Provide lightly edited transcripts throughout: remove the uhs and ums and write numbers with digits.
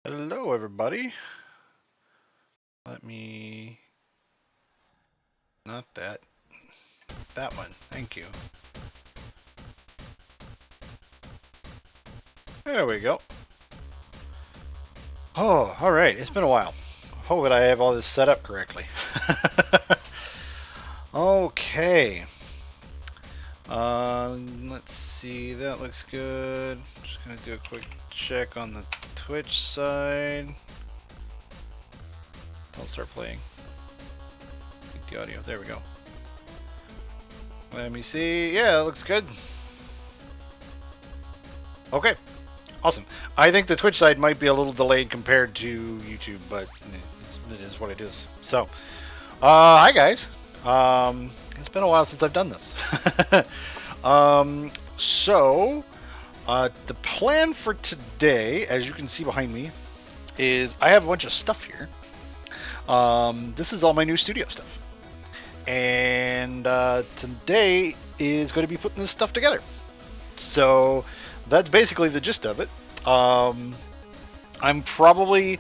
Hello, everybody. Let me... Not that. That one. Thank you. There we go. Oh, alright. It's been a while. Hoping I have all this set up correctly. Okay. Let's see. That looks good. Just gonna do a quick check on the Twitch side. Don't start playing. Get the audio. There we go. Let me see. Yeah, it looks good. Okay. Awesome. I think the Twitch side might be a little delayed compared to YouTube, but it is what it is. So, hi guys. It's been a while since I've done this. The plan for today, as you can see behind me, is I have a bunch of stuff here. This is all my new studio stuff. And today is going to be putting this stuff together. So that's basically the gist of it. I'm probably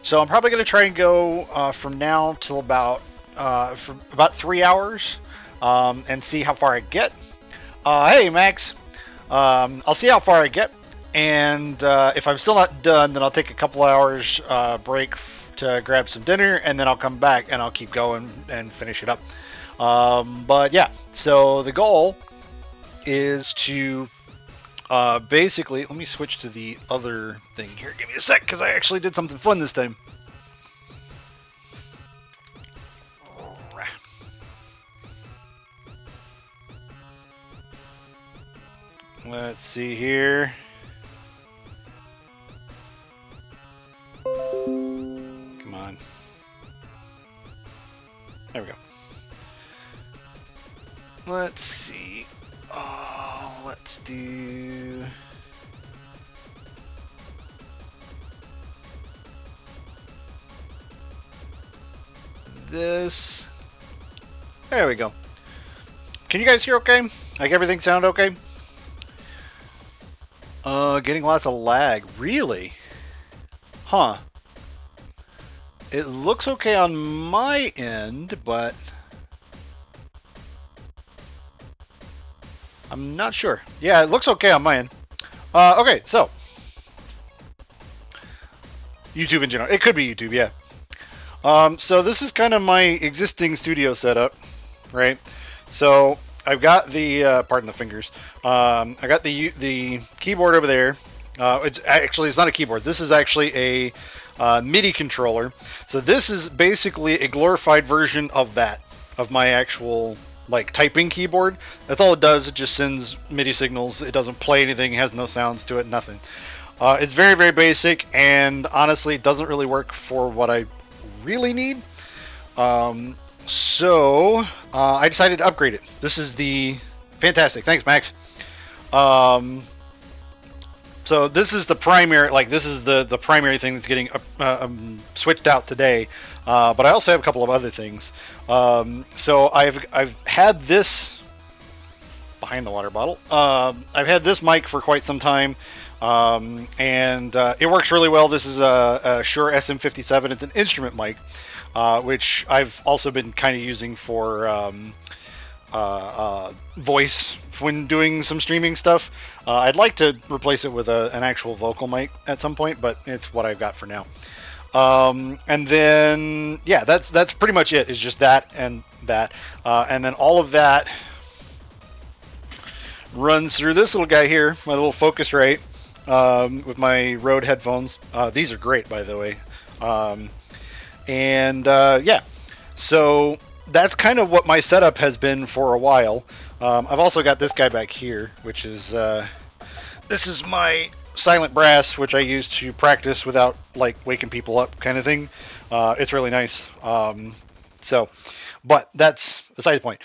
going to try and go from now till about for about 3 hours and see how far I get. Hey Max, I'll see how far I get, and if I'm still not done, then I'll take a couple hours break to grab some dinner, and then I'll come back and I'll keep going and finish it up. But yeah, so the goal is to basically, let me switch to the other thing here. Give me a sec, because I actually did something fun this time. Let's see here. Come on. There we go. Let's see. Oh, let's do... this. There we go. Can you guys hear okay? Like everything sound okay? Getting lots of lag. Really? Huh. It looks okay on my end, but I'm not sure. Yeah, it looks okay on my end. Okay, so YouTube in general. It could be YouTube, yeah. So this is kind of my existing studio setup, right? So I've got the pardon the fingers. I got the keyboard over there. It's not a keyboard. This is actually a MIDI controller. So this is basically a glorified version of that, of my actual like typing keyboard. That's all it does. It just sends MIDI signals. It doesn't play anything. It has no sounds to it. Nothing. It's very, very basic, and honestly, it doesn't really work for what I really need. So I decided to upgrade it. This is the fantastic. Thanks, Max. So this is the primary, this is the primary thing that's getting switched out today. But I also have a couple of other things. So I've had this behind the water bottle. I've had this mic for quite some time. And it works really well. This is a Shure SM57. It's an instrument mic, which I've also been kind of using for voice when doing some streaming stuff. I'd like to replace it with an actual vocal mic at some point, but it's what I've got for now. And then, yeah, that's pretty much it. It's just that and that. And then all of that runs through this little guy here, my little Focusrite. With my Rode headphones. These are great, by the way. Yeah, so that's kind of what my setup has been for a while. I've also got this guy back here, which is this is my silent brass, which I use to practice without like waking people up, kind of thing. It's really nice. But that's beside the point.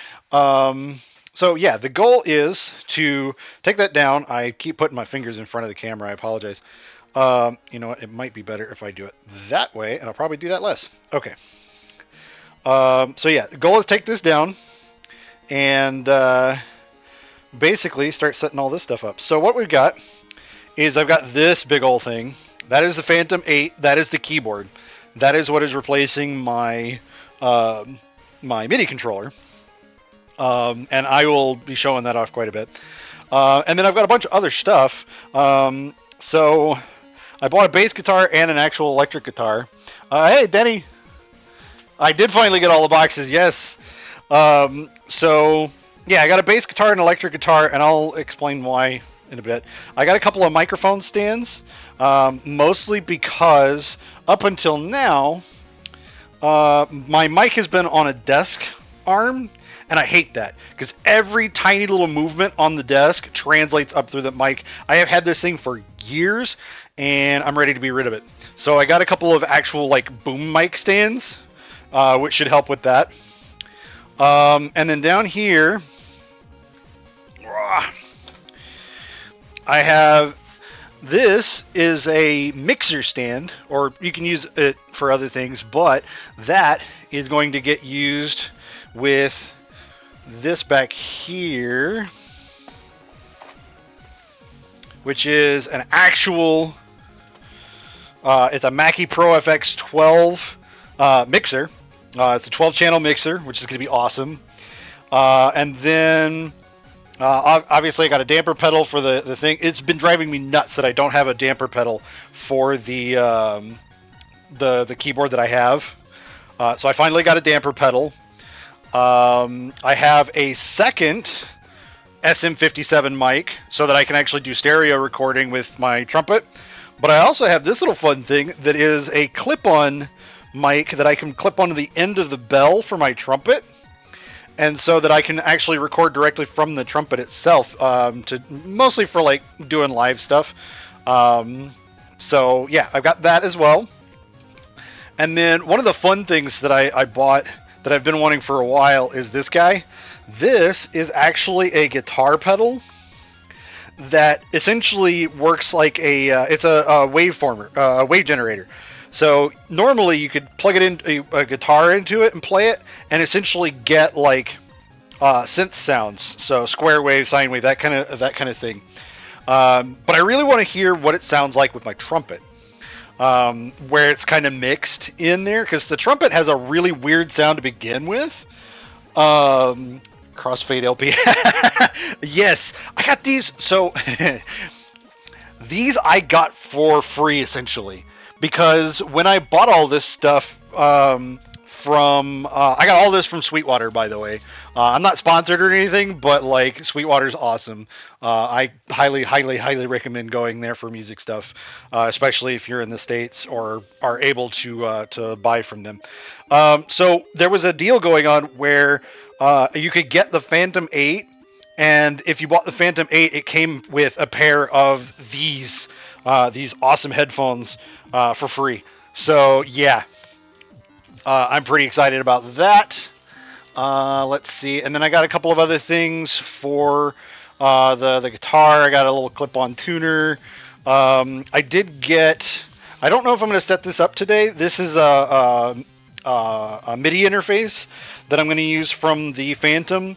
So yeah, the goal is to take that down. I keep putting my fingers in front of the camera. I apologize. You know what? It might be better if I do it that way, and I'll probably do that less. Okay. So yeah, the goal is to take this down and basically start setting all this stuff up. So what we've got is I've got this big old thing. That is the Phantom 8. That is the keyboard. That is what is replacing my my MIDI controller. And I will be showing that off quite a bit. And then I've got a bunch of other stuff. So I bought a bass guitar and an actual electric guitar. Hey, Denny. I did finally get all the boxes, yes. So, yeah, I got a bass guitar and electric guitar, and I'll explain why in a bit. I got a couple of microphone stands, mostly because up until now, my mic has been on a desk arm. And I hate that because every tiny little movement on the desk translates up through the mic. I have had this thing for years and I'm ready to be rid of it. So I got a couple of actual like boom mic stands, which should help with that. And then down here, I have, this is a mixer stand, or you can use it for other things, but that is going to get used with this back here, which is an actual it's a Mackie Pro FX 12 mixer. It's a 12 channel mixer, which is going to be awesome. And then obviously I got a damper pedal for the thing. It's been driving me nuts that I don't have a damper pedal for the keyboard that I have. So I finally got a damper pedal. I have a second SM57 mic so that I can actually do stereo recording with my trumpet. But I also have this little fun thing that is a clip-on mic that I can clip onto the end of the bell for my trumpet. And so that I can actually record directly from the trumpet itself, to mostly for like doing live stuff. So yeah, I've got that as well. And then one of the fun things that I bought that I've been wanting for a while is this guy. This is actually a guitar pedal that essentially works like it's a waveformer, a wave generator. So normally you could plug it in a guitar into it and play it, and essentially get like synth sounds, so square wave, sine wave, that kind of thing. But I really want to hear what it sounds like with my trumpet. Where it's kind of mixed in there, because the trumpet has a really weird sound to begin with. Crossfade LP. Yes, I got these. So these I got for free essentially, because when I bought all this stuff I got all this from Sweetwater, by the way. I'm not sponsored or anything, but like Sweetwater's awesome. I highly recommend going there for music stuff, especially if you're in the States or are able to buy from them. So there was a deal going on where you could get the Phantom 8, and if you bought the Phantom 8, it came with a pair of these awesome headphones for free. So yeah. I'm pretty excited about that. Let's see. And then I got a couple of other things for the guitar. I got a little clip-on tuner. I did get... I don't know if I'm going to set this up today. This is a MIDI interface that I'm going to use from the Phantom.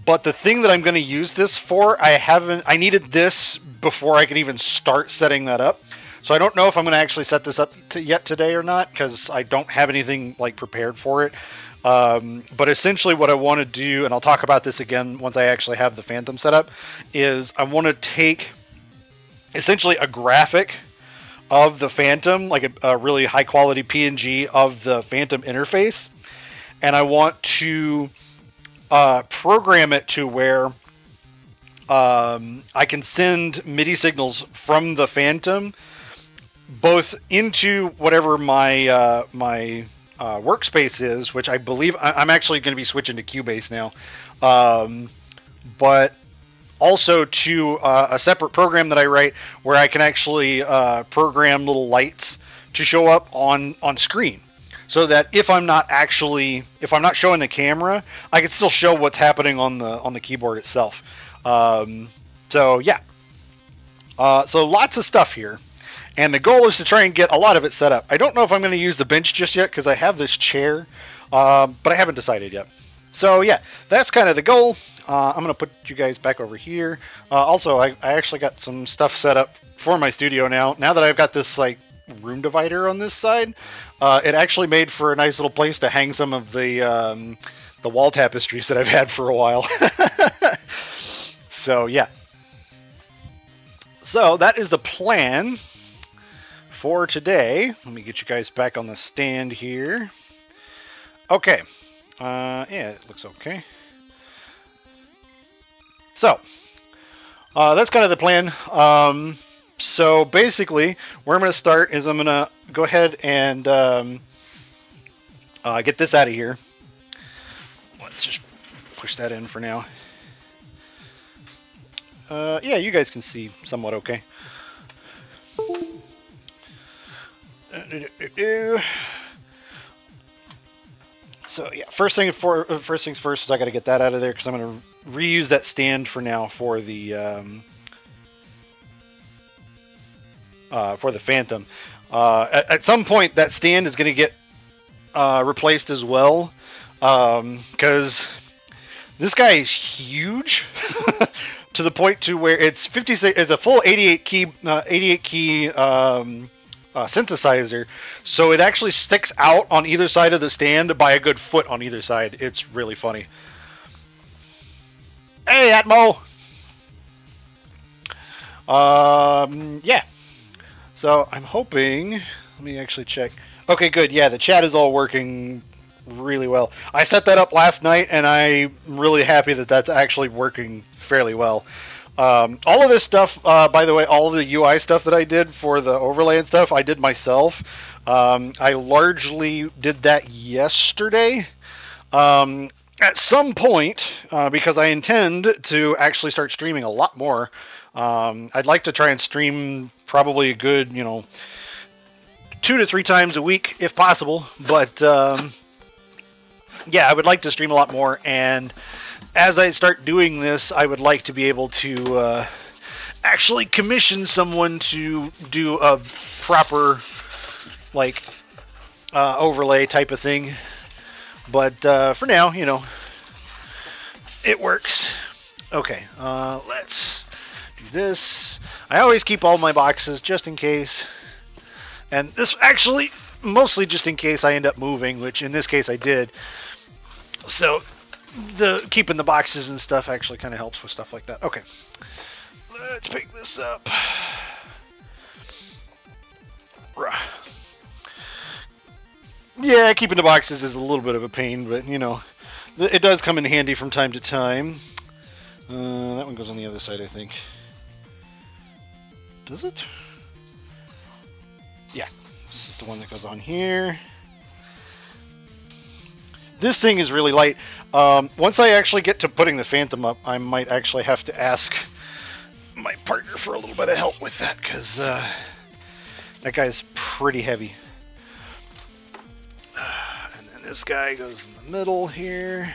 But the thing that I'm going to use this for, I needed this before I could even start setting that up. So I don't know if I'm going to actually set this up yet today or not, because I don't have anything like prepared for it. But essentially what I want to do, and I'll talk about this again once I actually have the Phantom set up, is I want to take essentially a graphic of the Phantom, like a really high quality PNG of the Phantom interface, and I want to program it to where I can send MIDI signals from the Phantom both into whatever my workspace is, which I believe I'm actually going to be switching to Cubase now, but also to a separate program that I write where I can actually program little lights to show up on screen, so that if I'm not showing the camera, I can still show what's happening on the keyboard itself. So yeah, so lots of stuff here. And the goal is to try and get a lot of it set up. I don't know if I'm going to use the bench just yet because I have this chair, but I haven't decided yet. So yeah, that's kind of the goal. I'm going to put you guys back over here. Also, I actually got some stuff set up for my studio now. Now that I've got this like room divider on this side, it actually made for a nice little place to hang some of the wall tapestries that I've had for a while. So yeah. So that is the plan for today. Let me get you guys back on the stand here. Okay. Yeah, it looks okay. So, that's kind of the plan. So basically, where I'm going to start is I'm going to go ahead and get this out of here. Let's just push that in for now. Yeah, you guys can see somewhat okay. So yeah, first things first is I got to get that out of there because I'm going to reuse that stand for now for the Phantom. At some point, that stand is going to get replaced as well, because this guy is huge to the point to where it's 56. It's a full 88 key synthesizer, so it actually sticks out on either side of the stand by a good foot on either side. It's really funny. Hey, Atmo! Yeah. So I'm hoping, let me actually check. Okay, good. Yeah, the chat is all working really well. I set that up last night, and I'm really happy that that's actually working fairly well. All of this stuff, by the way, all the UI stuff that I did for the overlay and stuff, I did myself. I largely did that yesterday. At some point, because I intend to actually start streaming a lot more, I'd like to try and stream probably a good, 2 to 3 times a week if possible. But yeah, I would like to stream a lot more, and as I start doing this, I would like to be able to actually commission someone to do a proper overlay type of thing. But for now, it works. Okay, let's do this. I always keep all my boxes just in case. And this actually, mostly just in case I end up moving, which in this case I did. So the keeping the boxes and stuff actually kind of helps with stuff like that. Okay, let's pick this up. Yeah, keeping the boxes is a little bit of a pain, but you know, it does come in handy from time to time. That one goes on the other side, I think. Does it? Yeah, this is the one that goes on here. This thing is really light. Once I actually get to putting the Phantom up, I might actually have to ask my partner for a little bit of help with that, because that guy's pretty heavy. And then this guy goes in the middle here.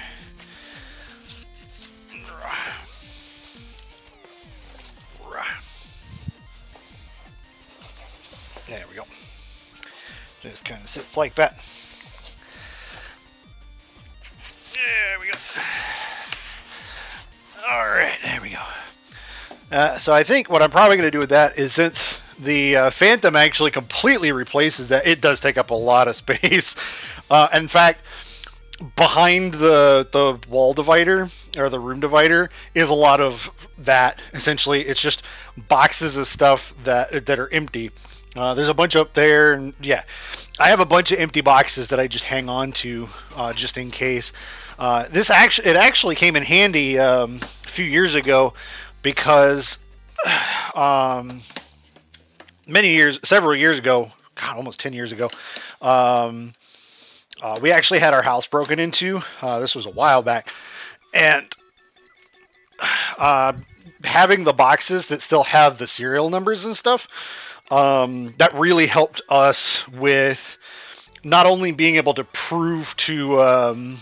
There we go. Just kind of sits like that. There we go. Alright, there we go. So I think what I'm probably going to do with that is, since the Phantom actually completely replaces that, it does take up a lot of space. In fact, behind the wall divider, or the room divider, is a lot of that. Essentially, it's just boxes of stuff that are empty. There's a bunch up there, and yeah, I have a bunch of empty boxes that I just hang on to just in case. It actually came in handy a few years ago, because several years ago, God, almost 10 years ago, we actually had our house broken into. This was a while back, and having the boxes that still have the serial numbers and stuff, that really helped us with not only being able to prove to,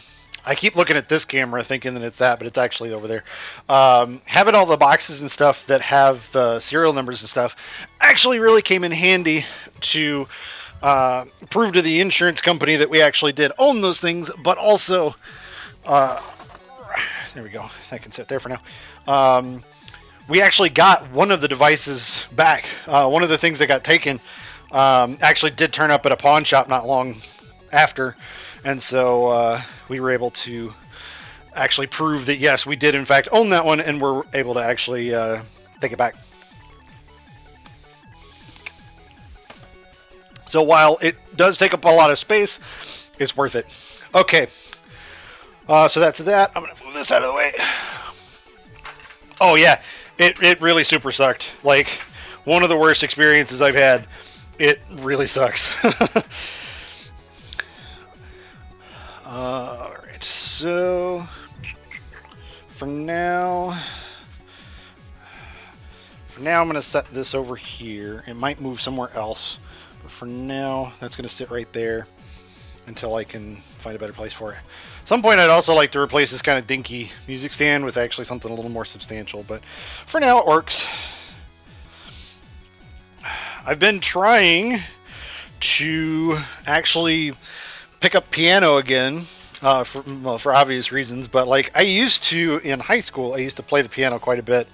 I keep looking at this camera thinking that it's that, but it's actually over there. Having all the boxes and stuff that have the serial numbers and stuff actually really came in handy to prove to the insurance company that we actually did own those things, but also, there we go, that can sit there for now. We actually got one of the devices back. One of the things that got taken actually did turn up at a pawn shop not long after, and so we were able to actually prove that yes, we did in fact own that one, and we're able to actually take it back. So while it does take up a lot of space, it's worth it. Okay, so that's that. I'm gonna move this out of the way. Oh yeah, it really super sucked. Like, one of the worst experiences I've had. It really sucks. Alright, so for now I'm going to set this over here. It might move somewhere else, but for now that's going to sit right there until I can find a better place for it. At some point I'd also like to replace this kind of dinky music stand with actually something a little more substantial, but for now it works. I've been trying to actually pick up piano again, for obvious reasons, but like I used to in high school, I used to play the piano quite a bit,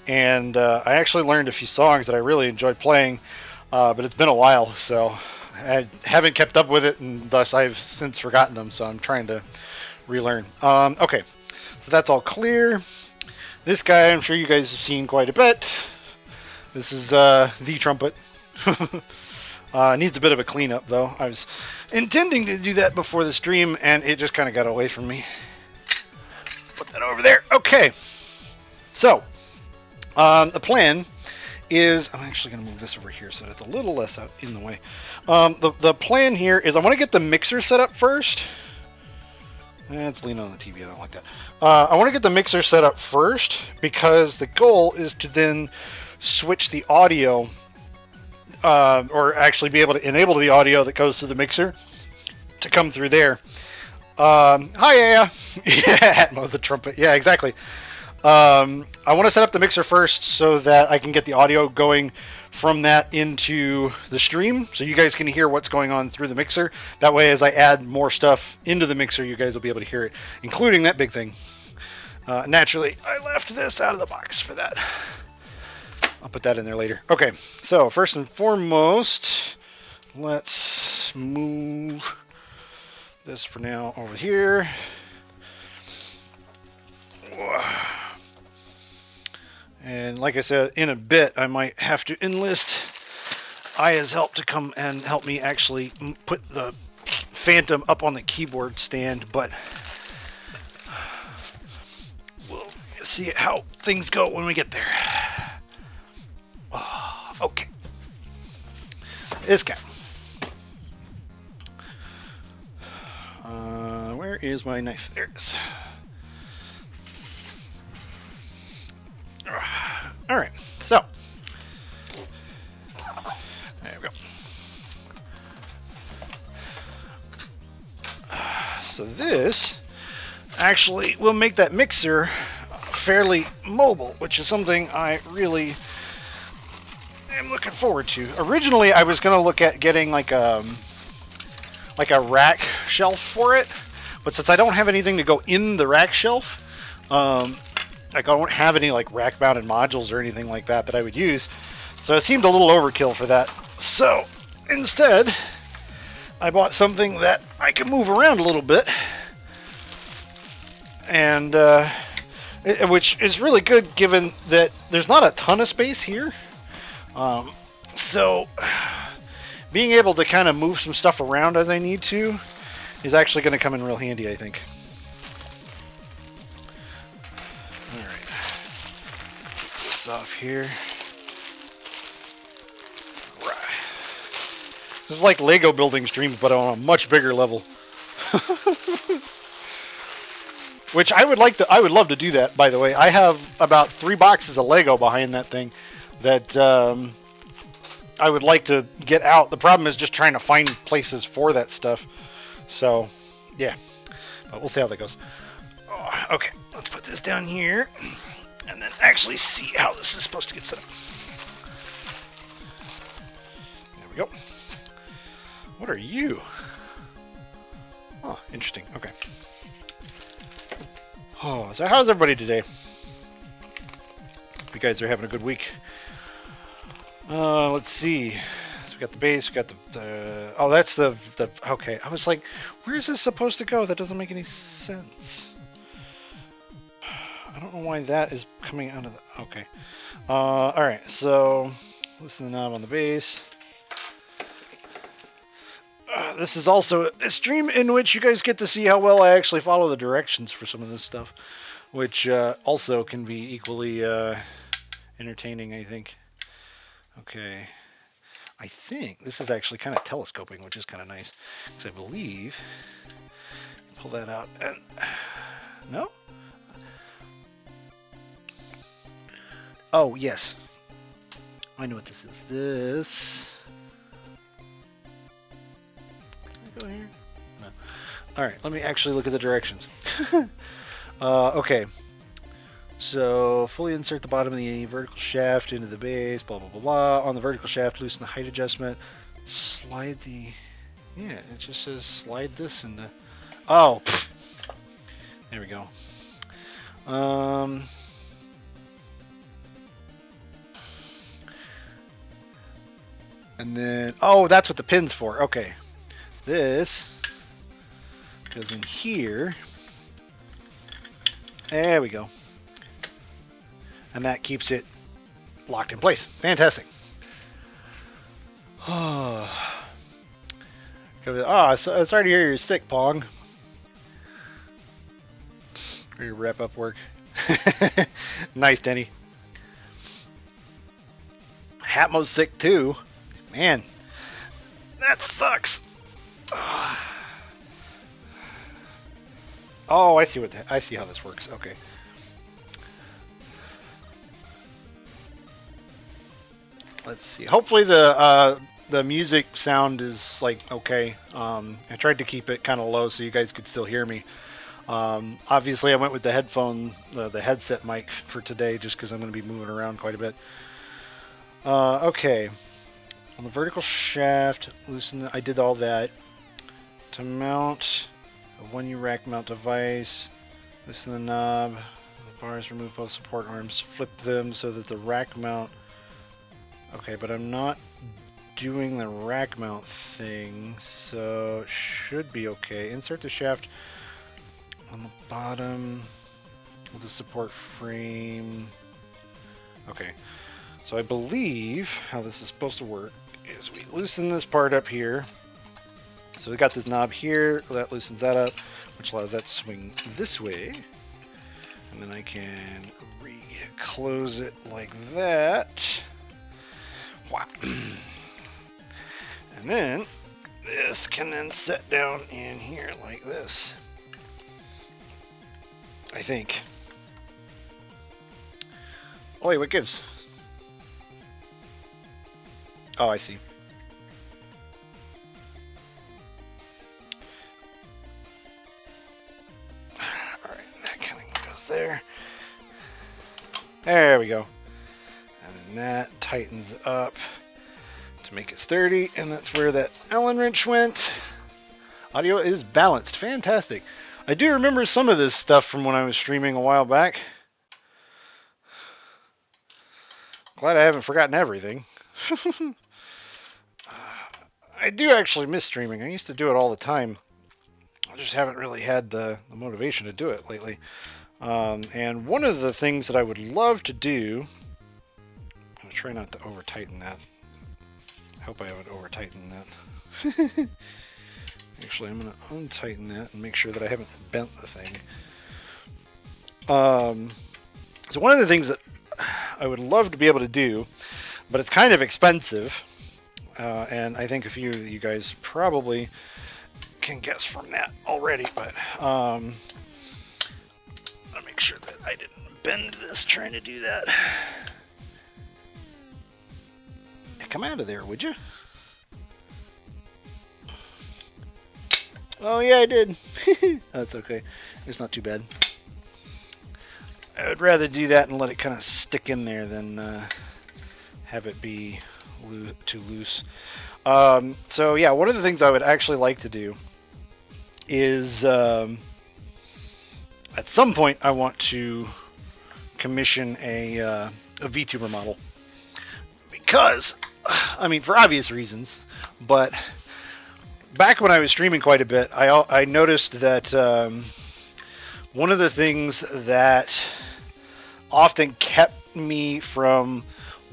and I actually learned a few songs that I really enjoyed playing, but it's been a while, so I haven't kept up with it, and thus I've since forgotten them, so I'm trying to relearn. Okay, so that's all clear. This guy, I'm sure you guys have seen quite a bit. This is the trumpet. Needs a bit of a cleanup, though. I was intending to do that before the stream, and it just kind of got away from me. Put that over there. Okay. So, the plan is... I'm actually going to move this over here so that it's a little less out in the way. The plan here is I want to get the mixer set up first. It's leaning on the TV. I don't like that. I want to get the mixer set up first, because the goal is to then switch the audio, or actually be able to enable the audio that goes to the mixer to come through there. Hi, yeah. Yeah, the trumpet. Yeah, exactly. I want to set up the mixer first so that I can get the audio going from that into the stream, so you guys can hear what's going on through the mixer. That way, as I add more stuff into the mixer, you guys will be able to hear it, including that big thing. Naturally, I left this out of the box for that. I'll put that in there later. Okay, so first and foremost, let's move this for now over here. And like I said, in a bit, I might have to enlist Aya's help to come and help me actually put the Phantom up on the keyboard stand, but we'll see how things go when we get there. Oh, okay. This guy. Where is my knife? There it is. All right, so there we go. So this actually will make that mixer fairly mobile, which is something I really am looking forward to. Originally, I was going to look at getting like a rack shelf for it, but since I don't have anything to go in the rack shelf, like I don't have any like rack mounted modules or anything like that I would use, so it seemed a little overkill for that. So instead, I bought something that I can move around a little bit, and which is really good given that there's not a ton of space here. So being able to kind of move some stuff around as I need to is actually going to come in real handy, I think. All right, get this off here. This is like Lego building streams, but on a much bigger level. Which I would love to do that, by the way. I have about 3 boxes of Lego behind that thing that I would like to get out. The problem is just trying to find places for that stuff. So, yeah. But we'll see how that goes. Oh, okay, let's put this down here and then actually see how this is supposed to get set up. There we go. What are you? Oh, interesting. Okay. Oh, so how's everybody today? Hope you guys are having a good week. Let's see. So we got the base. We got the. Oh, that's the. Okay. I was like, where is this supposed to go? That doesn't make any sense. I don't know why that is coming out of the. Okay. All right. So loosen the knob on the base. This is also a stream in which you guys get to see how well I actually follow the directions for some of this stuff, which also can be equally entertaining, I think. Okay. I think this is actually kind of telescoping, which is kind of nice, because I believe... Pull that out and... No? Oh, yes. I know what this is. This... Go here? No. Alright, let me actually look at the directions. Okay. So, fully insert the bottom of the vertical shaft into the base, blah, blah, blah, blah. On the vertical shaft, loosen the height adjustment. Slide the... Yeah, it just says slide this into... Oh! Pfft. There we go. And then... Oh, that's what the pin's for. Okay. This goes in here. There we go. And that keeps it locked in place. Fantastic. Oh, sorry to hear you're sick, Pong. Or your wrap-up work. Nice, Denny. Hatmo's sick too. Man, that sucks. Oh, I see how this works. Okay. Let's see. Hopefully the music sound is like okay. I tried to keep it kind of low so you guys could still hear me. Obviously, I went with the the headset mic for today, just because I'm going to be moving around quite a bit. Okay. On the vertical shaft, I did all that. To mount a 1U rack mount device, loosen the knob, the bars, remove both support arms, flip them so that the rack mount Okay, but I'm not doing the rack mount thing, so it should be okay. Insert the shaft on the bottom with the support frame. Okay, so I believe how this is supposed to work is we loosen this part up here. So we got this knob here, that loosens that up, which allows that to swing this way. And then I can re-close it like that. Wow. And then this can then set down in here like this. I think. Oh wait, what gives? Oh, I see. Alright, that kind of goes there. There we go. And then that tightens up to make it sturdy, and that's where that Allen wrench went. Audio is balanced. Fantastic. I do remember some of this stuff from when I was streaming a while back. Glad I haven't forgotten everything. I do actually miss streaming. I used to do it all the time. I just haven't really had the motivation to do it lately. And one of the things that I would love to do, I'm going to try not to over tighten that. I hope I haven't over tightened that. Actually, I'm going to untighten that and make sure that I haven't bent the thing. So one of the things that I would love to be able to do, but it's kind of expensive, and I think a few of you guys probably can guess from that already, but I'll make sure that I didn't bend this trying to do that. Come out of there, would you? Oh yeah, I did. That's okay. It's not too bad. I would rather do that and let it kind of stick in there than have it be too loose. So yeah, one of the things I would actually like to do is at some point I want to commission a VTuber model, because I mean, for obvious reasons, but back when I was streaming quite a bit, I noticed that one of the things that often kept me from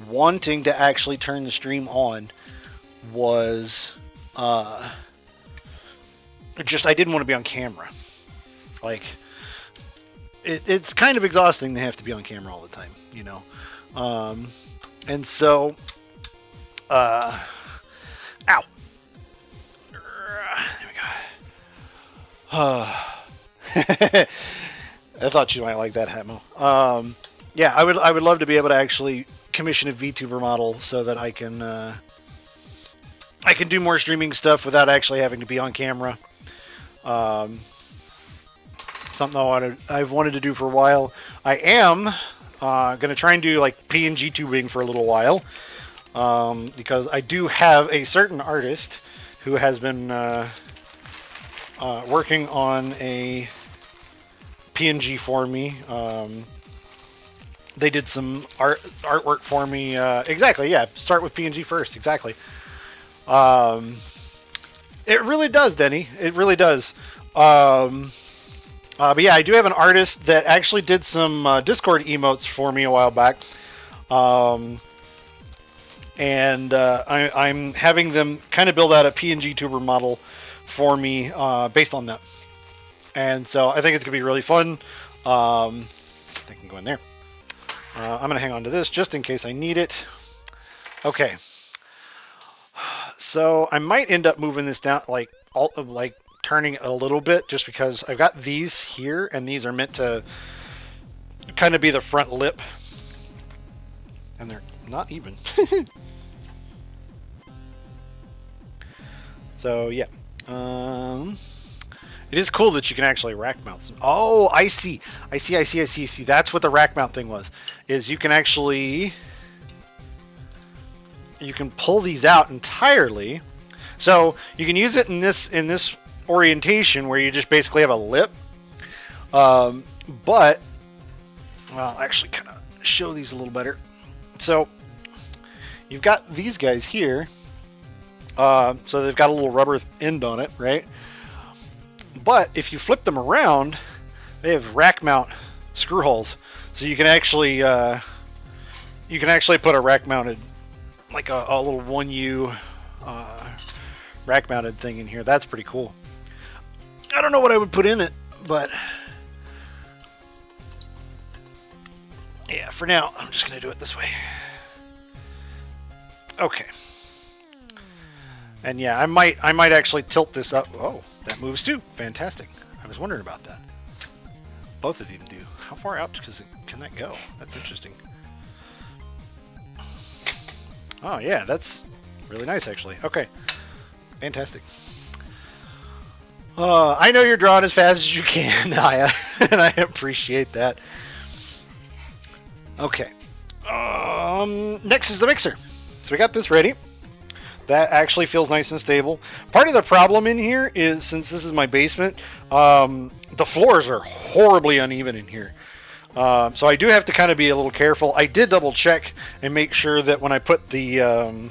wanting to actually turn the stream on was just I didn't want to be on camera. Like, it's kind of exhausting to have to be on camera all the time, you know. And so, ow. There we go. I thought you might like that, Hatmo. Yeah, I would love to be able to actually commission a VTuber model so that I can do more streaming stuff without actually having to be on camera. Something I've wanted to do for a while. I am gonna try and do like PNG tubing for a little while, because I do have a certain artist who has been working on a PNG for me. They did some artwork for me. Exactly, yeah. Start with PNG first. Exactly. It really does, Denny. It really does. But yeah, I do have an artist that actually did some Discord emotes for me a while back. And I'm having them kind of build out a PNG tuber model for me based on that. And so I think it's going to be really fun. I can go in there. I'm going to hang on to this just in case I need it. Okay. So I might end up moving this down, like turning it a little bit, just because I've got these here, and these are meant to kind of be the front lip. And they're not even. So yeah. It is cool that you can actually rack mount some. Oh, I see. See, that's what the rack mount thing was. Is you can actually pull these out entirely. So you can use it in this orientation where you just basically have a lip. But well, I'll actually kind of show these a little better. So you've got these guys here. So they've got a little rubber end on it, right? But if you flip them around, they have rack mount screw holes, so you can actually put a rack mounted, like a little 1U rack mounted thing in here. That's pretty cool. I don't know what I would put in it, but yeah, for now I'm just gonna do it this way. Okay. And yeah, I might actually tilt this up. Oh, that moves too. Fantastic. I was wondering about that. Both of them do. How far out can that go? That's interesting. Oh yeah, that's really nice actually. Okay, fantastic. I know you're drawing as fast as you can, Naya, and I appreciate that. Okay. Next is the mixer. So we got this ready. That actually feels nice and stable. Part of the problem in here is, since this is my basement, the floors are horribly uneven in here. So I do have to kind of be a little careful. I did double check and make sure that when I put the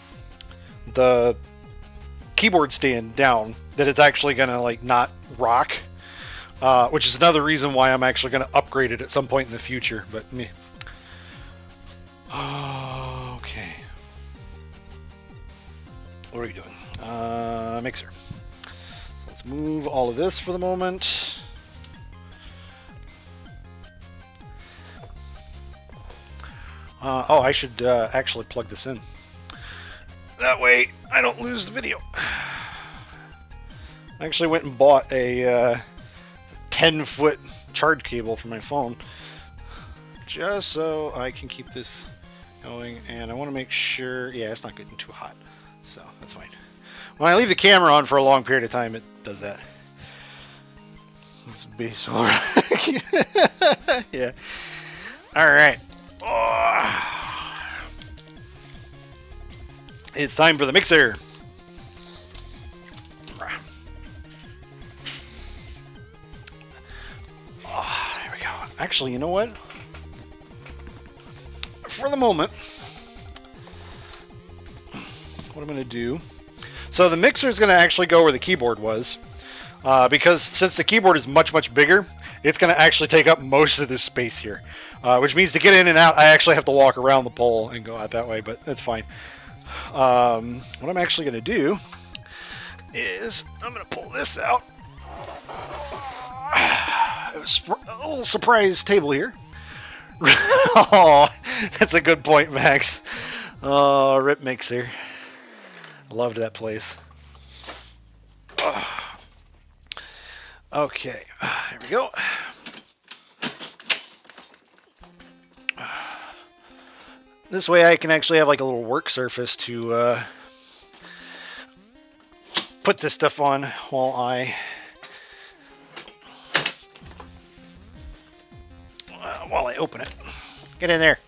keyboard stand down, that it's actually gonna like not rock, which is another reason why I'm actually gonna upgrade it at some point in the future. But meh. Okay. What are we doing? Mixer. Let's move all of this for the moment. Oh, I should actually plug this in. That way I don't lose the video. I actually went and bought a 10-foot charge cable for my phone, just so I can keep this going. And I want to make sure, yeah, it's not getting too hot, so that's fine. When I leave the camera on for a long period of time, it does that. This be so yeah. All right. Oh. It's time for the mixer. Oh, there we go. Actually, you know what? For the moment, what I'm going to do... So the mixer is going to actually go where the keyboard was. Because since the keyboard is much, much bigger, it's going to actually take up most of this space here. Which means to get in and out, I actually have to walk around the pole and go out that way, but that's fine. What I'm actually going to do is I'm going to pull this out. A little surprise table here. Oh, that's a good point, Max. Oh, rip mixer. Loved that place. Okay, here we go. This way I can actually have like a little work surface to put this stuff on while I open it. Get in there.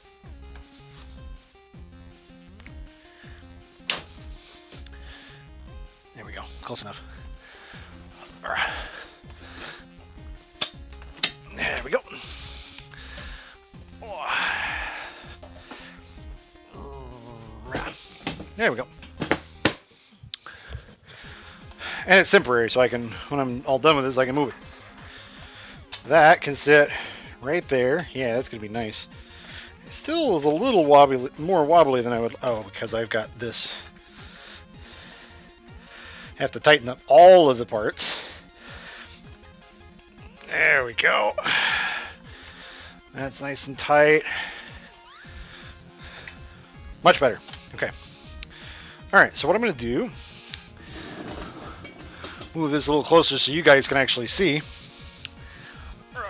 There we go. Close enough. All right. There we go. There we go. And it's temporary, so I can, when I'm all done with this, I can move it. That can sit right there. Yeah, that's going to be nice. It still is a little wobbly, more wobbly than I would, oh, because I've got this. Have to tighten up all of the parts. There we go. That's nice and tight. Much better. Okay. Alright, so what I'm going to do, move this a little closer so you guys can actually see. Move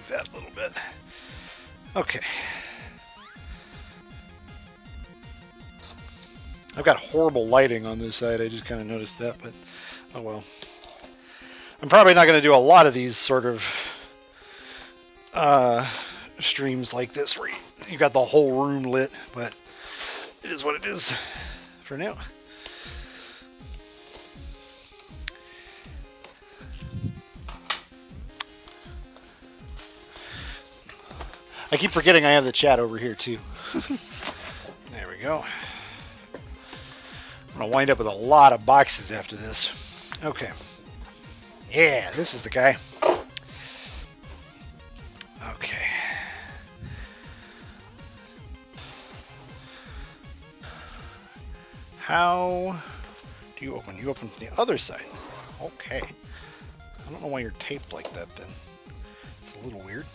that a little bit. Okay. I've got horrible lighting on this side, I just kind of noticed that, but oh well. I'm probably not going to do a lot of these sort of streams like this where you got the whole room lit, but it is what it is for now. I keep forgetting I have the chat over here too. There we go. I'm gonna wind up with a lot of boxes after this. Okay. Yeah, this is the guy. Okay. How do you open? You open from the other side. Okay. I don't know why you're taped like that then. It's a little weird.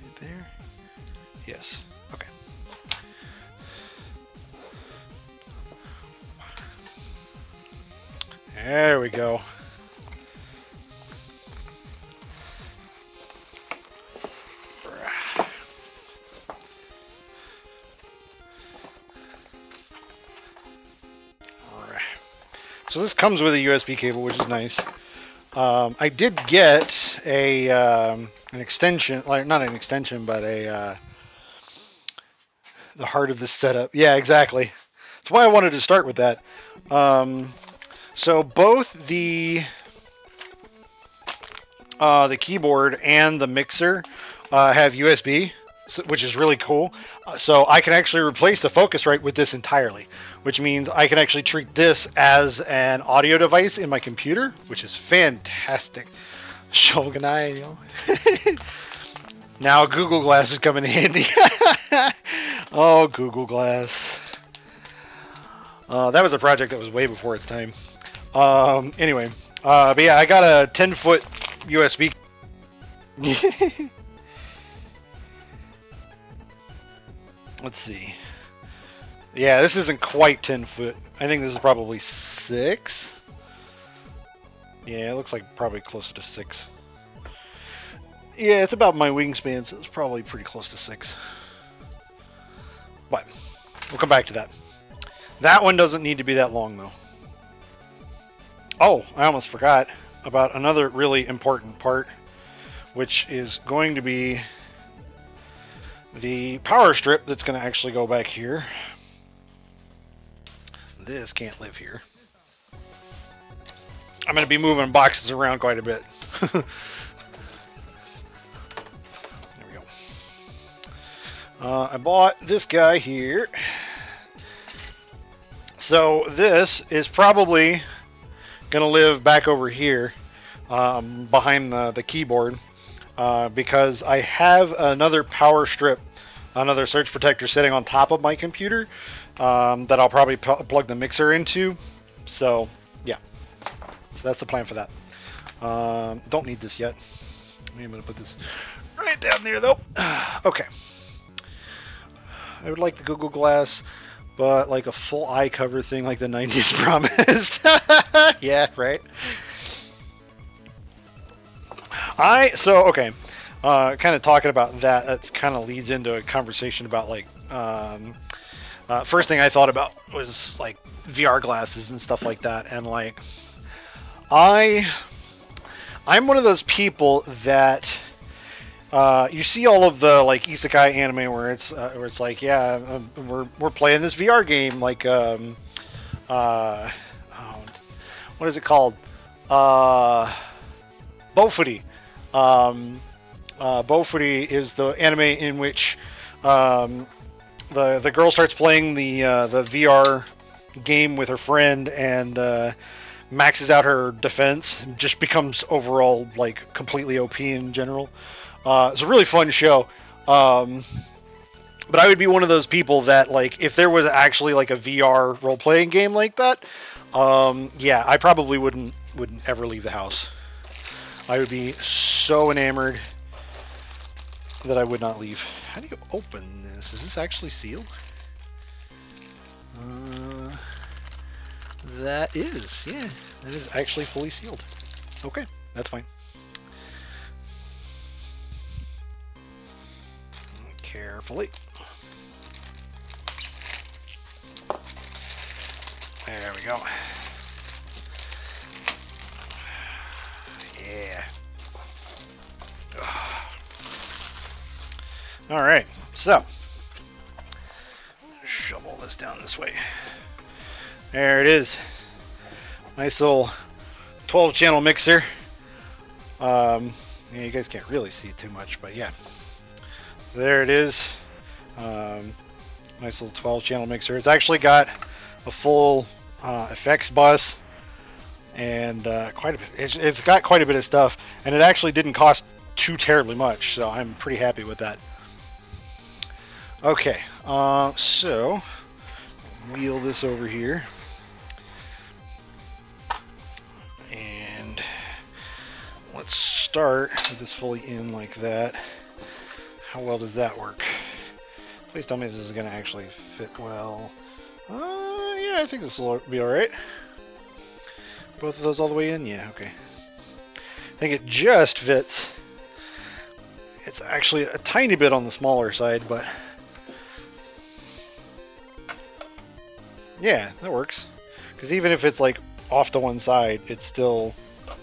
Right there. Yes. Okay. There we go. So this comes with a USB cable, which is nice. I did get a an extension, like not an extension, but a the heart of this setup. Yeah, exactly. That's why I wanted to start with that. So both the keyboard and the mixer have USB, which is really cool. So I can actually replace the Focusrite with this entirely, which means I can actually treat this as an audio device in my computer, which is fantastic. Shogunai, yo. Now Google Glass is coming in handy. Oh, Google Glass. That was a project that was way before its time. Anyway, but yeah, I got a 10-foot USB. Let's see. Yeah, this isn't quite 10 foot. I think this is probably 6. Yeah, it looks like probably closer to 6. Yeah, it's about my wingspan, so it's probably pretty close to 6. But we'll come back to that. That one doesn't need to be that long, though. Oh, I almost forgot about another really important part, which is going to be the power strip that's going to actually go back here. This can't live here. I'm going to be moving boxes around quite a bit. There we go. I bought this guy here. So this is probably going to live back over here behind the keyboard because I have another power strip, another surge protector sitting on top of my computer that I'll probably plug the mixer into. So yeah, so that's the plan for that. Don't need this yet. I'm going to put this right down there though. Okay. I would like the Google Glass, but like a full eye cover thing like the 90s promised. Yeah, right. Okay. Kind of talking about that, that's kind of leads into a conversation about like, first thing I thought about was like VR glasses and stuff like that. And like, I'm one of those people that, you see all of the like isekai anime where it's like, yeah, we're playing this VR game, like, what is it called? Bofuri. Bofuri is the anime in which the girl starts playing the VR game with her friend and maxes out her defense and just becomes overall like completely OP in general. It's a really fun show. But I would be one of those people that like if there was actually like a VR role-playing game like that, yeah, I probably wouldn't ever leave the house. I would be so enamored that I would not leave. How do you open this? Is this actually sealed? That is, yeah. That is actually fully sealed. Okay, that's fine. Carefully. There we go. Yeah. All right, so shovel this down this way. There it is. Nice little 12-channel mixer. Yeah, you guys can't really see it too much, but yeah. So there it is. Nice little 12-channel mixer. It's actually got a full effects bus and quite a bit. It's got quite a bit of stuff, and it actually didn't cost too terribly much, so I'm pretty happy with that. Okay, so wheel this over here, and let's start with this fully in like that. How well does that work? Please tell me this is going to actually fit well. Yeah, I think this will be alright. Both of those all the way in? Yeah, okay. I think it just fits. It's actually a tiny bit on the smaller side, but yeah, that works. Because even if it's like off to one side, it still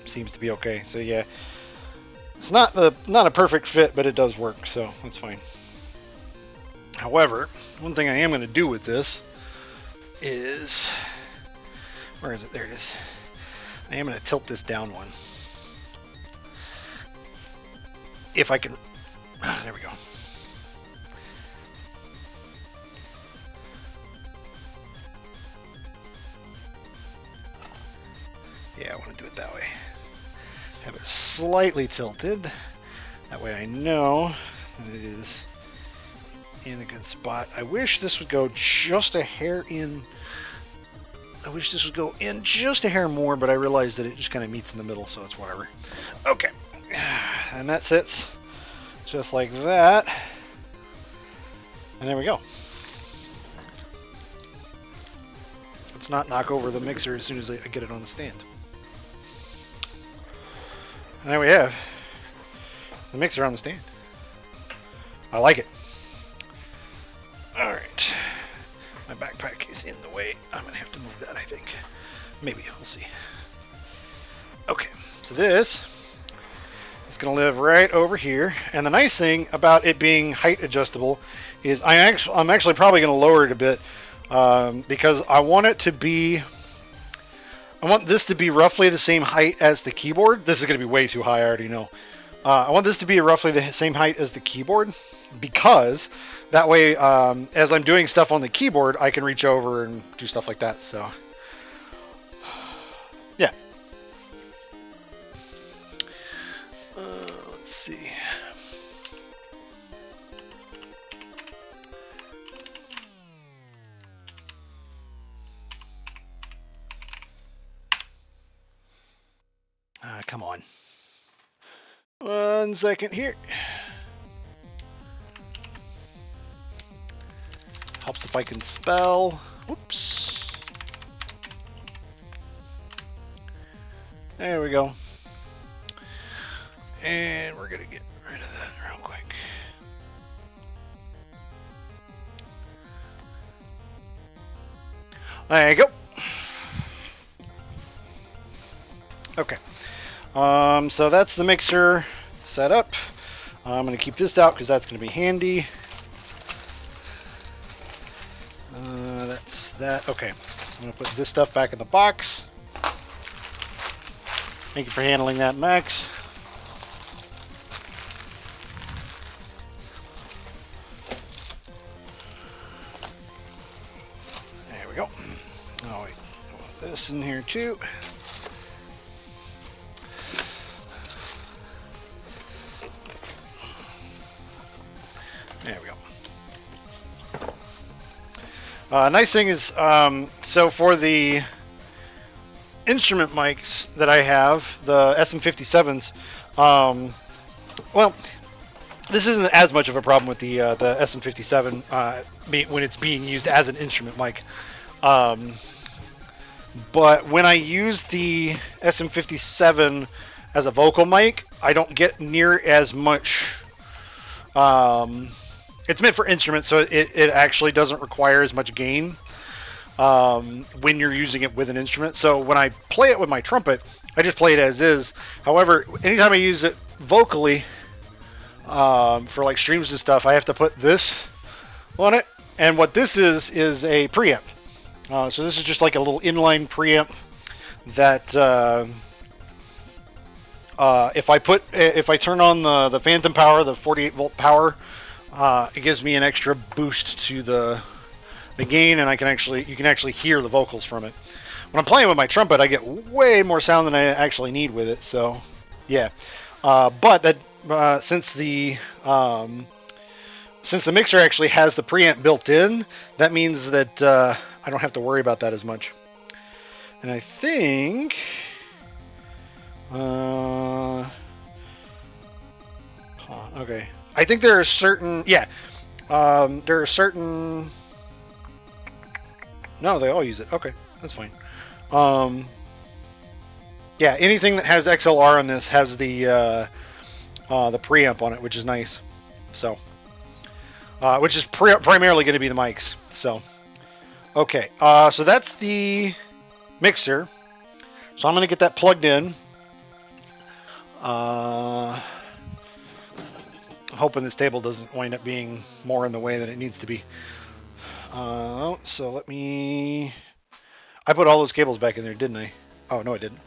seems to be okay. So yeah, it's not a perfect fit, but it does work, so that's fine. However, one thing I am going to do with this is, where is it? There it is. I am going to tilt this down one. If I can, there we go. Yeah, I want to do it that way. Have it slightly tilted. That way I know that it is in a good spot. I wish this would go just a hair in. I wish this would go in just a hair more, but I realized that it just kind of meets in the middle, so it's whatever. Okay. And that sits just like that. And there we go. Let's not knock over the mixer as soon as I get it on the stand. And there we have the mixer on the stand. I like it. Alright. My backpack is in the way. I'm going to have to move that, I think. Maybe. We'll see. Okay. So this is going to live right over here. And the nice thing about it being height adjustable is I'm actually probably going to lower it a bit because I want it to be... I want this to be roughly the same height as the keyboard. This is going to be way too high, I already know. I want this to be roughly the same height as the keyboard because that way, as I'm doing stuff on the keyboard, I can reach over and do stuff like that. So, yeah. Let's see. Come on. 1 second here. Helps if I can spell. Whoops. There we go. And we're going to get rid of that real quick. There you go. Okay. So that's the mixer set up. I'm going to keep this out because that's going to be handy. That's that. Okay. So I'm going to put this stuff back in the box. Thank you for handling that, Max. There we go. Oh, wait. I want this in here too. There we go. Nice thing is, so for the instrument mics that I have, the SM57s, well, this isn't as much of a problem with the SM57 when it's being used as an instrument mic. But when I use the SM57 as a vocal mic, I don't get near as much. It's meant for instruments, so it actually doesn't require as much gain when you're using it with an instrument. So when I play it with my trumpet, I just play it as is. However, anytime I use it vocally for like streams and stuff, I have to put this on it. And what this is a preamp. So this is just like a little inline preamp that If I turn on the phantom power, the 48-volt power, it gives me an extra boost to the gain, and you can actually hear the vocals from it. When I'm playing with my trumpet, I get way more sound than I actually need with it. So, yeah. But that since the mixer actually has the preamp built in, that means that I don't have to worry about that as much. And I think, okay, I think there are certain, there are certain. No, they all use it. Okay, that's fine. Yeah, anything that has XLR on this has the preamp on it, which is nice. So, which is primarily going to be the mics. So, okay, so that's the mixer. So I'm going to get that plugged in. I'm hoping this table doesn't wind up being more in the way than it needs to be. So let me. I put all those cables back in there, didn't I? Oh no, I didn't.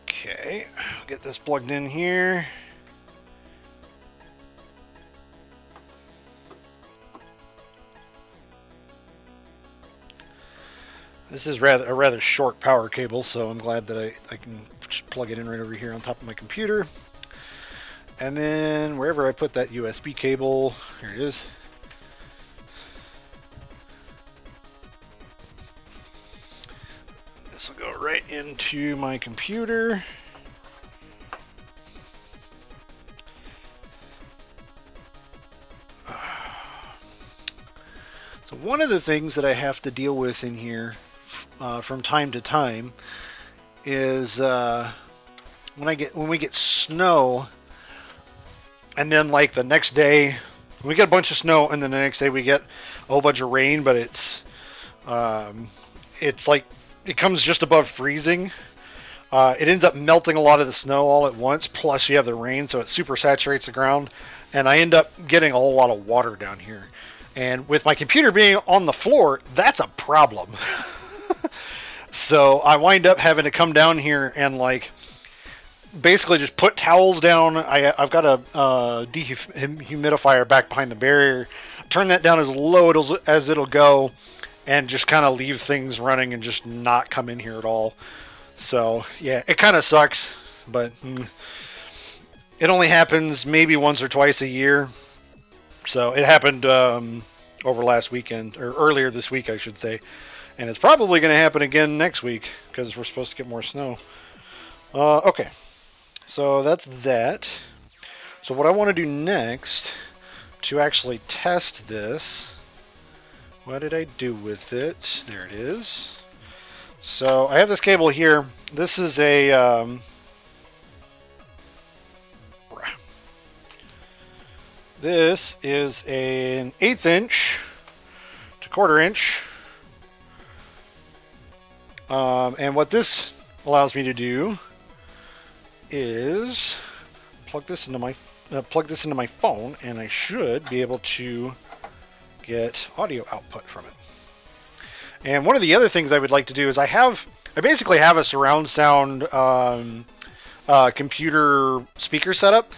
Okay, get this plugged in here. This is a rather short power cable, so I'm glad that I can just plug it in right over here on top of my computer. And then wherever I put that USB cable, here it is. This will go right into my computer. So one of the things that I have to deal with in here from time to time is when we get snow, and then like the next day we get a bunch of snow, and then the next day we get a whole bunch of rain, but it's like it comes just above freezing. It ends up melting a lot of the snow all at once, plus you have the rain, so it super saturates the ground, and I end up getting a whole lot of water down here. And with my computer being on the floor, that's a problem. So I wind up having to come down here and like basically just put towels down. I've got a dehumidifier back behind the barrier. Turn that down as low as it'll go, and just kind of leave things running and just not come in here at all. So yeah, it kind of sucks, but it only happens maybe once or twice a year. So it happened over last weekend, or earlier this week, I should say. And it's probably going to happen again next week because we're supposed to get more snow. Okay, so that's that. So what I want to do next to actually test this, what did I do with it? There it is. So I have this cable here. This is a this is an 1/8 inch to 1/4 inch. And what this allows me to do is plug this into my phone, and I should be able to get audio output from it. And one of the other things I would like to do is I basically have a surround sound computer speaker setup.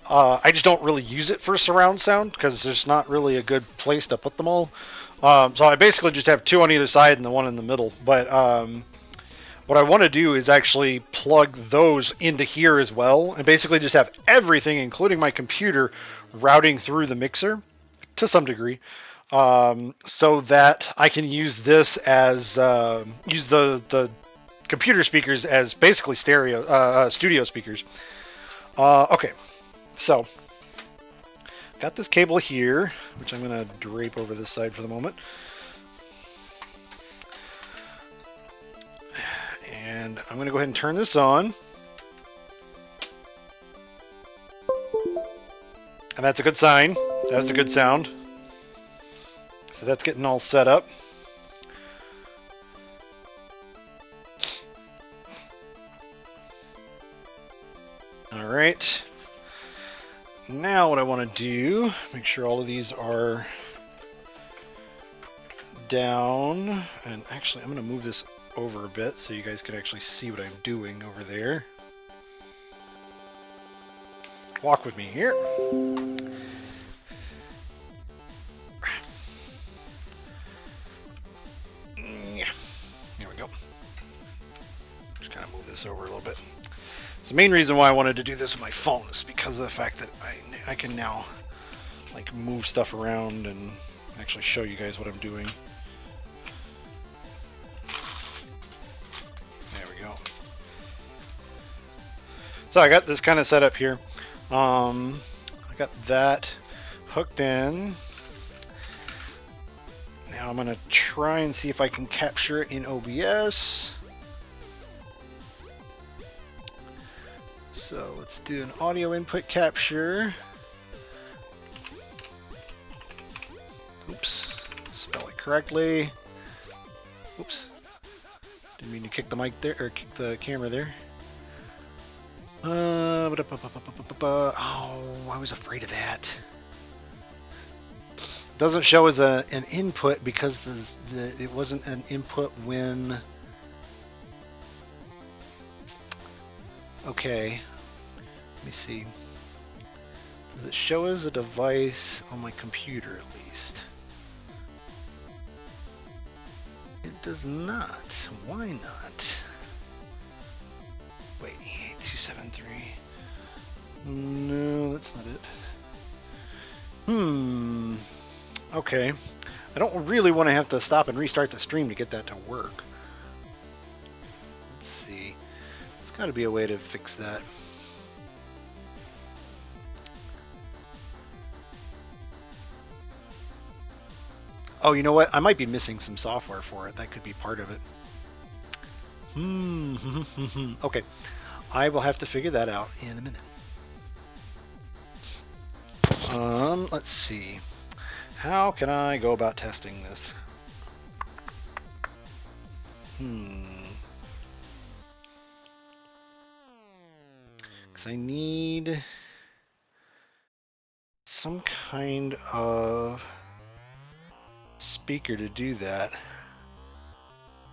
I just don't really use it for surround sound because there's not really a good place to put them all. So I basically just have 2 on either side and the one in the middle. But what I want to do is actually plug those into here as well, and basically just have everything, including my computer, routing through the mixer to some degree, so that I can use this as use the computer speakers as basically studio speakers. Okay, so got this cable here, which I'm going to drape over this side for the moment. And I'm going to go ahead and turn this on. And that's a good sign. That's a good sound. So that's getting all set up. Alright. Now what I want to do, make sure all of these are down. And actually, I'm going to move this over a bit so you guys can actually see what I'm doing over there. Walk with me here. Here we go. Just kind of move this over a little bit. So the main reason why I wanted to do this with my phone is because of the fact that I can now like move stuff around and actually show you guys what I'm doing. There we go. So I got this kind of set up here. I got that hooked in. Now I'm going to try and see if I can capture it in OBS. So let's do an audio input capture. Oops, spell it correctly. Oops, didn't mean to kick the mic there, or kick the camera there. Oh, I was afraid of that. Doesn't show as an input because it wasn't an input when. Okay, let me see. Does it show as a device on my computer at least? It does not. Why not? Wait, 8273. No, that's not it. Okay. I don't really want to have to stop and restart the stream to get that to work. Let's see. There's got to be a way to fix that. Oh, you know what? I might be missing some software for it. That could be part of it. Okay. I will have to figure that out in a minute. Let's see. How can I go about testing this? Because I need some kind of speaker to do that.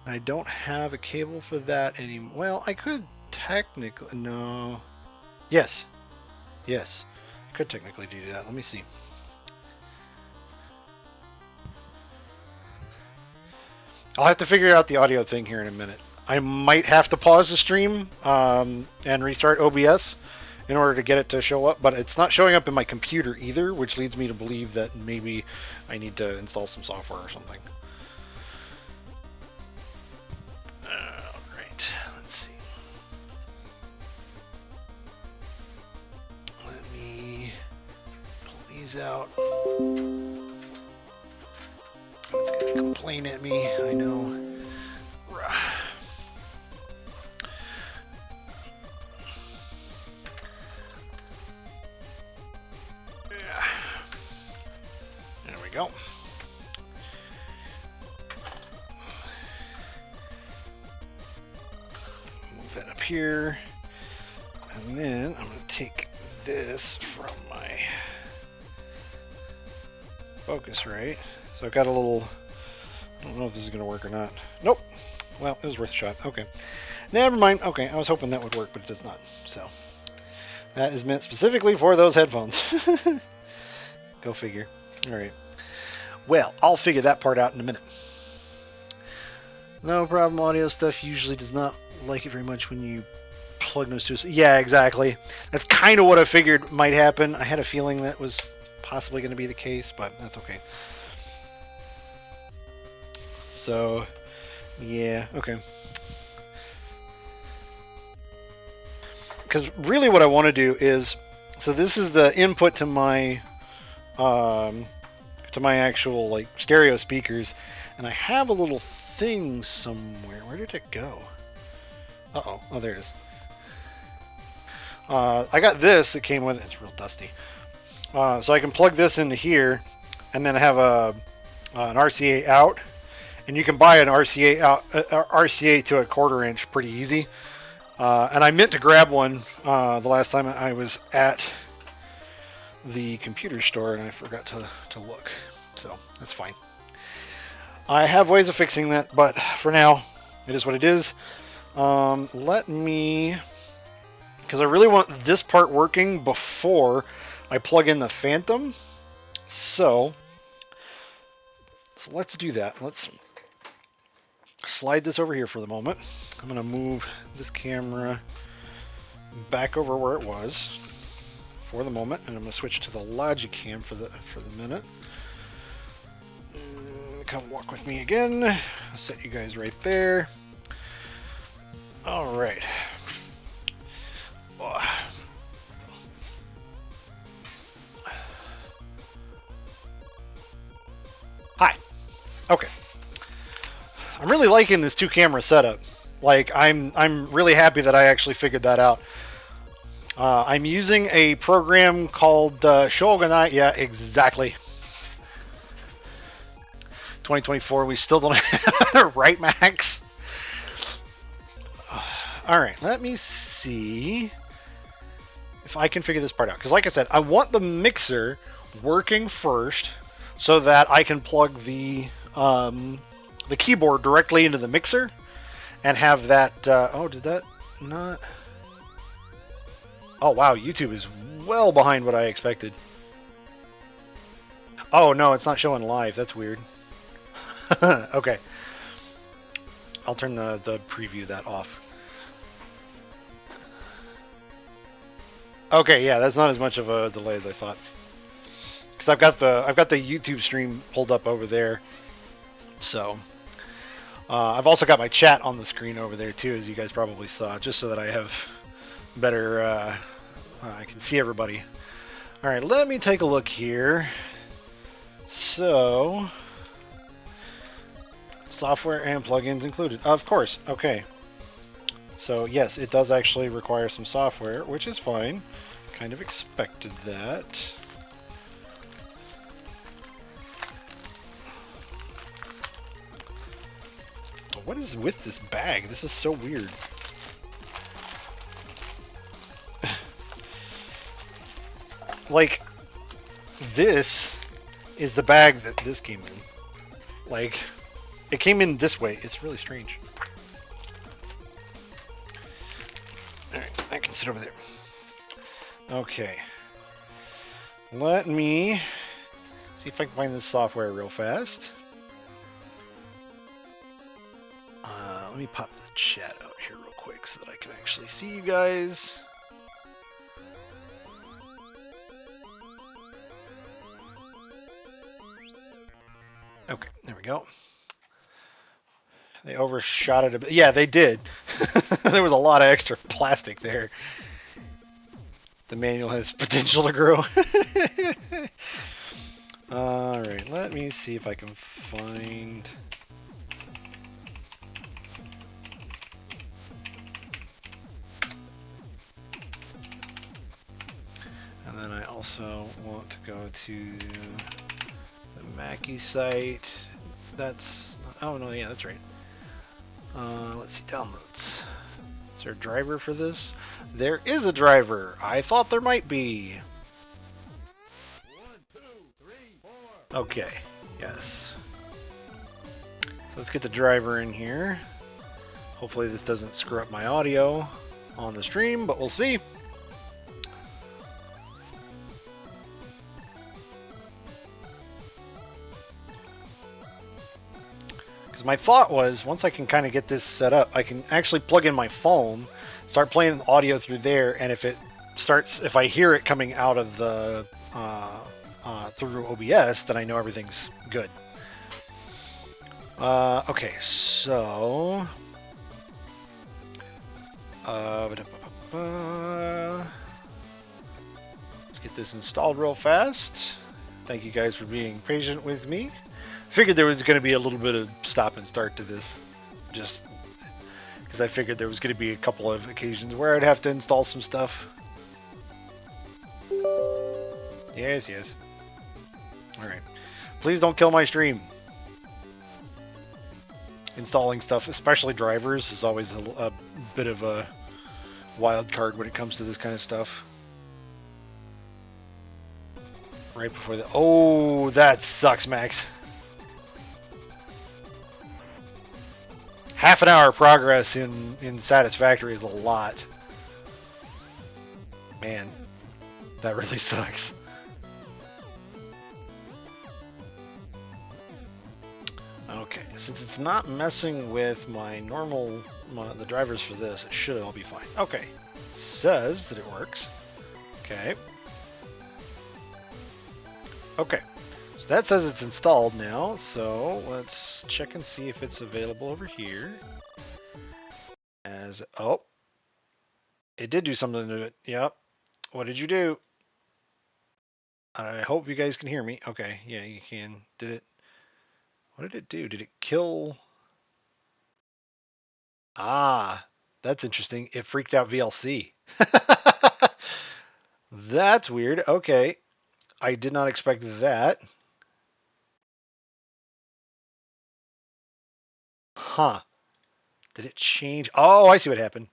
I don't have a cable for that anymore. Well, I could technically... No. Yes. Yes. I could technically do that. Let me see. I'll have to figure out the audio thing here in a minute. I might have to pause the stream and restart OBS in order to get it to show up, but it's not showing up in my computer either, which leads me to believe that maybe I need to install some software or something. Alright, let's see. Let me pull these out. It's going to complain at me, I know. There we go. Move that up here. And then I'm going to take this from my Focusrite. So I've got a little, I don't know if this is going to work or not. Nope. Well, it was worth a shot. Okay. Never mind. Okay, I was hoping that would work, but it does not. So that is meant specifically for those headphones. Go figure. All right. Well, I'll figure that part out in a minute. No problem. Audio stuff usually does not like it very much when you plug those two. Yeah, exactly. That's kind of what I figured might happen. I had a feeling that was possibly going to be the case, but that's okay. So, yeah, okay. Because really what I want to do is, so this is the input to my actual like stereo speakers, and I have a little thing somewhere. Where did it go? Uh-oh. Oh, there it is. I got this. It came with it. It's real dusty. So I can plug this into here, and then I have an RCA out. And you can buy an RCA out, RCA to a 1/4 inch pretty easy. And I meant to grab one the last time I was at the computer store, and I forgot to look. So that's fine. I have ways of fixing that, but for now, it is what it is. Let me... Because I really want this part working before I plug in the Phantom. So let's do that. Let's slide this over here for the moment. I'm going to move this camera back over where it was for the moment, and I'm going to switch to the Logicam for the minute. Come walk with me again. I'll set you guys right there. All right. Hi. Okay. I'm really liking this two camera setup. Like, I'm really happy that I actually figured that out. I'm using a program called Shogunai. Yeah, exactly. 2024. We still don't have right, Max. All right. Let me see if I can figure this part out. Because, like I said, I want the mixer working first, so that I can plug the keyboard directly into the mixer and have that... oh, did that not... Oh, wow, YouTube is well behind what I expected. Oh, no, it's not showing live. That's weird. Okay. I'll turn the preview that off. Okay, yeah, that's not as much of a delay as I thought. Because I've got the YouTube stream pulled up over there. So I've also got my chat on the screen over there too, as you guys probably saw, just so that I have better I can see everybody. All right, let me take a look here. So software and plugins included, of course. Okay, so yes, it does actually require some software, which is fine. Kind of expected that. What is with this bag? This is so weird. Like, this is the bag that this came in. Like, it came in this way. It's really strange. Alright, I can sit over there. Okay. Let me see if I can find this software real fast. Let me pop the chat out here real quick so that I can actually see you guys. Okay, there we go. They overshot it a bit. Yeah, they did. There was a lot of extra plastic there. The manual has potential to grow. Alright, let me see if I can find... And then I also want to go to the Mackie site. That's... Oh, no, yeah, that's right. Let's see, downloads. Is there a driver for this? There is a driver. I thought there might be. 1, 2, 3, 4. Okay, yes. So let's get the driver in here. Hopefully this doesn't screw up my audio on the stream, but we'll see. Because my thought was, once I can kind of get this set up, I can actually plug in my phone, start playing audio through there, and if it starts, if I hear it coming out of the through OBS, then I know everything's good. Okay, so let's get this installed real fast. Thank you guys for being patient with me. Figured there was going to be a little bit of stop and start to this, just because I figured there was going to be a couple of occasions where I'd have to install some stuff. Yes, yes. Alright. Please don't kill my stream. Installing stuff, especially drivers, is always a bit of a wild card when it comes to this kind of stuff. Right before the... Oh, that sucks, Max. Half an hour progress in Satisfactory is a lot. Man, that really sucks. Okay, since it's not messing with my normal, the drivers for this, it should all be fine. Okay, says that it works. Okay. Okay, so that says it's installed now, so let's check and see if it's available over here. Oh, it did do something to it. Yep. What did you do? I hope you guys can hear me. Okay, yeah, you can. Did it? What did it do? Did it kill? Ah, that's interesting. It freaked out VLC. That's weird. Okay. I did not expect that. Huh. Did it change? Oh, I see what happened.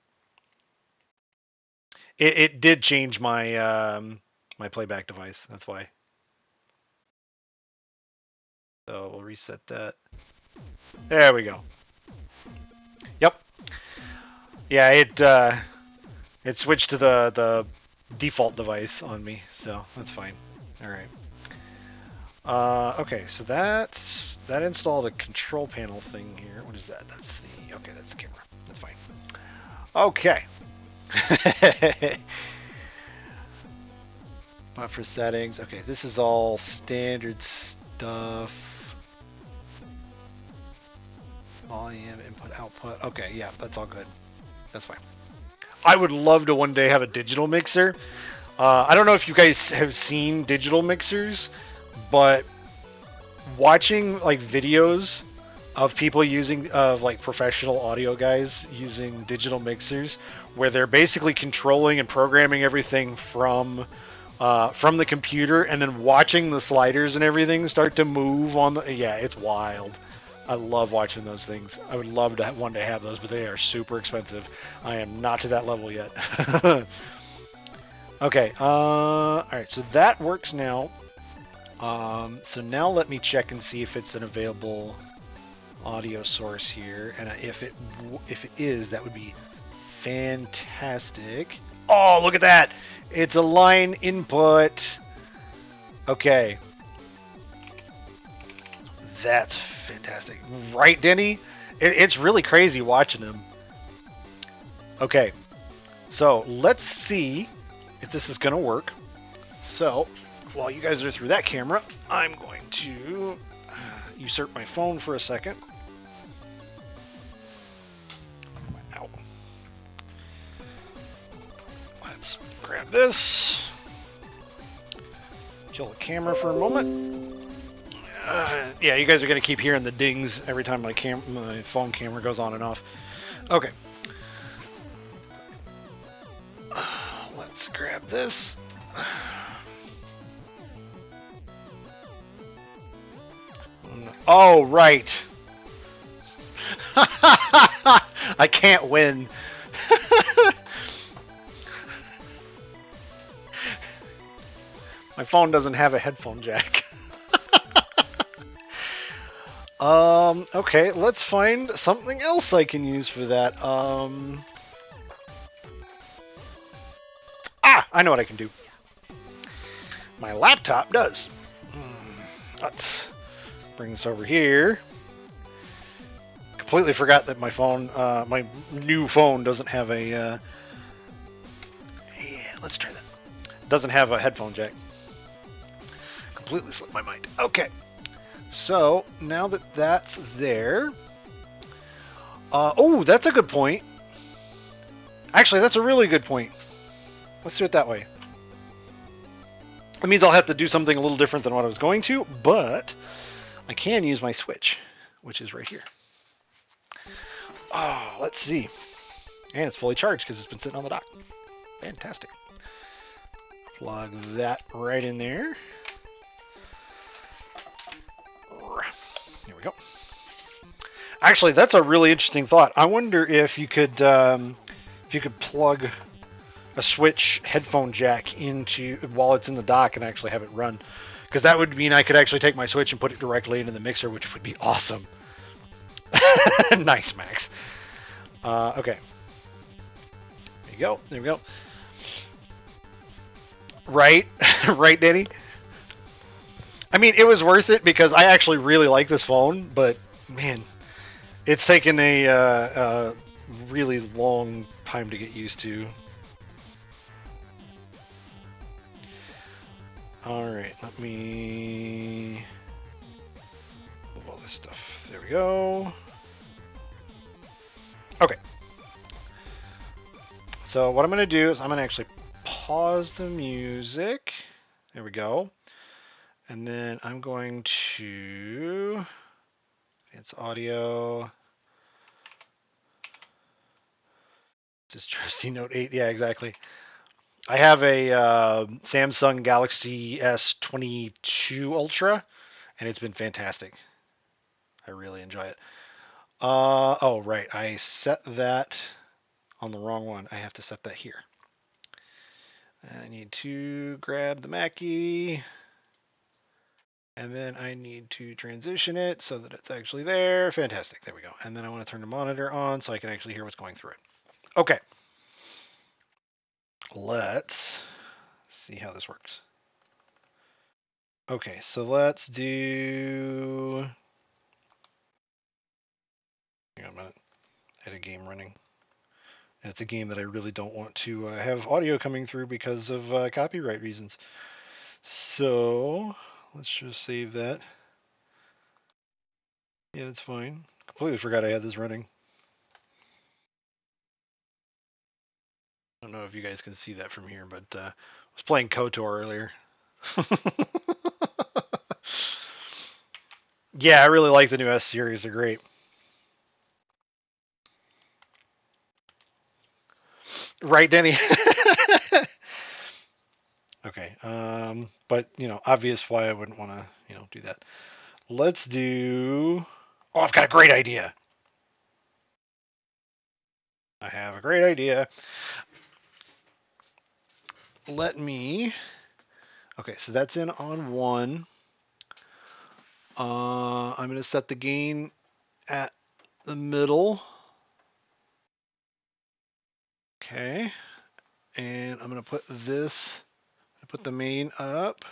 It did change my my playback device. That's why. So we'll reset that. There we go. Yep. Yeah, it switched to the default device on me, so that's fine. All right. Okay, so that installed a control panel thing here. What is that? That's the camera. That's fine. Okay. Buffer settings. Okay, this is all standard stuff. Volume, input, output. Okay, yeah, that's all good. That's fine. I would love to one day have a digital mixer. I don't know if you guys have seen digital mixers, but watching like videos of people using like professional audio guys using digital mixers where they're basically controlling and programming everything from the computer and then watching the sliders and everything start to move on the, yeah, it's wild. I love watching those things. I would love to one day have those, but they are super expensive. I am not to that level yet. Okay, alright, so that works now. So now let me check and see if it's an available audio source here, and if it is, that would be fantastic. Oh, look at that! It's a line input. Okay, that's fantastic, right, Denny? It's really crazy watching him. Okay, so let's see if this is gonna work. So while you guys are through that camera, I'm going to usurp my phone for a second. Ow. Let's grab this. Kill the camera for a moment. Yeah, you guys are going to keep hearing the dings every time my phone camera goes on and off. Okay. Let's grab this. Oh, right. I can't win. My phone doesn't have a headphone jack. Okay, let's find something else I can use for that. I know what I can do. My laptop does. Let's bring this over here. Completely forgot that my phone, my new phone doesn't have a, yeah, let's try that. Doesn't have a headphone jack. Completely slipped my mind. Okay. So, now that that's there... oh, that's a good point. Actually, that's a really good point. Let's do it that way. It means I'll have to do something a little different than what I was going to, but I can use my switch, which is right here. Oh, let's see. And it's fully charged because it's been sitting on the dock. Fantastic. Plug that right in there. Here we go. Actually, that's a really interesting thought. I wonder if you could plug a switch headphone jack into while it's in the dock and actually have it run, because that would mean I could actually take my Switch and put it directly into the mixer, which would be awesome. Nice, Max. Okay. There you go. There we go. Right, right, Danny. I mean, it was worth it because I actually really like this phone, but man, it's taken a really long time to get used to. All right, let me move all this stuff. There we go. Okay. So what I'm going to do is I'm going to actually pause the music. There we go. And then I'm going to advance audio. This is trusty Note 8. Yeah, exactly. I have a Samsung Galaxy S22 Ultra, and it's been fantastic. I really enjoy it. Oh, right. I set that on the wrong one. I have to set that here. I need to grab the Mackie, and then I need to transition it so that it's actually there. Fantastic. There we go. And then I want to turn the monitor on so I can actually hear what's going through it. Okay. Let's see how this works. Okay, so let's do. Hang on a minute. I had a game running. And it's a game that I really don't want to have audio coming through because of copyright reasons. So let's just save that. Yeah, that's fine. Completely forgot I had this running. I don't know if you guys can see that from here, but I was playing KOTOR earlier. Yeah, I really like the new S series. They're great. Right, Denny? Okay. But, obvious why I wouldn't want to, do that. Let's do. Oh, I've got a great idea. I have a great idea. Let me. Okay, so that's in on 1. I'm going to set the gain at the middle. Okay. And I'm going to put this. Put the main up.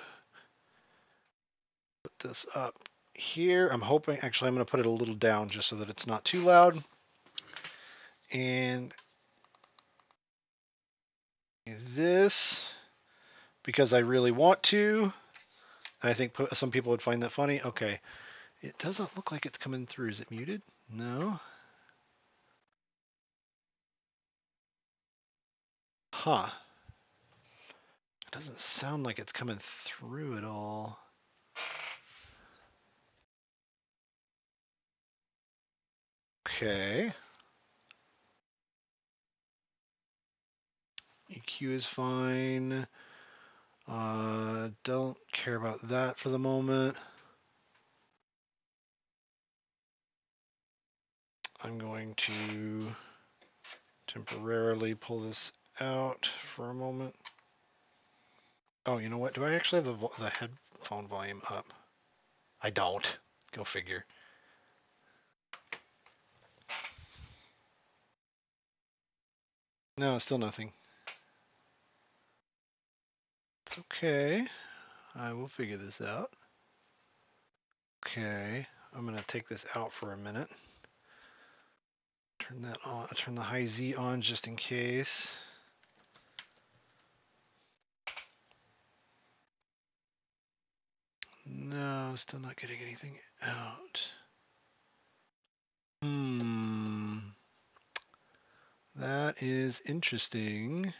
Put this up here. I'm hoping. Actually, I'm going to put it a little down just so that it's not too loud. And this, because I really want to. I think some people would find that funny. Okay. It doesn't look like it's coming through. Is it muted? No. Huh. It doesn't sound like it's coming through at all. Okay. EQ is fine. Don't care about that for the moment. I'm going to temporarily pull this out for a moment. Oh, you know what? Do I actually have the headphone volume up? I don't. Go figure. No, still nothing. It's okay. I will figure this out. Okay. I'm going to take this out for a minute. Turn that on. Turn the high Z on just in case. No, still not getting anything out. That is interesting.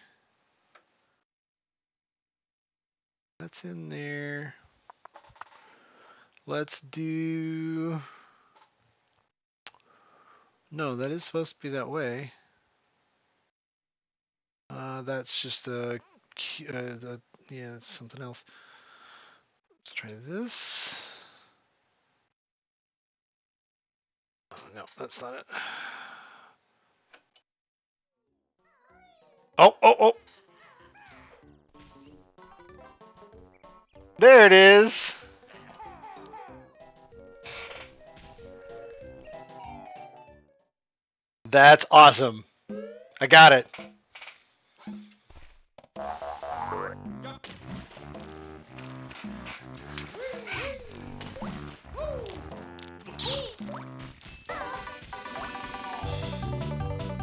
That's in there. Let's do. No, that is supposed to be that way. That's just yeah, it's something else. Let's try this. Oh, no, that's not it. Oh, oh, oh. There it is. That's awesome. I got it.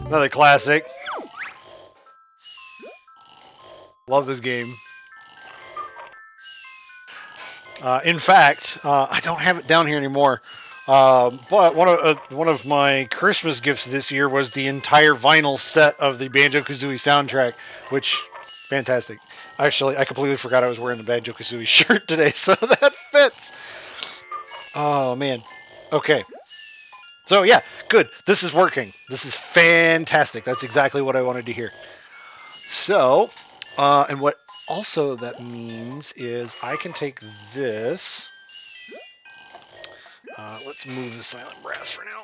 Another classic. Love this game. In fact, I don't have it down here anymore. But one of my Christmas gifts this year was the entire vinyl set of the Banjo-Kazooie soundtrack, which fantastic. Actually, I completely forgot I was wearing the Banjo-Kazooie shirt today, so that fits. Oh man. Okay. So yeah, good. This is working. This is fantastic. That's exactly what I wanted to hear. So, and what also that means is I can take this. Let's move the silent brass for now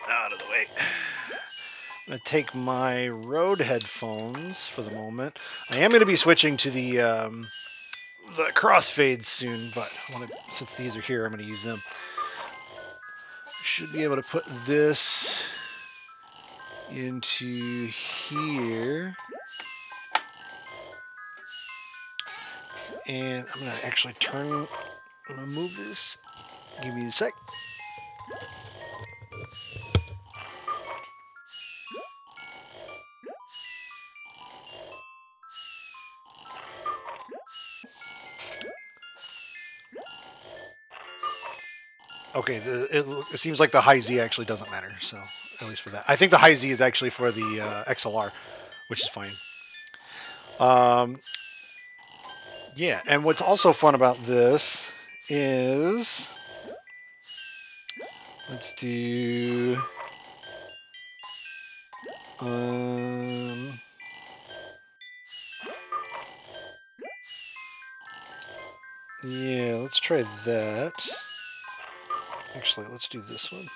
out of the way. I'm going to take my Rode headphones for the moment. I am going to be switching to the crossfades soon, but since these are here, I'm going to use them. Should be able to put this into here. And I'm going to actually I'm going to move this. Give me a sec. Okay, it seems like the high Z actually doesn't matter, so at least for that. I think the high Z is actually for the XLR, which is fine. Yeah, and what's also fun about this is, let's do, yeah, let's try that. Actually, let's do this one.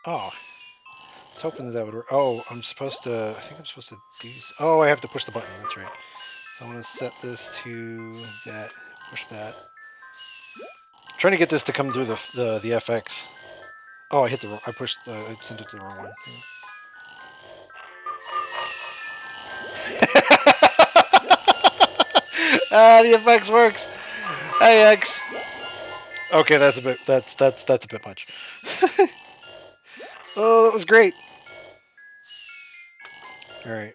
Oh, I was hoping that would work. Oh, I think I'm supposed to do, oh, I have to push the button, that's right. So I'm going to set this to that, push that. I'm trying to get this to come through the FX. Oh, I sent it to the wrong one. The FX works. Hey, X. Okay, that's a bit much. Oh, that was great. All right.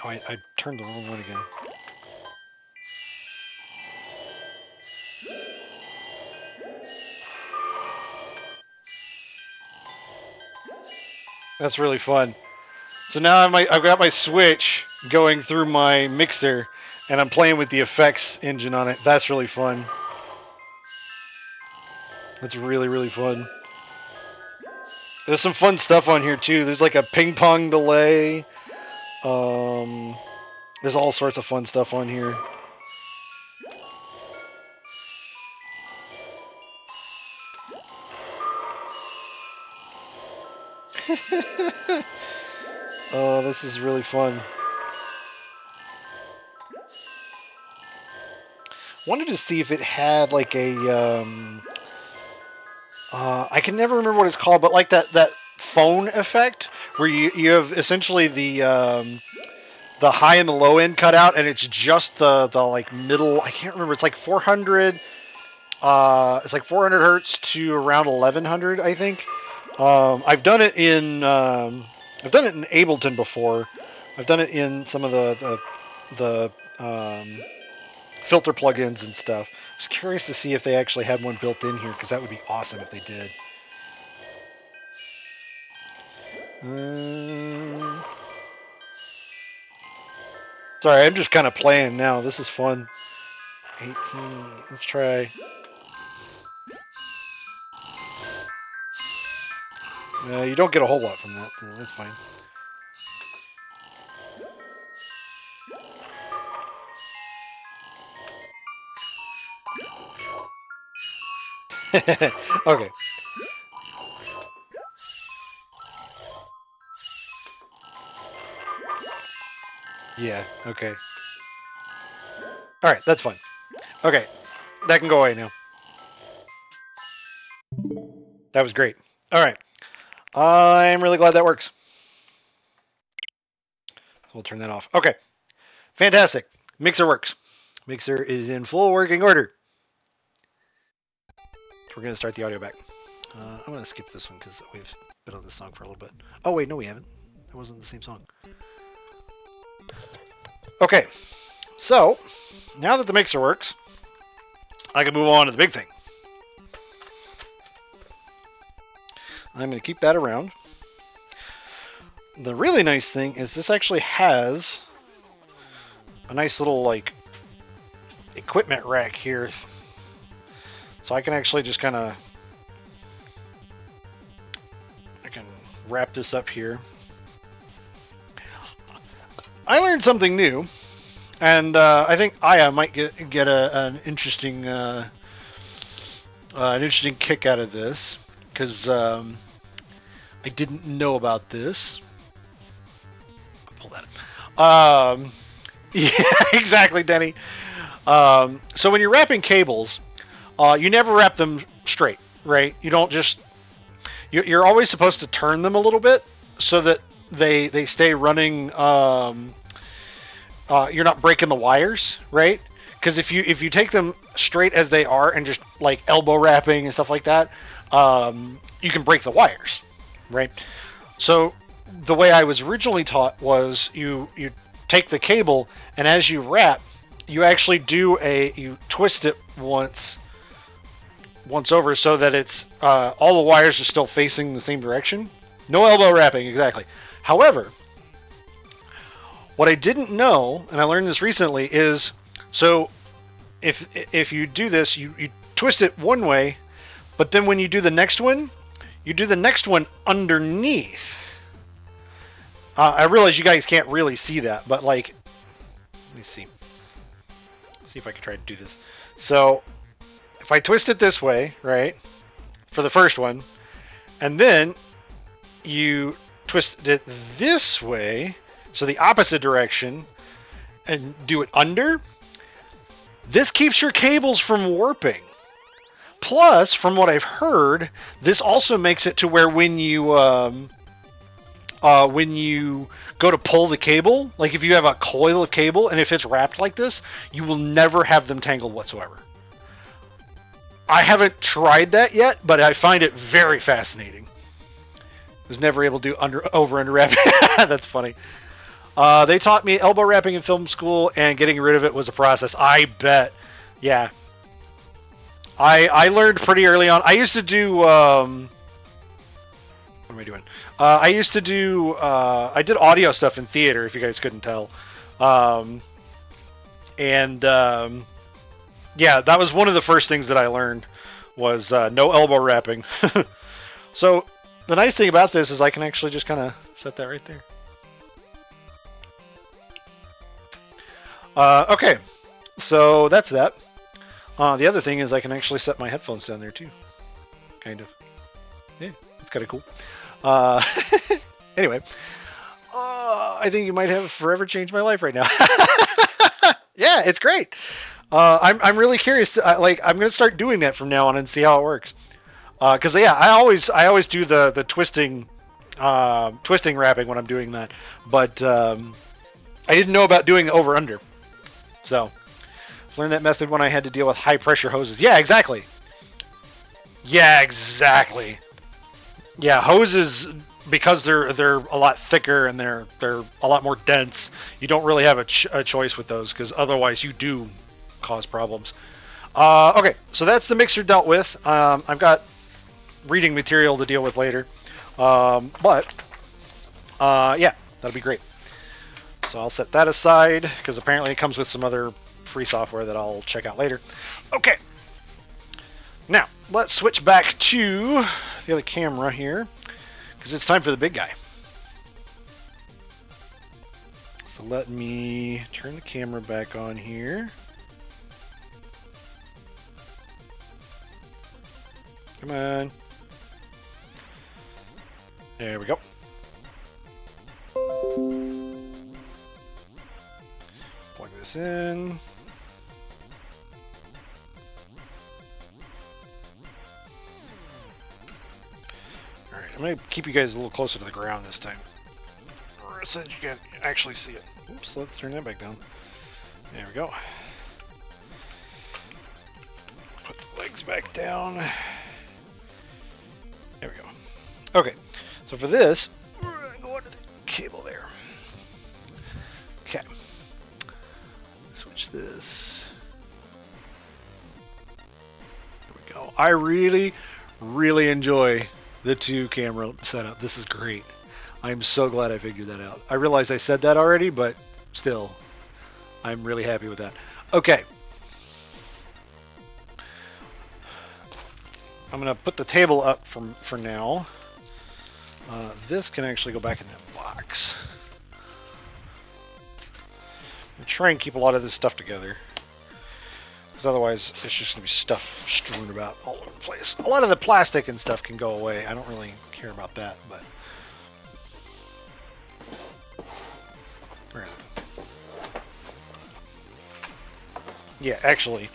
Oh, I turned the wrong one again. That's really fun. So now I've got my Switch going through my mixer, and I'm playing with the effects engine on it. That's really fun. That's really, really fun. There's some fun stuff on here too. There's like a ping pong delay. There's all sorts of fun stuff on here. Oh, this is really fun. Wanted to see if it had like a I can never remember what it's called, but like that phone effect where you have essentially the high and the low end cut out, and it's just the like middle. I can't remember. It's like 400. It's like 400 hertz to around 1100, I think. I've done it in Ableton before. I've done it in some of the filter plugins and stuff. I was curious to see if they actually had one built in here, because that would be awesome if they did. Sorry, I'm just kind of playing now. This is fun. 18. Let's try. You don't get a whole lot from that. That's fine. Okay. Yeah, okay. Alright, that's fine. Okay, that can go away now. That was great. Alright. I'm really glad that works. So we'll turn that off. Okay. Fantastic. Mixer works. Mixer is in full working order. We're going to start the audio back. I'm going to skip this one because we've been on this song for a little bit. Oh, wait, no, we haven't. That wasn't the same song. Okay. So, now that the mixer works, I can move on to the big thing. I'm going to keep that around. The really nice thing is this actually has a nice little, like, equipment rack here. So I can actually just kind of... I can wrap this up here. I learned something new. And I think Aya might get an interesting kick out of this, because I didn't know about this. Pull that. Yeah, exactly, Denny. So when you're wrapping cables, you never wrap them straight, right? You don't just. You're always supposed to turn them a little bit so that they stay running. You're not breaking the wires, right? Because if you take them straight as they are and just like elbow wrapping and stuff like that, you can break the wires, right? So the way I was originally taught was you take the cable, and as you wrap, you actually you twist it once over so that it's all the wires are still facing the same direction. No elbow wrapping, exactly. However, what I didn't know, and I learned this recently, is so if you do this, you twist it one way, but then when you do the next one, you do the next one underneath. I realize you guys can't really see that, but like, let me see. Let's see if I can try to do this. So if I twist it this way, right, for the first one, and then you twist it this way, so the opposite direction, and do it under, this keeps your cables from warping. Plus, from what I've heard, this also makes it to where when you go to pull the cable, like if you have a coil of cable and if it's wrapped like this, you will never have them tangled whatsoever. I haven't tried that yet, but I find it very fascinating. Was never able to do over-under wrapping. That's funny. They taught me elbow wrapping in film school, and getting rid of it was a process. I bet. Yeah. I learned pretty early on. I used to do... what am I doing? I used to do... I did audio stuff in theater, if you guys couldn't tell. Yeah, that was one of the first things that I learned, was no elbow wrapping. So, the nice thing about this is I can actually just kind of set that right there. Okay, so that's that. The other thing is I can actually set my headphones down there too. Kind of. Yeah, that's kind of cool. Anyway, I think you might have forever changed my life right now. Yeah, it's great. I'm really curious. I'm gonna start doing that from now on and see how it works. Because yeah, I always do the twisting wrapping when I'm doing that, but I didn't know about doing over under. So learned that method when I had to deal with high pressure hoses. Yeah, exactly. Yeah, exactly. Yeah, hoses, because they're a lot thicker and they're a lot more dense. You don't really have a choice with those, because otherwise you do cause problems. Okay, so that's the mixer dealt with. I've got reading material to deal with later, but yeah, that'll be great. So I'll set that aside, because apparently it comes with some other free software that I'll check out later. Okay. Now, let's switch back to the other camera here. because it's time for the big guy. So let me turn the camera back on here. Come on. There we go. Plug this in. Alright, I'm going to keep you guys a little closer to the ground this time, so that you can actually see it. Oops, let's turn that back down. There we go. Put the legs back down. There we go. Okay, so for this, we're going to go under the cable there. Okay. Switch this. There we go. I really enjoy the 2-camera setup. This is great. I'm so glad I figured that out. I realize I said that already, but still, I'm really happy with that. Okay. I'm going to put the table up for now. This can actually go back in that box. I'm try and keep a lot of this stuff together, because otherwise it's just going to be stuff strewn about all over the place. A lot of the plastic and stuff can go away. I don't really care about that, but where is it? Yeah, actually,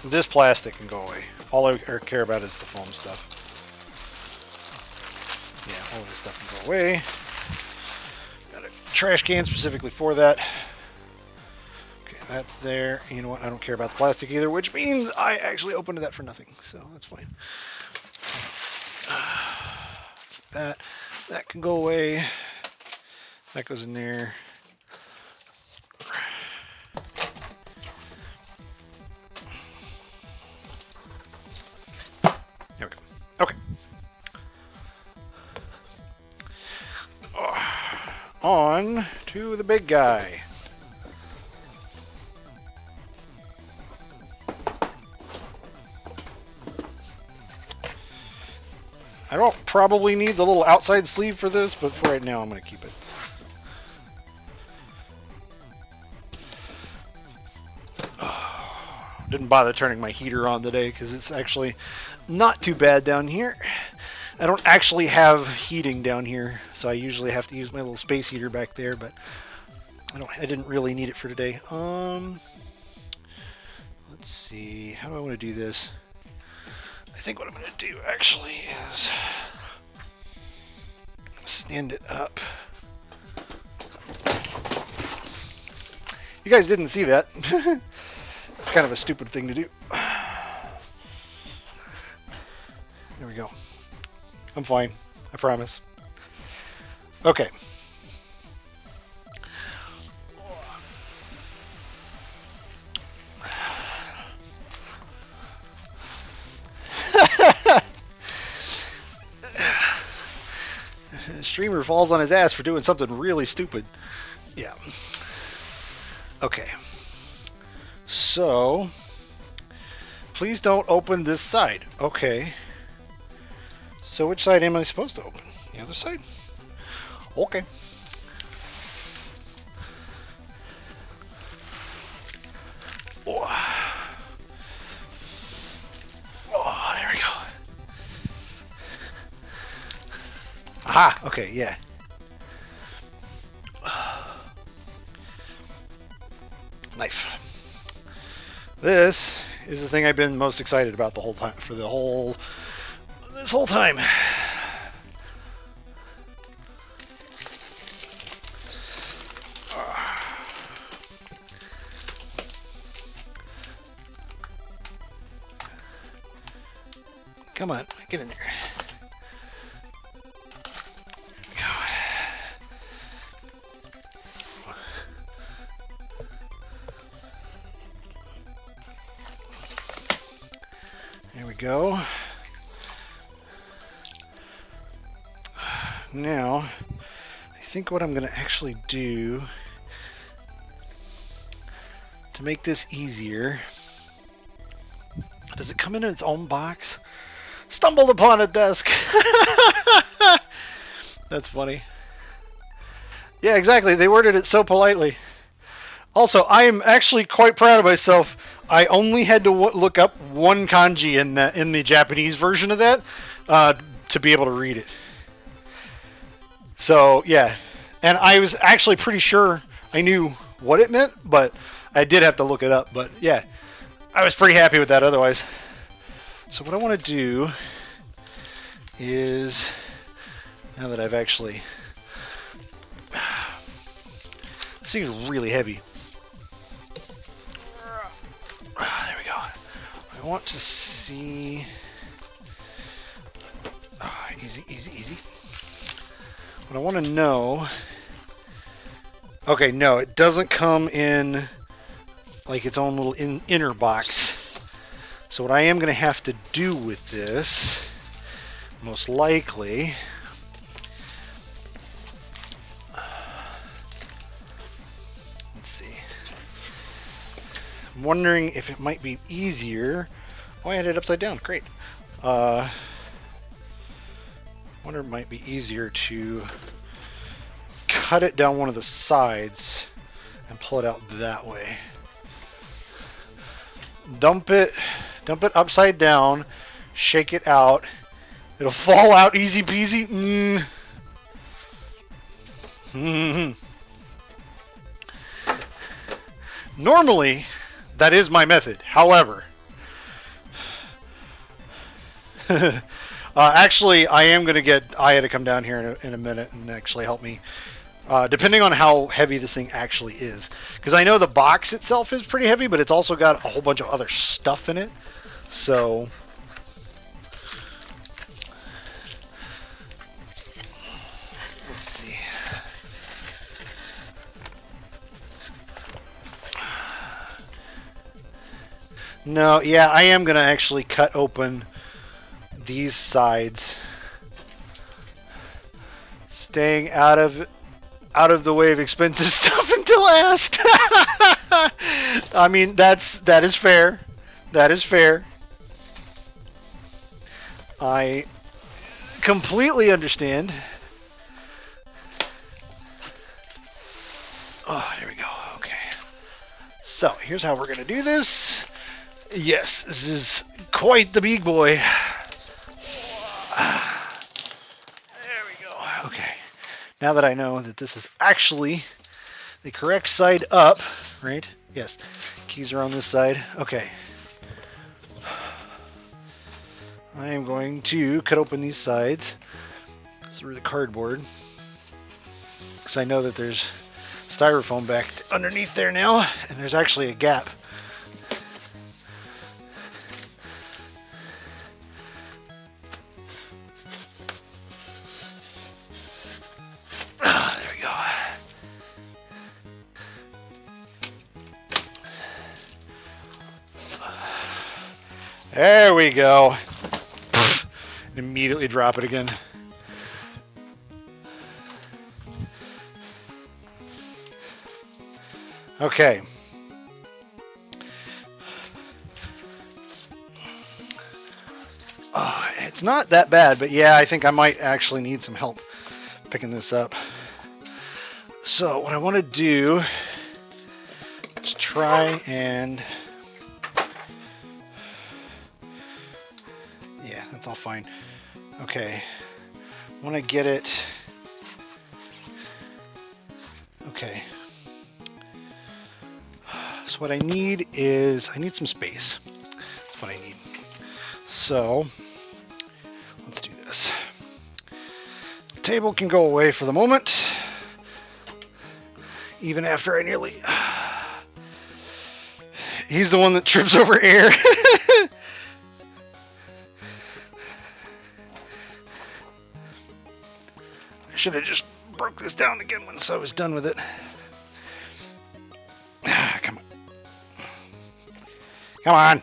this plastic can go away. All I care about is the foam stuff. Yeah, all this stuff can go away. Got a trash can specifically for that. Okay, that's there. You know what? I don't care about the plastic either, which means I actually opened that for nothing, so that's fine. That can go away. That goes in there. There we go. Okay. On to the big guy. I don't probably need the little outside sleeve for this, but for right now I'm going to keep it. Didn't bother turning my heater on today because it's actually not too bad down here. I don't actually have heating down here, so I usually have to use my little space heater back there, but I didn't really need it for today. Let's see, how do I want to do this? I think what I'm going to do actually is stand it up. You guys didn't see that. It's kind of a stupid thing to do. There we go. I'm fine. I promise. Okay. Streamer falls on his ass for doing something really stupid. Yeah. Okay. So, please don't open this side. Okay. So which side am I supposed to open? The other side? Okay. Oh, there we go. Aha, okay, yeah. Knife. This is the thing I've been most excited about the whole time, this whole time. Come on, get in there. There we go. Now, I think what I'm going to actually do to make this easier, does it come in its own box? Stumbled upon a desk. That's funny. Yeah, exactly. They worded it so politely. Also, I am actually quite proud of myself. I only had to look up one kanji in the Japanese version of that to be able to read it. So yeah, and I was actually pretty sure I knew what it meant, but I did have to look it up. But yeah, I was pretty happy with that otherwise. So what I want to do is, now that I've actually, this thing is really heavy. There we go. I want to see. Easy, easy, easy. What I want to know. Okay, no, it doesn't come in like its own little inner box. So what I am going to have to do with this, most likely, let's see. I'm wondering if it might be easier. Oh, I had it upside down. Great. I wonder if it might be easier to cut it down one of the sides and pull it out that way. Dump it upside down, shake it out. It'll fall out easy peasy. Normally, that is my method. However, actually, I am going to get Aya to come down here in a minute and actually help me. Depending on how heavy this thing actually is. Because I know the box itself is pretty heavy, but it's also got a whole bunch of other stuff in it. So, let's see. No, yeah, I am going to actually cut open these sides. Staying out of the way of expensive stuff until asked. I mean, that is fair. That is fair. I completely understand. Oh, there we go. Okay. So, here's how we're going to do this. Yes, this is quite the big boy. There we go. Okay. Now that I know that this is actually the correct side up, right? Yes. Keys are on this side. Okay. I am going to cut open these sides through the cardboard because I know that there's styrofoam back underneath there now, and there's actually a gap. There we go. There we go. Immediately drop it again. Okay. It's not that bad, but yeah, I think I might actually need some help picking this up. So what I want to do is try and... Yeah, that's all fine. Okay. I want to get it... Okay. So what I need is... I need some space. That's what I need. So... Let's do this. The table can go away for the moment. Even after I nearly... He's the one that trips over air. I should have just broke this down again once I was done with it. Come on. Come on.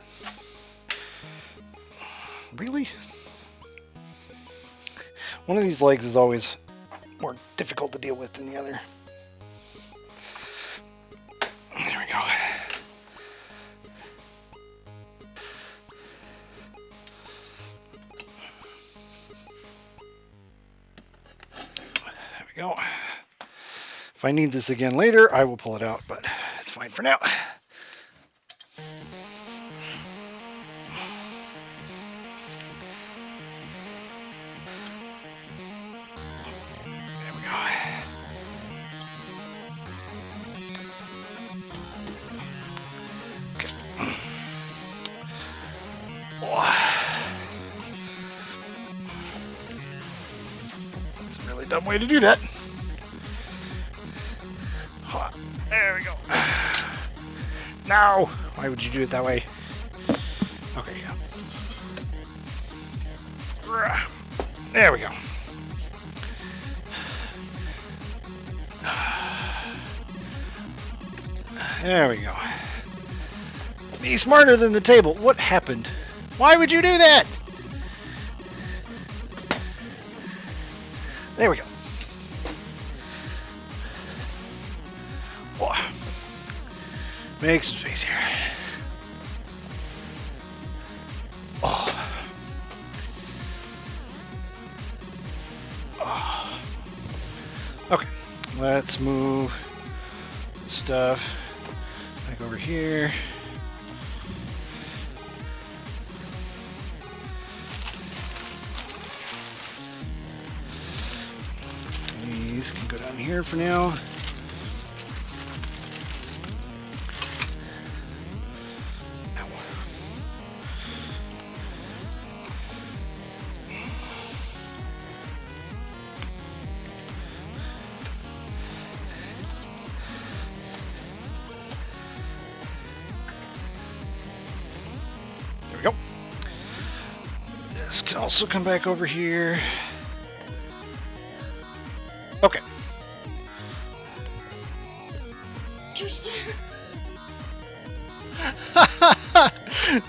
Really? One of these legs is always more difficult to deal with than the other. There we go. go. If I need this again later, I will pull it out, but it's fine for now. There we go. Okay. That's a really dumb way to do that. There we go. No! Why would you do it that way? Okay, yeah. There we go. There we go. Be smarter than the table. What happened? Why would you do that? There we go. Oh. Make some space here. Oh. Oh. Okay, let's move stuff back over here. These can go down here for now. There we go. This can also come back over here. Okay.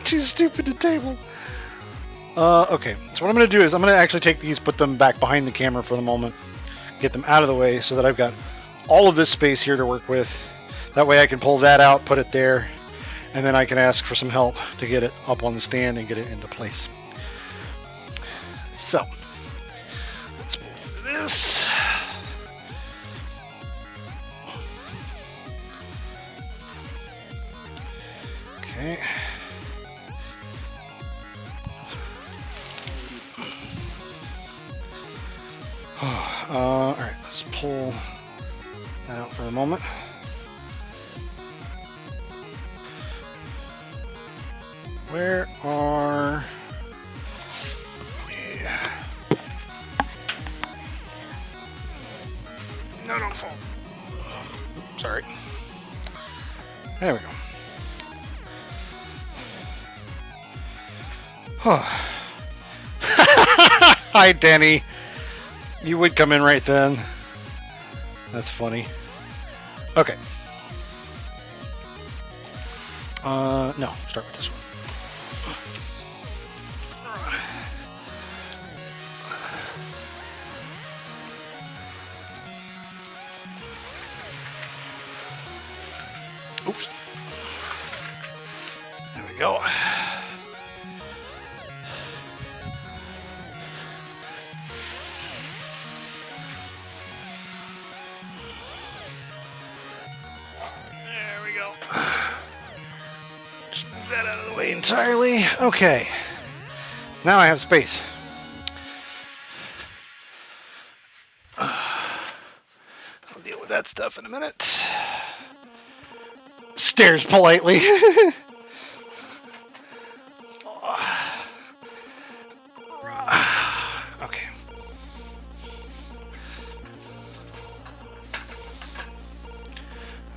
Too stupid to table. Okay, so what I'm going to do is I'm going to actually take these, put them back behind the camera for the moment, get them out of the way so that I've got all of this space here to work with. That way I can pull that out, put it there, and then I can ask for some help to get it up on the stand and get it into place. So, let's move this. Okay. All right, let's pull that out for the moment. Where are... Yeah. No, don't fall. Sorry. There we go. Hi, Danny. You would come in right then. That's funny. Okay. No, start with this one. Oops. There we go. There we go. Just move that out of the way entirely. Okay. Now I have space. I'll deal with that stuff in a minute. Stares politely. Okay.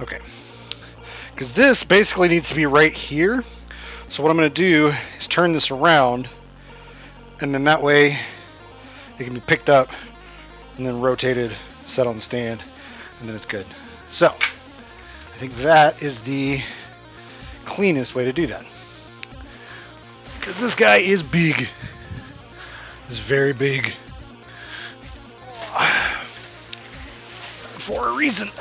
Okay. Because this basically needs to be right here. So what I'm going to do is turn this around, and then that way it can be picked up and then rotated, set on the stand, and then it's good. So I think that is the cleanest way to do that. Because this guy is big. It's very big. For a reason.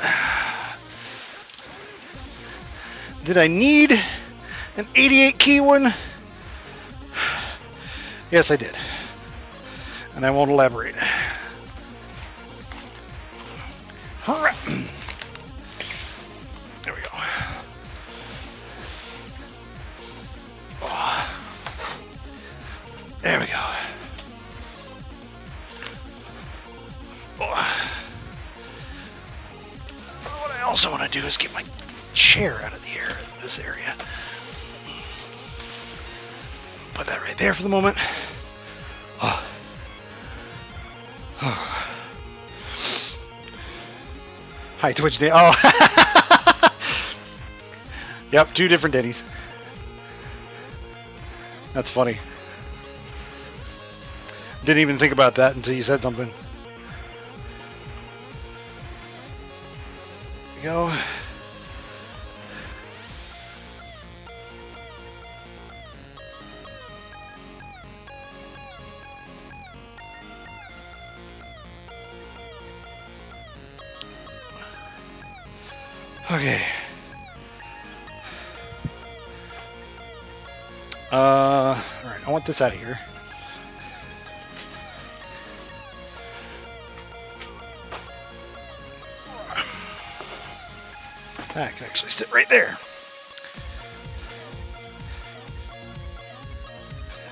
Did I need an 88 key one? Yes, I did. And I won't elaborate. There we go. Oh. There we go. Oh. What I also want to do is get my chair out of the air in this area. Put that right there for the moment. Oh. Oh. Hi, Twitch Day. Oh. Yep, 2 different Denny's. That's funny. Didn't even think about that until you said something. There we go. Okay. Alright, I want this out of here. That can actually sit right there.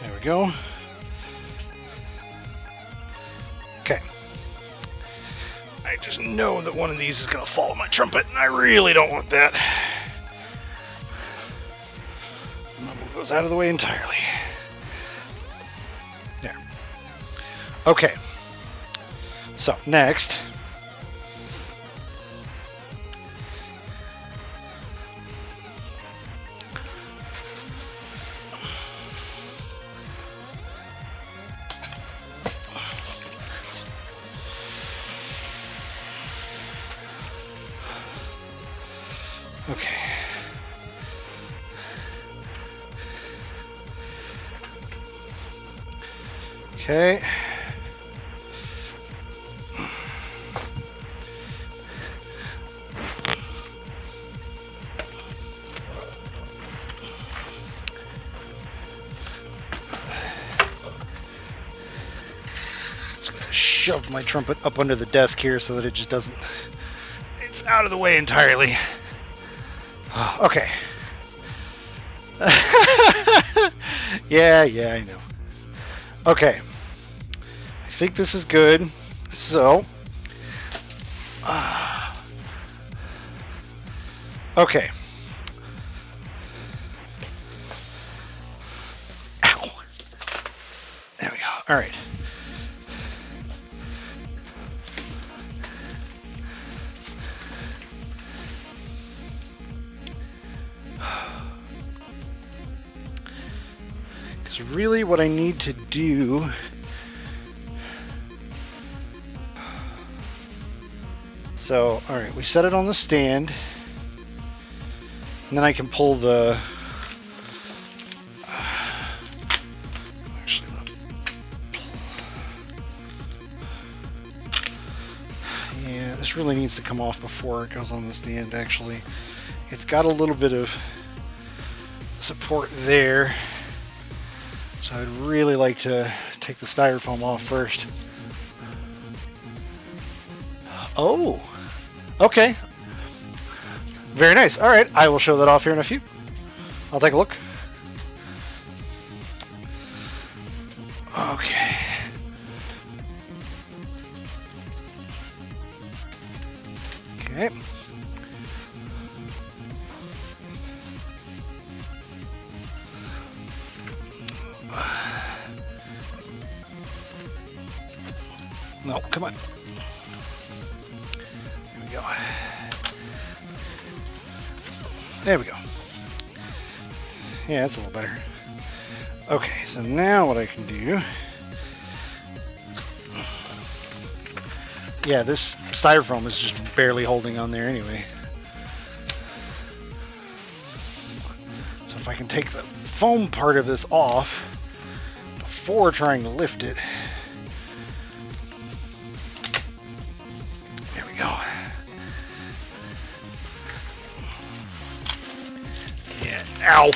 There we go. Okay. I just know that one of these is going to fall on my trumpet, and I really don't want that. I'm going to move those out of the way entirely. There. Okay. So, next. Okay. Okay. Just gonna shove my trumpet up under the desk here so that it just doesn't. It's out of the way entirely. Okay. Yeah, I know. Okay. I think this is good. So. Okay. Ow. There we go. All right. Because really what I need to do so, alright, we set it on the stand and then I can pull the actually yeah, this really needs to come off before it goes on the stand actually. It's got a little bit of support there. So I'd really like to take the styrofoam off first. Oh, okay. Very nice. All right, I will show that off here in a few. I'll take a look. Okay. Okay. No, come on. There we go. There we go. Yeah, that's a little better. Okay, so now what I can do... Yeah, this styrofoam is just barely holding on there anyway. So if I can take the foam part of this off before trying to lift it... There we go. Yeah, ow!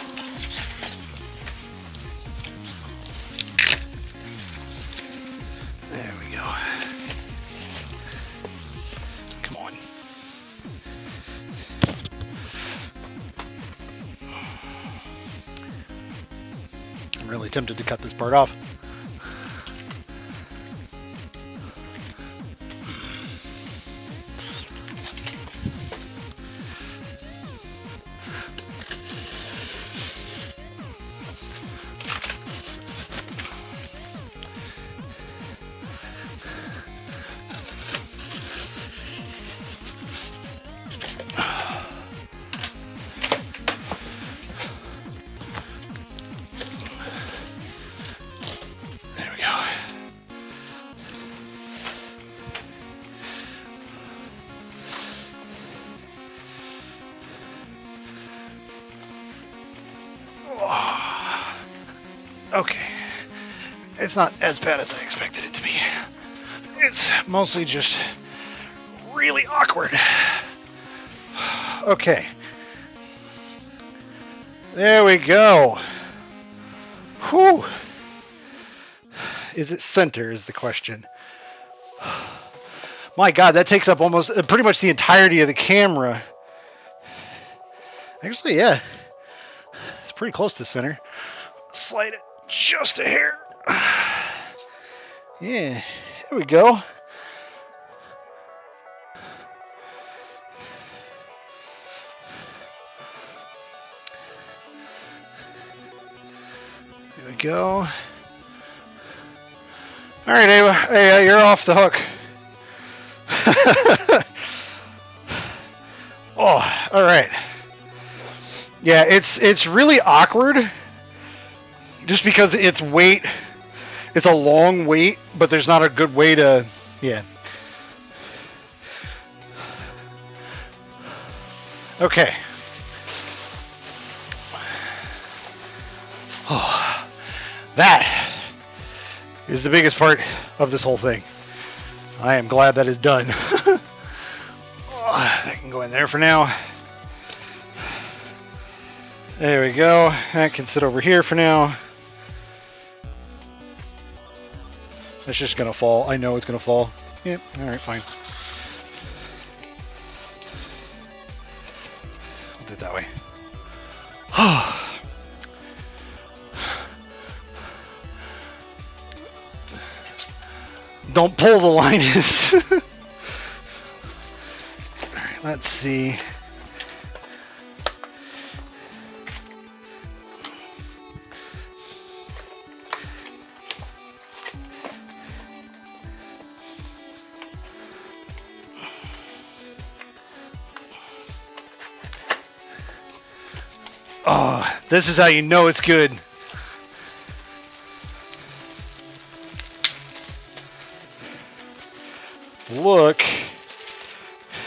There we go. Come on. I'm really tempted to cut this part off. There we go. Okay. It's not as bad as I expected it to be. It's mostly just really awkward. Okay. There we go. Whew. Is it center is the question. My God, that takes up almost pretty much the entirety of the camera. Actually, yeah. It's pretty close to center. Slide it just a hair. Yeah, there we go. There we go. All right, Ava. Hey, you're off the hook. Oh, all right. Yeah, it's really awkward. Just because it's wait, it's a long wait, but there's not a good way to, yeah. Okay. Oh, that is the biggest part of this whole thing. I am glad that is done. Oh, that can go in there for now. There we go. That can sit over here for now. It's just gonna fall. I know it's gonna fall. Yep. All right, fine. I'll do it that way. Don't pull the liners. All right, let's see. Oh, this is how you know it's good. Look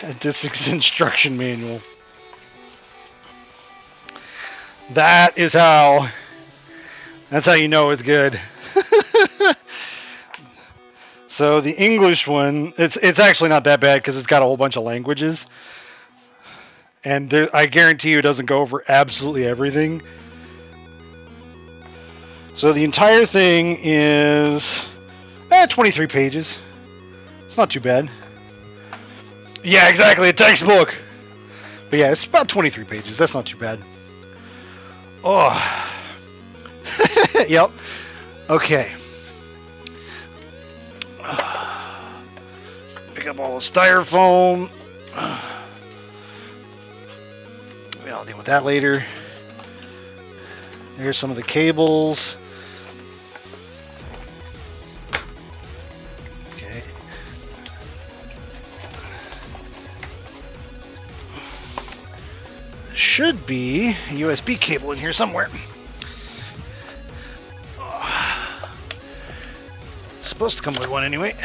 at this instruction manual. That's how you know it's good. So the English one, it's actually not that bad because it's got a whole bunch of languages. And I guarantee you it doesn't go over absolutely everything. So the entire thing is 23 pages. It's not too bad. Yeah, exactly, a textbook. But yeah, it's about 23 pages. That's not too bad. Oh. Yep. Okay. Pick up all the styrofoam. I'll deal with that later. There's some of the cables. Okay. Should be a USB cable in here somewhere. It's supposed to come with one anyway.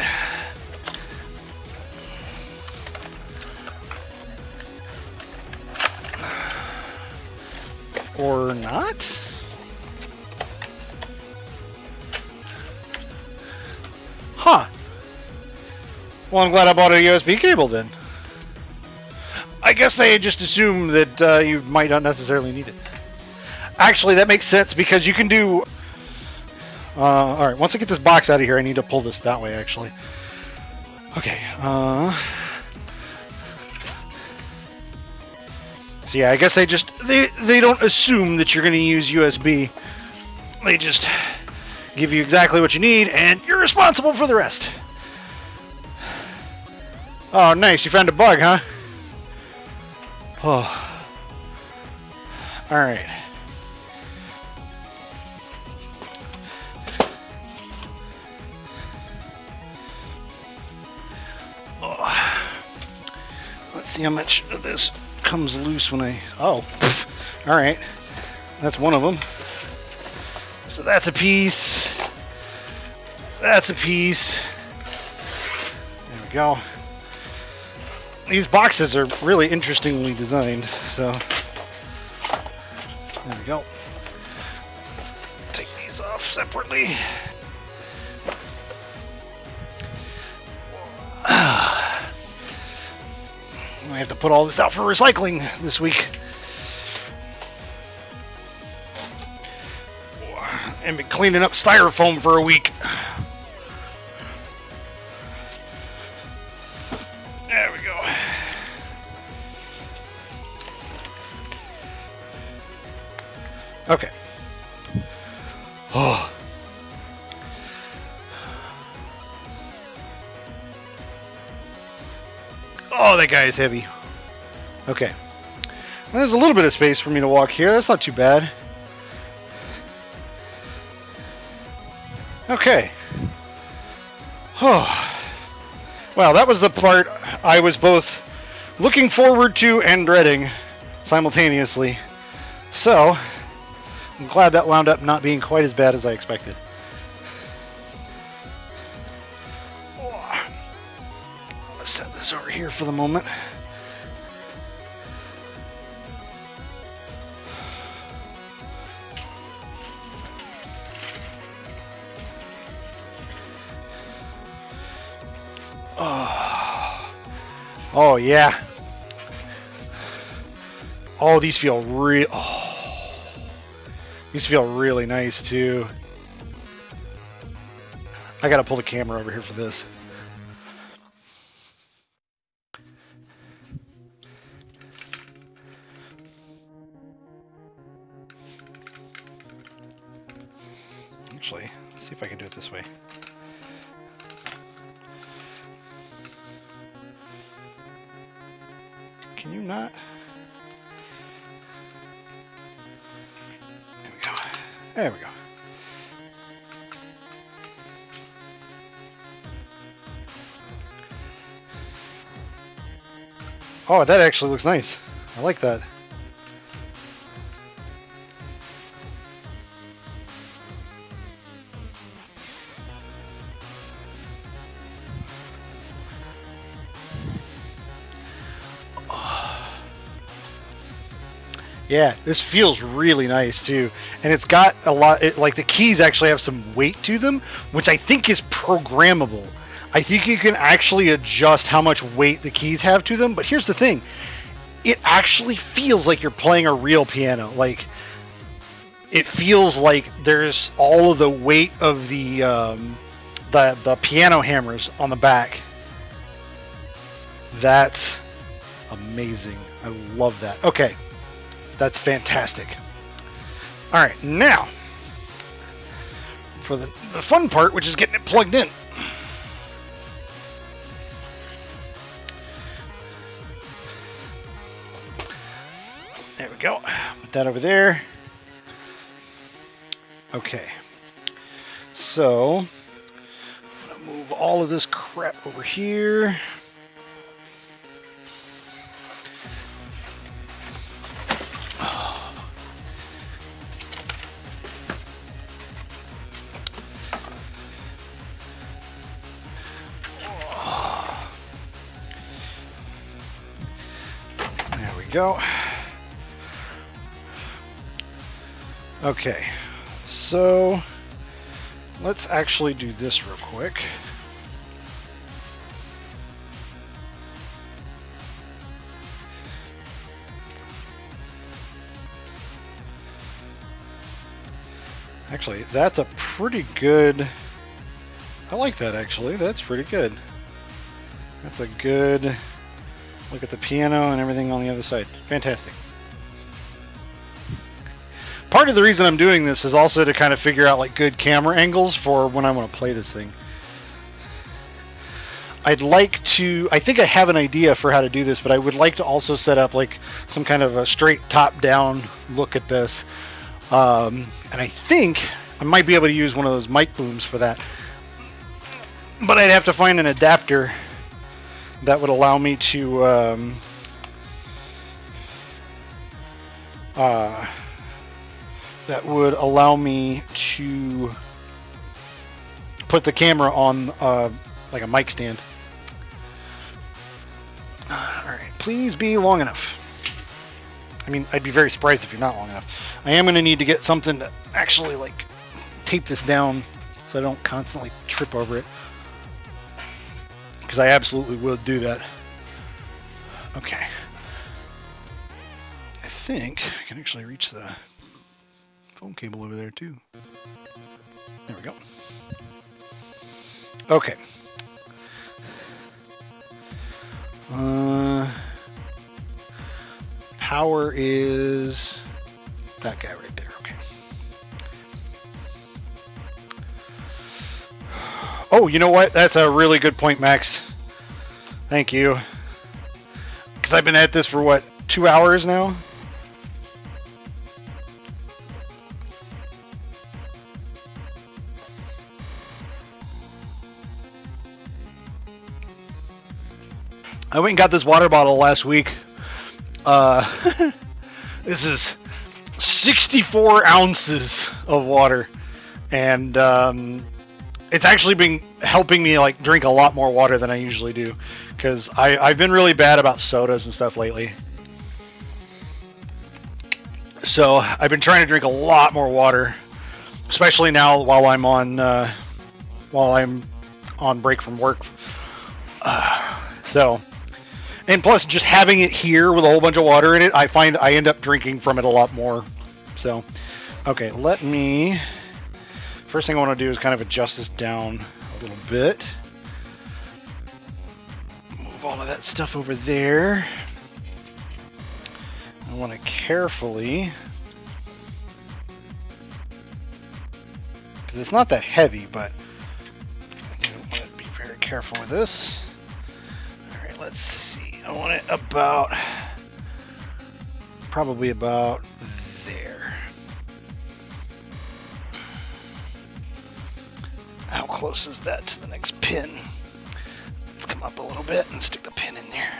Or not? Huh. Well, I'm glad I bought a USB cable then. I guess they just assumed that you might not necessarily need it. Actually, that makes sense because you can do... Alright, once I get this box out of here, I need to pull this that way, actually. Okay, So yeah, I guess they don't assume that you're going to use USB. They just give you exactly what you need, and you're responsible for the rest. Oh, nice. You found a bug, huh? Oh. All right. Oh. Let's see how much of this comes loose when I... Oh. All right. That's one of them. So that's a piece. That's a piece. There we go. These boxes are really interestingly designed, so there we go. Take these off separately. I have to put all this out for recycling this week. And been cleaning up styrofoam for a week. There we go. Okay. Oh. Oh, that guy is heavy. Okay. There's a little bit of space for me to walk here. That's not too bad. Okay. Oh. Well, that was the part I was both looking forward to and dreading simultaneously. So, I'm glad that wound up not being quite as bad as I expected. Oh. Let's set this over here for the moment. Oh yeah. Oh, these feel these feel really nice too. I gotta pull the camera over here for this. Actually, let's see if I can do it this way. Can you not? There we go. There we go. Oh, that actually looks nice. I like that. Yeah, this feels really nice too, and it's got a lot. Like the keys actually have some weight to them, which I think is programmable. I think you can actually adjust how much weight the keys have to them. But here's the thing: it actually feels like you're playing a real piano. Like it feels like there's all of the weight of the piano hammers on the back. That's amazing. I love that. Okay. That's fantastic. All right, now for the fun part, which is getting it plugged in. There we go. Put that over there. Okay. So I'm gonna move all of this crap over here. Go. Okay, so let's actually do this real quick. Actually, that's a pretty good... I like that actually, that's pretty good. That's a good... Look at the piano and everything on the other side. Fantastic. part of the reason I'm doing this is also to kind of figure out like good camera angles for when I want to play this thing. I'd like to, I think I have an idea for how to do this, but I would like to also set up like some kind of a straight top-down look at this. And I think I might be able to use one of those mic booms for that. But I'd have to find an adapter that would allow me to put the camera on like a mic stand. Alright, please be long enough. I mean, I'd be very surprised if you're not long enough. I am going to need to get something to actually like tape this down so I don't constantly trip over it. Because I absolutely will do that. Okay. I think I can actually reach the phone cable over there too. There we go. Okay. Power is that guy right there. Okay. Oh, you know what? That's a really good point, Max. Thank you. Because I've been at this for what, 2 hours now? I went and got this water bottle last week. This is 64 ounces of water, and it's actually been helping me like drink a lot more water than I usually do, because I've been really bad about sodas and stuff lately. So I've been trying to drink a lot more water, especially now while I'm on break from work. And plus, just having it here with a whole bunch of water in it, I find I end up drinking from it a lot more. So, okay, first thing I want to do is kind of adjust this down a little bit. Move all of that stuff over there. I want to carefully, because it's not that heavy, but I do want to be very careful with this. All right, let's see. I want it probably about there. How close is that to the next pin? Let's come up a little bit and stick the pin in there.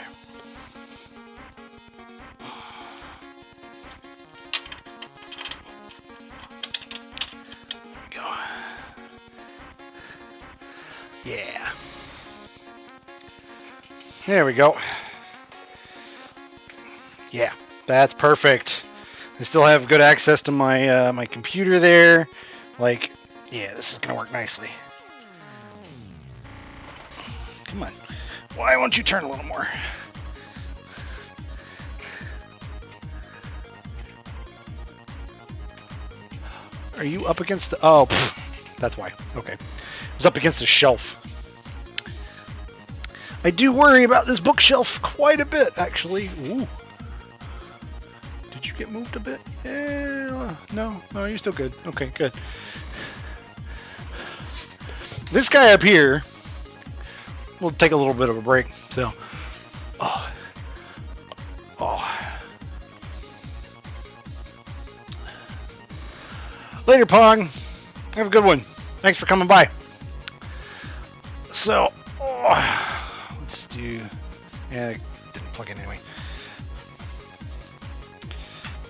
There we go. Yeah. There we go. Yeah, that's perfect. I still have good access to my my computer there. Like, yeah, this is gonna work nicely. Come on. Why won't you turn a little more? Are you up against the... Oh, that's why. Okay. It was up against the shelf. I do worry about this bookshelf quite a bit, actually. Ooh. Did you get moved a bit? Yeah. No, you're still good. Okay, good. This guy up here, we'll take a little bit of a break. So, oh. Later, Pong. Have a good one. Thanks for coming by. So, let's do... Yeah, it didn't plug in anyway.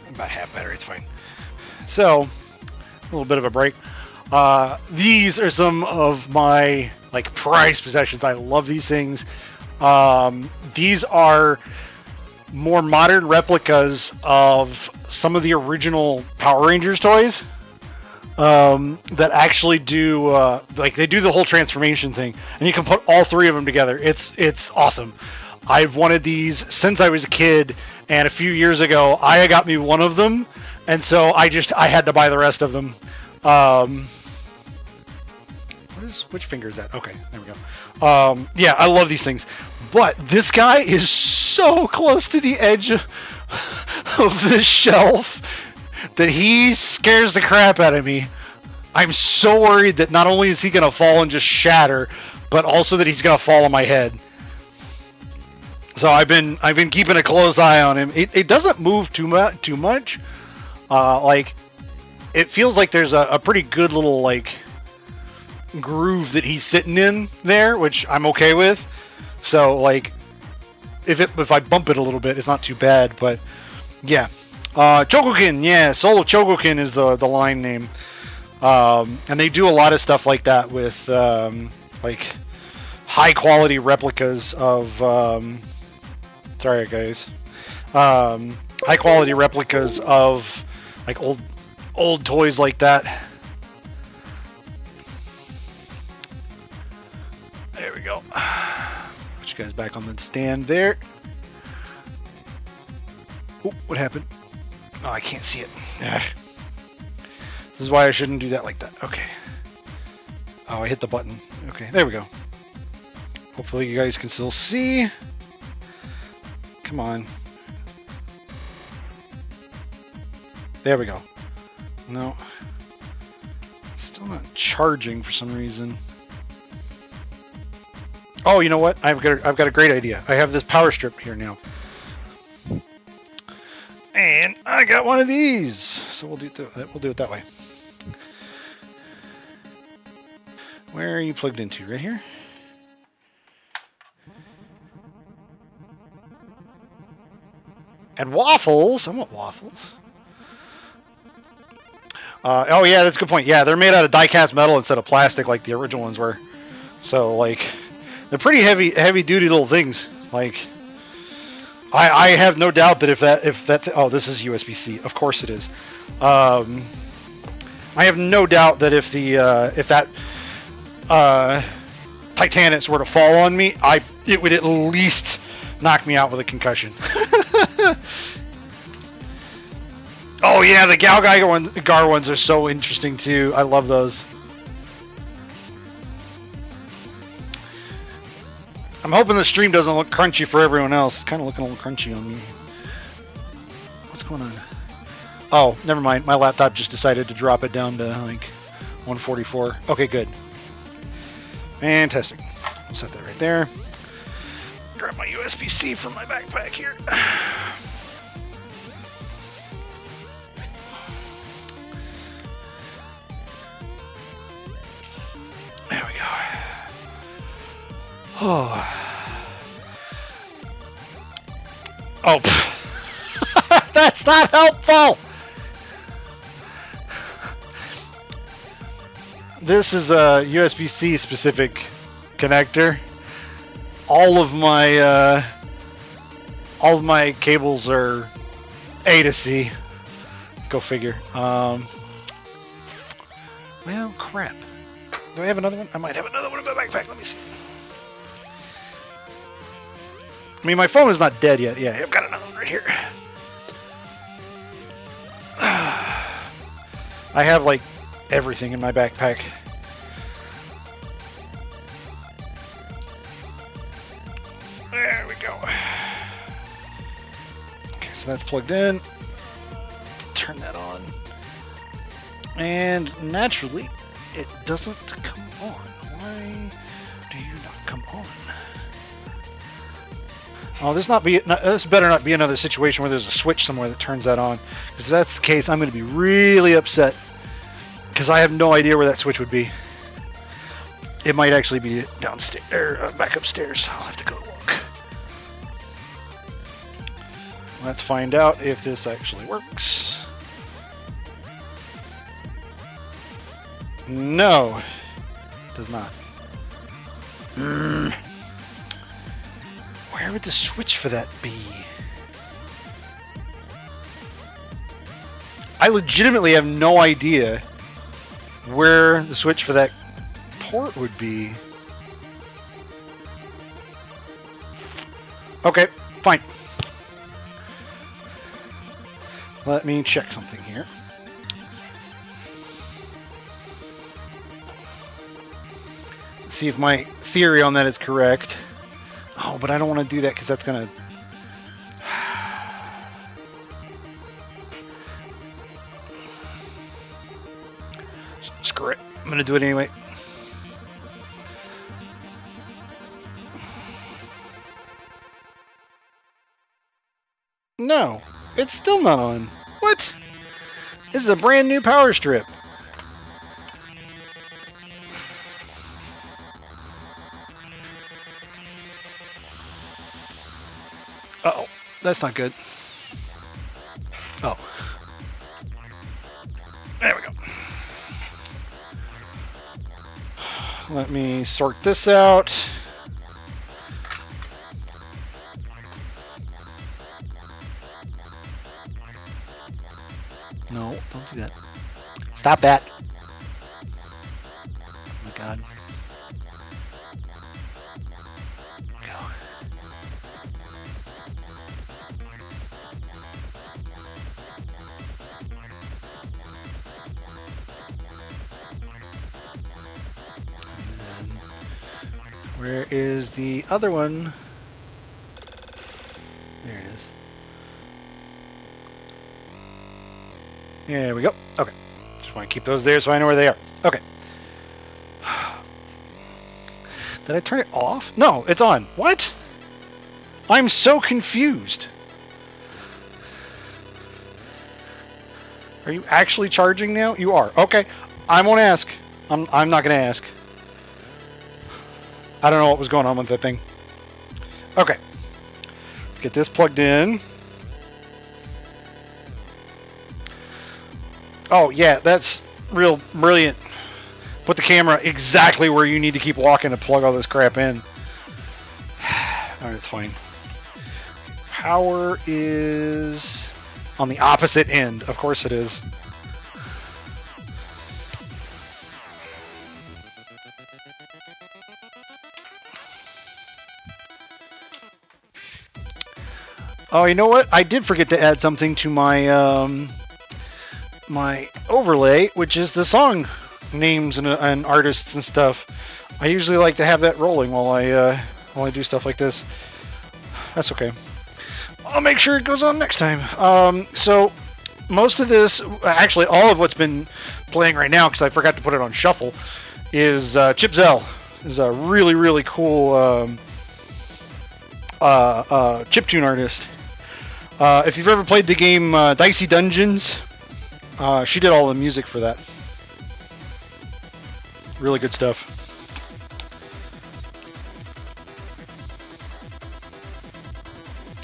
About half battery, it's fine. So, a little bit of a break. These are some of my like prized possessions. I love these things. These are more modern replicas of some of the original Power Rangers toys. That actually do like they do the whole transformation thing, and you can put all three of them together. It's awesome. I've wanted these since I was a kid, and a few years ago I got me one of them, and so I had to buy the rest of them. Which finger is that? Okay, there we go. Yeah, I love these things, but this guy is so close to the edge of this shelf that he scares the crap out of me. I'm so worried that not only is he going to fall and just shatter, but also that he's going to fall on my head. So I've been keeping a close eye on him. It doesn't move too much. Like, it feels like there's a pretty good little like groove that he's sitting in there, which I'm okay with. So like, if I bump it a little bit, it's not too bad. But yeah, Chogokin, yeah, Solo Chogokin is the line name, and they do a lot of stuff like that with like high quality replicas of. Sorry guys, high quality replicas of like old toys like that. There we go. Put you guys back on the stand there. Oh, what happened? Oh, I can't see it. This is why I shouldn't do that like that. Okay. Oh, I hit the button. Okay, there we go. Hopefully you guys can still see. Come on. There we go. No. Still not charging for some reason. Oh, you know what? I've got a great idea. I have this power strip here now. And I got one of these. So we'll do it that way. Where are you plugged into? Right here? And waffles. I want waffles. Oh yeah, that's a good point. Yeah, they're made out of die-cast metal instead of plastic like the original ones were. So like, they're pretty heavy-duty little things. Like, I have no doubt that if that oh, this is USB-C. Of course it is. I have no doubt that if that Titanus were to fall on me, it would at least knock me out with a concussion. Oh yeah, the Gar ones are so interesting too. I love those. I'm hoping the stream doesn't look crunchy for everyone else. It's kind of looking a little crunchy on me. What's going on? Oh, never mind. My laptop just decided to drop it down to like 144. Okay, good. Fantastic. I'll set that right there. Grab my USB-C from my backpack here. There we go. Oh. Oh. That's not helpful. This is a USB-C specific connector. All of my cables are A to C. Go figure. Well, crap. Do I have another one? I might have another one in my backpack. Let me see. I mean, my phone is not dead yet. Yeah, I've got another one right here. I have like everything in my backpack. There we go. Okay, so that's plugged in. Turn that on. And naturally, it doesn't come on. Why do you not come on? Oh, this better not be another situation where there's a switch somewhere that turns that on. Because if that's the case, I'm going to be really upset. Because I have no idea where that switch would be. It might actually be downstairs, or back upstairs. I'll have to go look. Let's find out if this actually works. No, it does not. Where would the switch for that be? I legitimately have no idea where the switch for that port would be. Okay, fine. Let me check something here. See if my theory on that is correct. Oh, but I don't want to do that because that's going to... Screw it. I'm gonna do it anyway. No, it's still not on. What? This is a brand new power strip. Uh-oh, that's not good. Oh. There we go. Let me sort this out. No, don't do that. Stop that. Oh my god. Go. And then, where is the other one? There it is. There we go. Okay. Just want to keep those there so I know where they are. Okay. Did I turn it off? No, it's on. What? I'm so confused. Are you actually charging now? You are. Okay. I won't ask. I'm not going to ask. I don't know what was going on with that thing. Okay. Let's get this plugged in. Oh, yeah, that's real brilliant. Put the camera exactly where you need to keep walking to plug all this crap in. Alright, it's fine. Power is on the opposite end. Of course it is. Oh, you know what? I did forget to add something to my my overlay, which is the song names and artists and stuff. I usually like to have that rolling while I do stuff like this. That's okay. I'll make sure it goes on next time. So most of this, actually all of what's been playing right now, because I forgot to put it on shuffle, is Chip Zell. Is a really cool chiptune artist. If you've ever played the game Dicey Dungeons, she did all the music for that. Really good stuff.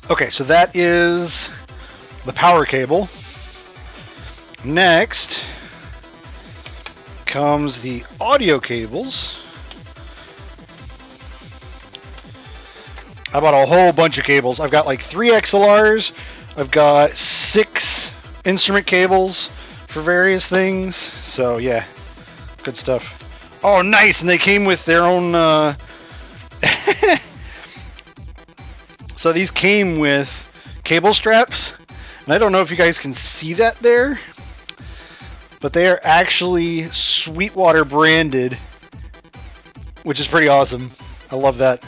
Okay, so that is the power cable. Next comes the audio cables. I bought a whole bunch of cables. I've got like 3 XLRs. I've got 6 instrument cables for various things. So yeah, good stuff. Oh, nice! And they came with their own. So these came with cable straps, and I don't know if you guys can see that there, but they are actually Sweetwater branded, which is pretty awesome. I love that.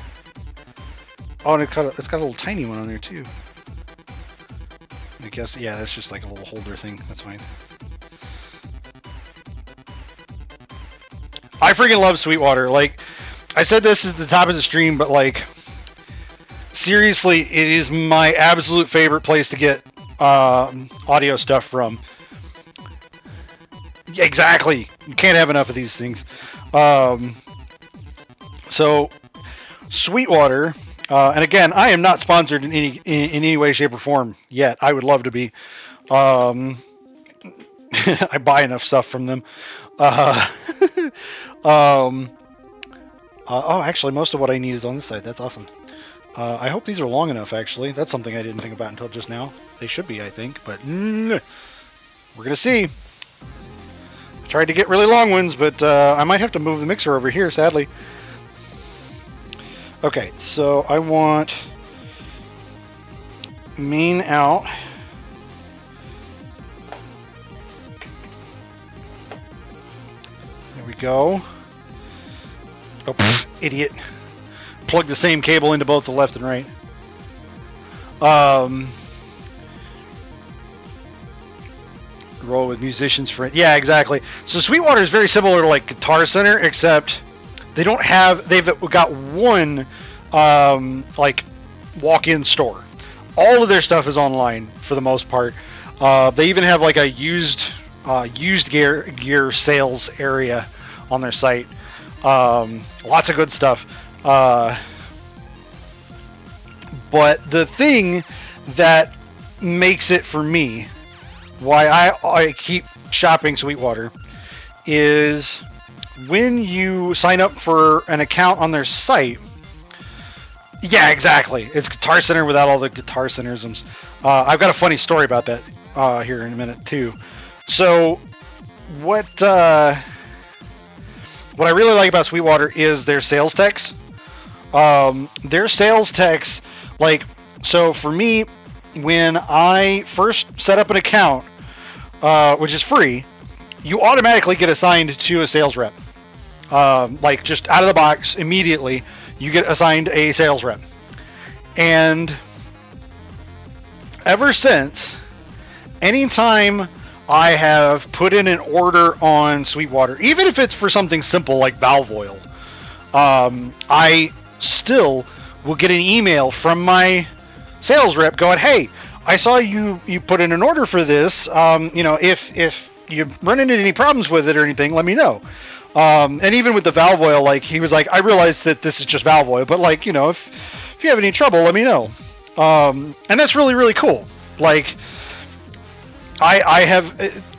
Oh, and it's got a little tiny one on there too. I guess, yeah, that's just like a little holder thing. That's fine. I freaking love Sweetwater. Like, I said this is the top of the stream, but like, seriously, it is my absolute favorite place to get audio stuff from. Yeah, exactly. You can't have enough of these things. So, Sweetwater, and again, I am not sponsored in any way, shape, or form yet. I would love to be. I buy enough stuff from them. Oh, actually, most of what I need is on this side. That's awesome. I hope these are long enough, actually. That's something I didn't think about until just now. They should be, I think, but we're going to see. I tried to get really long ones, but I might have to move the mixer over here, sadly. Okay, so I want main out. There we go. Oh, pff, idiot. Plug the same cable into both the left and right. roll with musicians for it. Yeah, exactly. So Sweetwater is very similar to like Guitar Center, except they don't have. They've got one like walk-in store. All of their stuff is online for the most part. They even have like a used gear sales area on their site. Lots of good stuff. But the thing that makes it for me, why I keep shopping Sweetwater, is when you sign up for an account on their site. Yeah, exactly. It's Guitar Center without all the Guitar Centerisms. I've got a funny story about that here in a minute too. So, what I really like about Sweetwater is their sales techs. Their sales techs, like, so for me, when I first set up an account, which is free, you automatically get assigned to a sales rep. Like, just out of the box, immediately, you get assigned a sales rep. And ever since, anytime I have put in an order on Sweetwater, even if it's for something simple like valve oil, I still will get an email from my sales rep going, hey, I saw you put in an order for this. If you run into any problems with it or anything, let me know. And even with the valve oil, like, he was like, I realize that this is just valve oil, but like, if you have any trouble, let me know. And that's really, really cool. Like,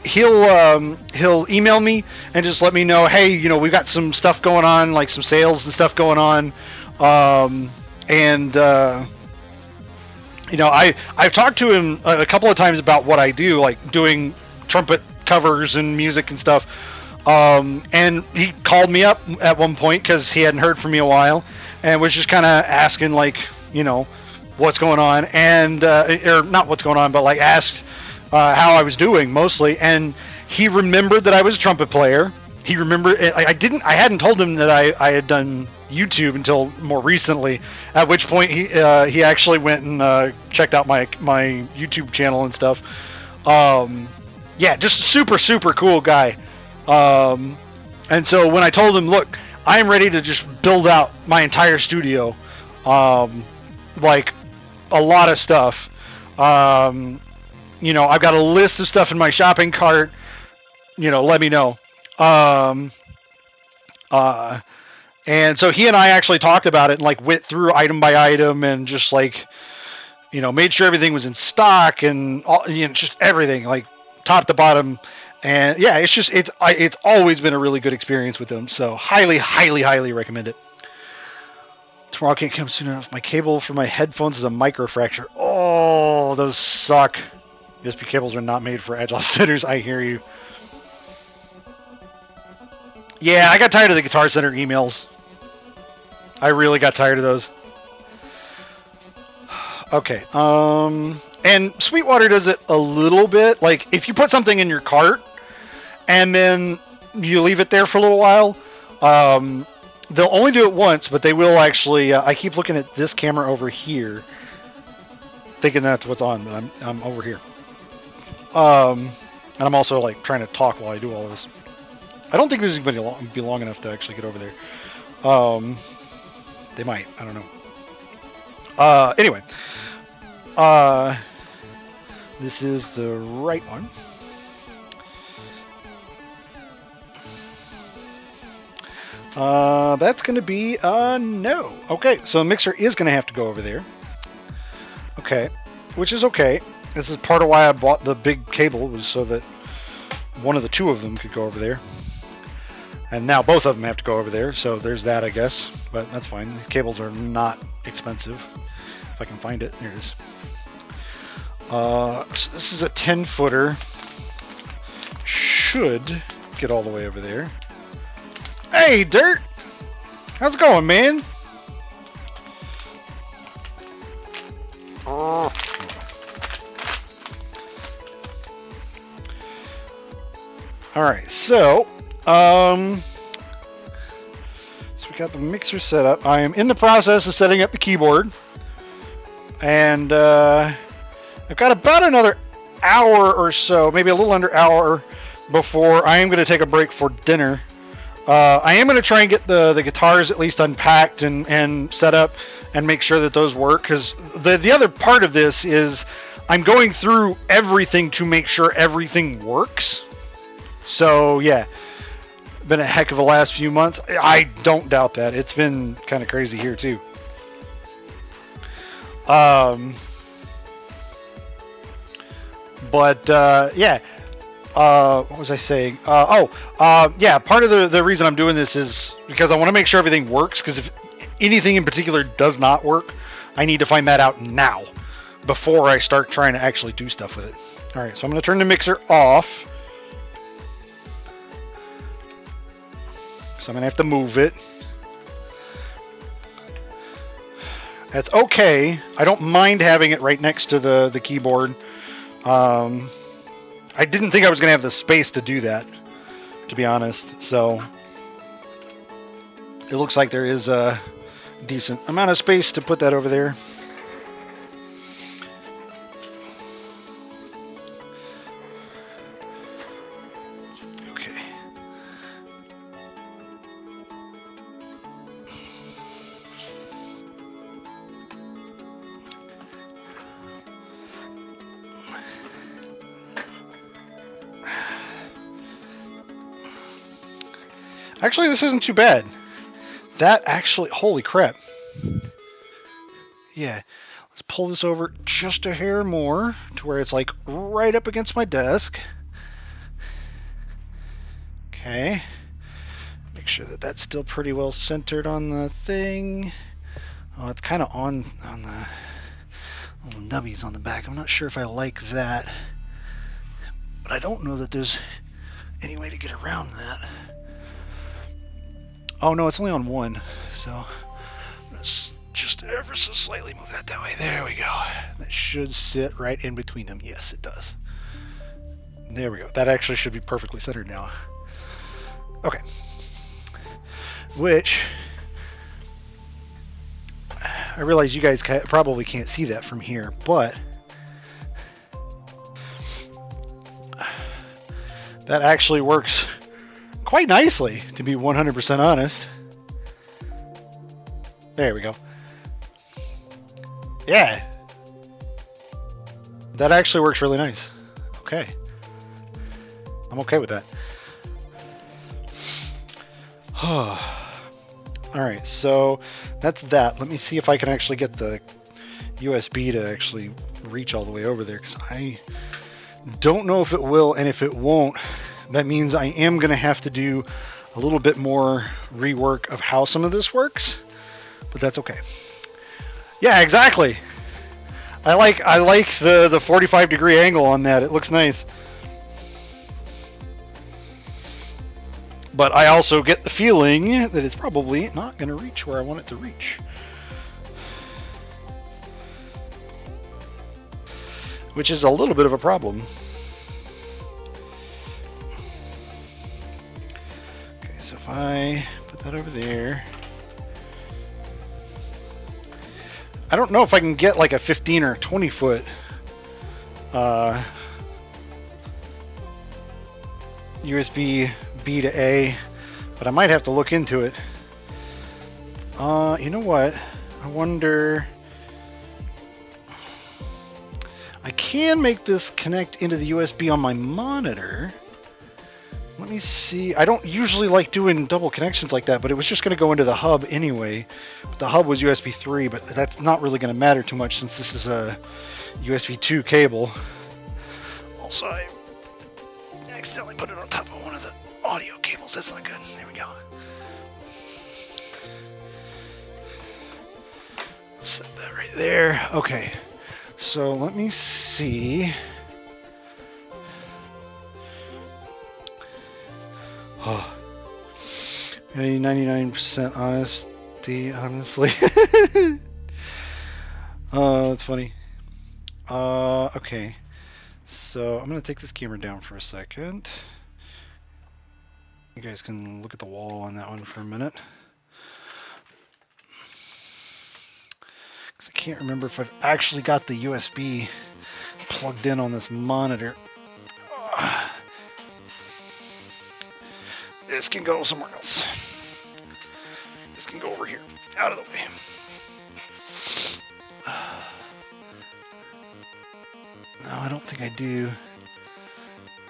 he'll email me and just let me know, hey, we've got some stuff going on, like some sales and stuff going on. I've talked to him a couple of times about what I do, like doing trumpet covers and music and stuff. And he called me up at one point because he hadn't heard from me a while and was just kind of asking, like, what's going on, and or not what's going on, but like asked how I was doing mostly. And he remembered that I was a trumpet player. He remembered I hadn't told him that I had done YouTube until more recently, at which point he actually went and checked out my YouTube channel and stuff. Yeah, just super, super cool guy. And so when I told him, look, I am ready to just build out my entire studio, like a lot of stuff. I've got a list of stuff in my shopping cart. Let me know. And so he and I actually talked about it and like went through item by item and just like, made sure everything was in stock and all, just everything, like top to bottom. And yeah, it's always been a really good experience with them. So highly, highly, highly recommend it. Tomorrow can't come soon enough. My cable for my headphones is a micro fracture. Oh, those suck. USB cables are not made for Agile Centers. I hear you. Yeah, I got tired of the Guitar Center emails. I really got tired of those. Okay. And Sweetwater does it a little bit. Like, if you put something in your cart and then you leave it there for a little while, they'll only do it once, but they will actually. I keep looking at this camera over here, thinking that's what's on, but I'm over here. And I'm also like trying to talk while I do all this. I don't think this is going to be long enough to actually get over there. They might. I don't know. Anyway. This is the right one. That's going to be no. Okay, so the mixer is going to have to go over there. Okay, which is okay. This is part of why I bought the big cable, was so that one of the two of them could go over there. And now both of them have to go over there, so there's that, I guess. But that's fine. These cables are not expensive. If I can find it. Here it is. So this is a 10-footer. Should get all the way over there. Hey, Dirt! How's it going, man? Oh. Alright, so we got the mixer set up. I am in the process of setting up the keyboard. And I've got about another hour or so, maybe a little under hour before I am going to take a break for dinner. I am going to try and get the guitars at least unpacked and set up and make sure that those work, because the other part of this is I'm going through everything to make sure everything works. So yeah, been a heck of a last few months. I don't doubt that. It's been kind of crazy here too. But yeah. What was I saying? Yeah, part of the reason I'm doing this is because I want to make sure everything works, because if anything in particular does not work, I need to find that out now before I start trying to actually do stuff with it. Alright, so I'm going to turn the mixer off. So I'm going to have to move it. That's okay. I don't mind having it right next to the keyboard. I didn't think I was going to have the space to do that, to be honest. So it looks like there is a decent amount of space to put that over there. Okay. Actually, this isn't too bad. That actually, holy crap. Yeah, let's pull this over just a hair more to where it's like right up against my desk. Okay. Make sure that that's still pretty well centered on the thing. Oh, it's kind of on the little nubbies on the back. I'm not sure if I like that, but I don't know that there's any way to get around that. Oh no, it's only on one, so let's just ever so slightly move that way. There we go. That should sit right in between them. Yes, it does. There we go. That actually should be perfectly centered now. Okay. Which, I realize you guys probably can't see that from here, but that actually works quite nicely, to be 100% honest. There we go. Yeah. That actually works really nice. Okay. I'm okay with that. Alright, so that's that. Let me see if I can actually get the USB to actually reach all the way over there, because I don't know if it will, and if it won't, that means I am going to have to do a little bit more rework of how some of this works, but that's okay. Yeah, exactly. I like the 45-degree angle on that. It looks nice. But I also get the feeling that it's probably not going to reach where I want it to reach. Which is a little bit of a problem. Okay, so if I put that over there, I don't know if I can get like a 15 or 20 foot USB B to A, but I might have to look into it. You know what? I wonder. I can make this connect into the USB on my monitor. Let me see. I don't usually like doing double connections like that, but it was just going to go into the hub anyway. But the hub was USB 3, but that's not really going to matter too much since this is a USB 2 cable. Also, I accidentally put it on top of one of the audio cables. That's not good. There we go. Set that right there. Okay. So let me see. Oh, 99% honesty, honestly. Oh, that's funny. Okay. So I'm going to take this camera down for a second. You guys can look at the wall on that one for a minute. Because I can't remember if I've actually got the USB plugged in on this monitor. This can go somewhere else. This can go over here, out of the way. No, I don't think I do.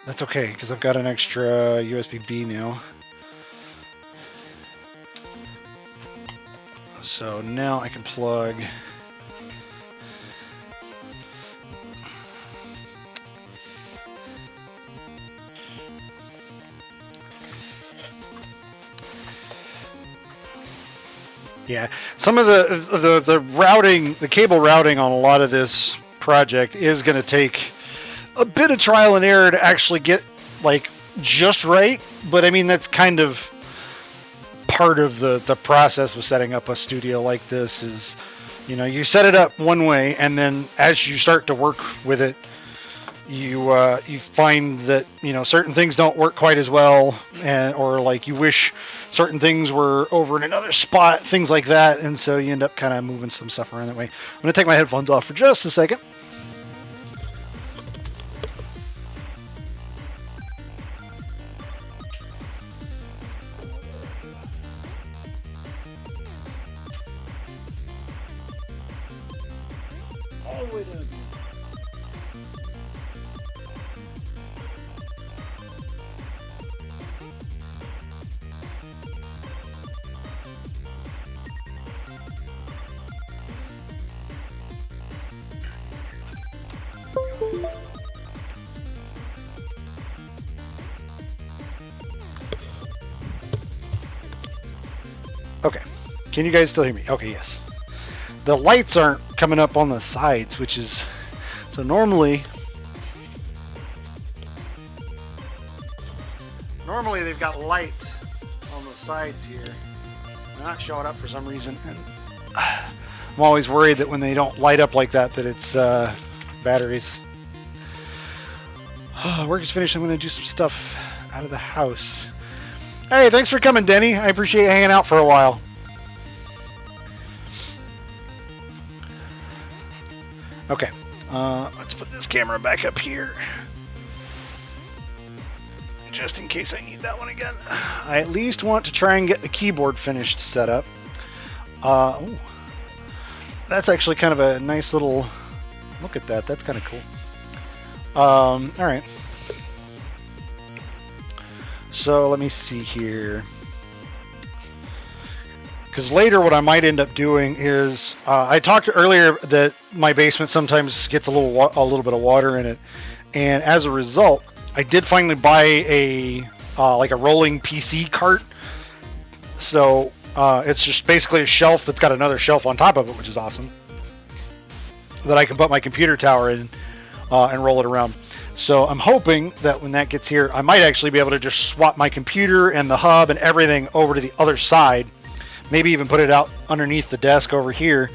That's okay, because I've got an extra USB-B now. So now I can plug yeah, some of the routing, the cable routing on a lot of this project is going to take a bit of trial and error to actually get like just right. But I mean, that's kind of part of the process with setting up a studio like this is, you know, you set it up one way, and then as you start to work with it, you find that, you know, certain things don't work quite as well, and or like you wish certain things were over in another spot, things like that, and so you end up kind of moving some stuff around that way. I'm going to take my headphones off for just a second. All the way down. Okay, can you guys still hear me? Okay, yes. The lights aren't coming up on the sides, which is, so normally they've got lights on the sides here. They're not showing up for some reason, and I'm always worried that when they don't light up like that, that it's batteries. Work is finished. I'm going to do some stuff out of the house. Hey, thanks for coming, Denny. I appreciate hanging out for a while. Okay, let's put this camera back up here, just in case I need that one again. I at least want to try and get the keyboard finished set up. Ooh, that's actually kind of a nice little look at that. That's kind of cool. All right. So let me see here. Because later what I might end up doing is, I talked earlier that my basement sometimes gets a little bit of water in it, and as a result, I did finally buy a like a rolling PC cart. So it's just basically a shelf that's got another shelf on top of it, which is awesome. That I can put my computer tower in and roll it around. So I'm hoping that when that gets here, I might actually be able to just swap my computer and the hub and everything over to the other side. Maybe even put it out underneath the desk over here,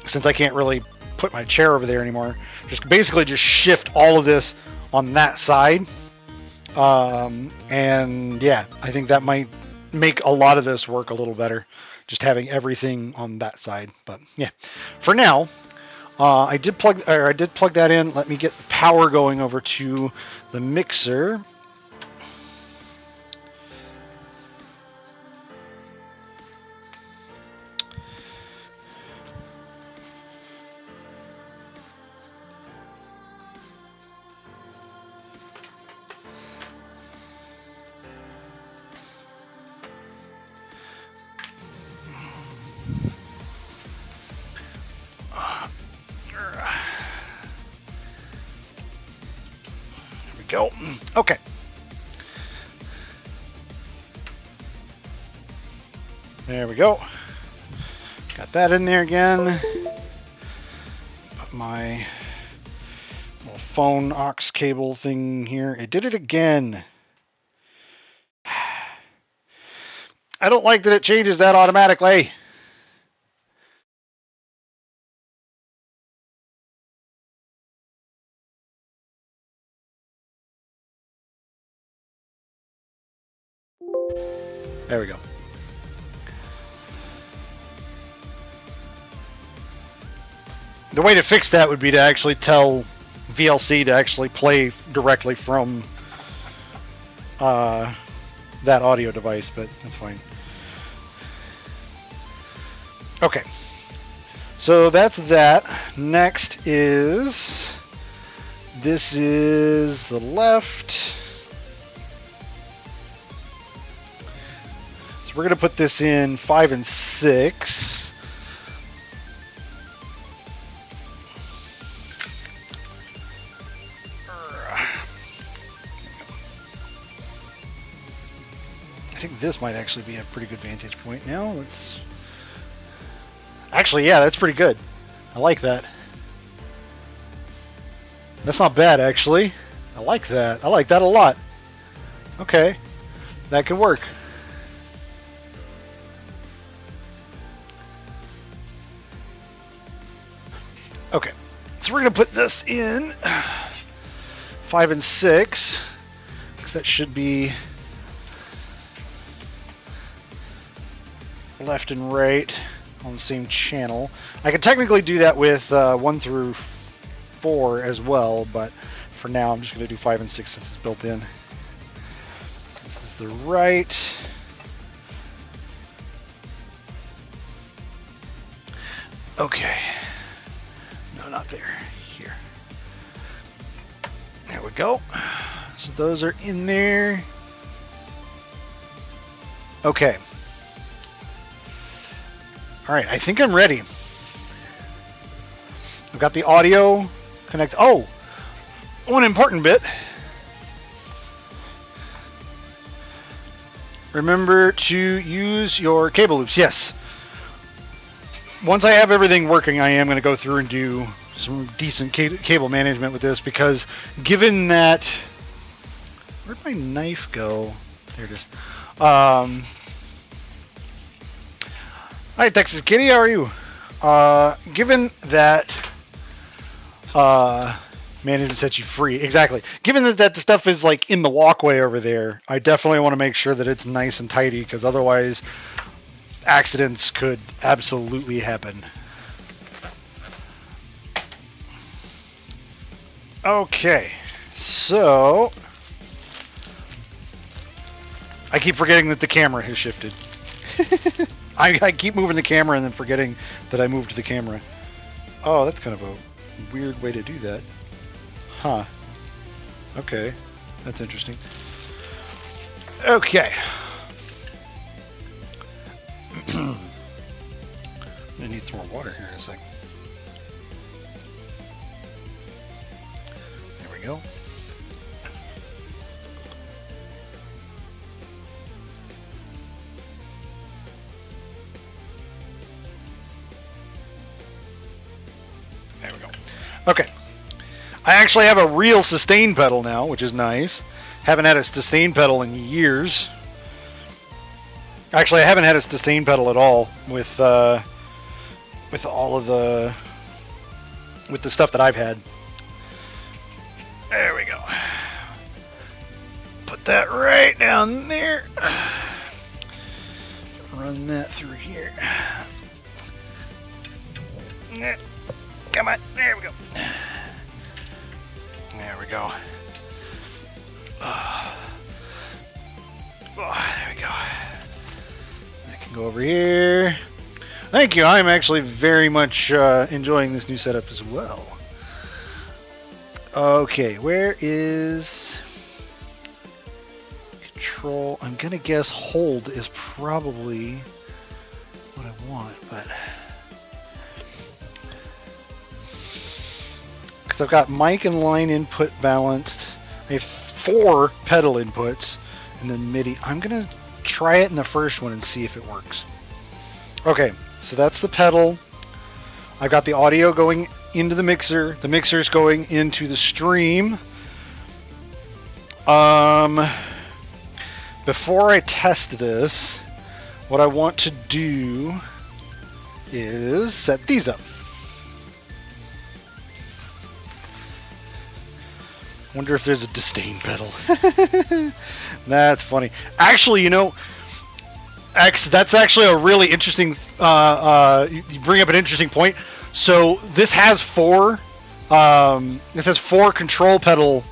since I can't really put my chair over there anymore. Just basically just shift all of this on that side. And yeah, I think that might make a lot of this work a little better, just having everything on that side. But yeah, for now, I did plug that in. Let me get the power going over to the mixer. Go. Okay. There we go. Got that in there again. Put my little phone aux cable thing here. It did it again. I don't like that it changes that automatically. There we go. The way to fix that would be to actually tell VLC to actually play directly from that audio device, but that's fine. Okay. So that's that. Next is... This is the left. So we're going to put this in 5 and 6. I think this might actually be a pretty good vantage point now. Let's... Actually, yeah, that's pretty good. I like that. That's not bad, actually. I like that. I like that a lot. Okay. That could work. Okay. So we're going to put this in 5 and 6. Because that should be left and right on the same channel. I could technically do that with 1 through 4 as well, but for now I'm just going to do 5 and 6 since it's built in. This is the right. Okay. No, not there. Here. There we go. So those are in there. Okay. All right, I think I'm ready. I've got the audio connect. Oh, one important bit. Remember to use your cable loops. Yes. Once I have everything working, I am going to go through and do some decent cable management with this, because given that... Where'd my knife go? There it is. Hi, Texas Kitty. How are you? Given that management sets you free, exactly. Given that the stuff is like in the walkway over there, I definitely want to make sure that it's nice and tidy, because otherwise accidents could absolutely happen. Okay, so I keep forgetting that the camera has shifted. I keep moving the camera and then forgetting that I moved the camera. Oh, that's kind of a weird way to do that. Huh. Okay. That's interesting. Okay. I need some more water here in a second. There we go. There we go. Okay. I actually have a real sustain pedal now, which is nice. Haven't had a sustain pedal in years. Actually, I haven't had a sustain pedal at all with all of the stuff that I've had. There we go. Put that right down there. Run that through here. Come on, there we go. There we go. Oh, there we go. I can go over here. Thank you. I'm actually very much enjoying this new setup as well. Okay, where is control? I'm gonna guess hold is probably what I want, but because I've got mic and line input balanced. I have 4 pedal inputs and then MIDI. I'm gonna try it in the first one and see if it works. Okay, so that's the pedal. I've got the audio going into the mixer. The mixer's going into the stream. Before I test this, what I want to do is set these up. Wonder if there's a disdain pedal. That's funny. Actually, you know, X, that's actually a really interesting, you bring up an interesting point. So this has four. This has four control pedal,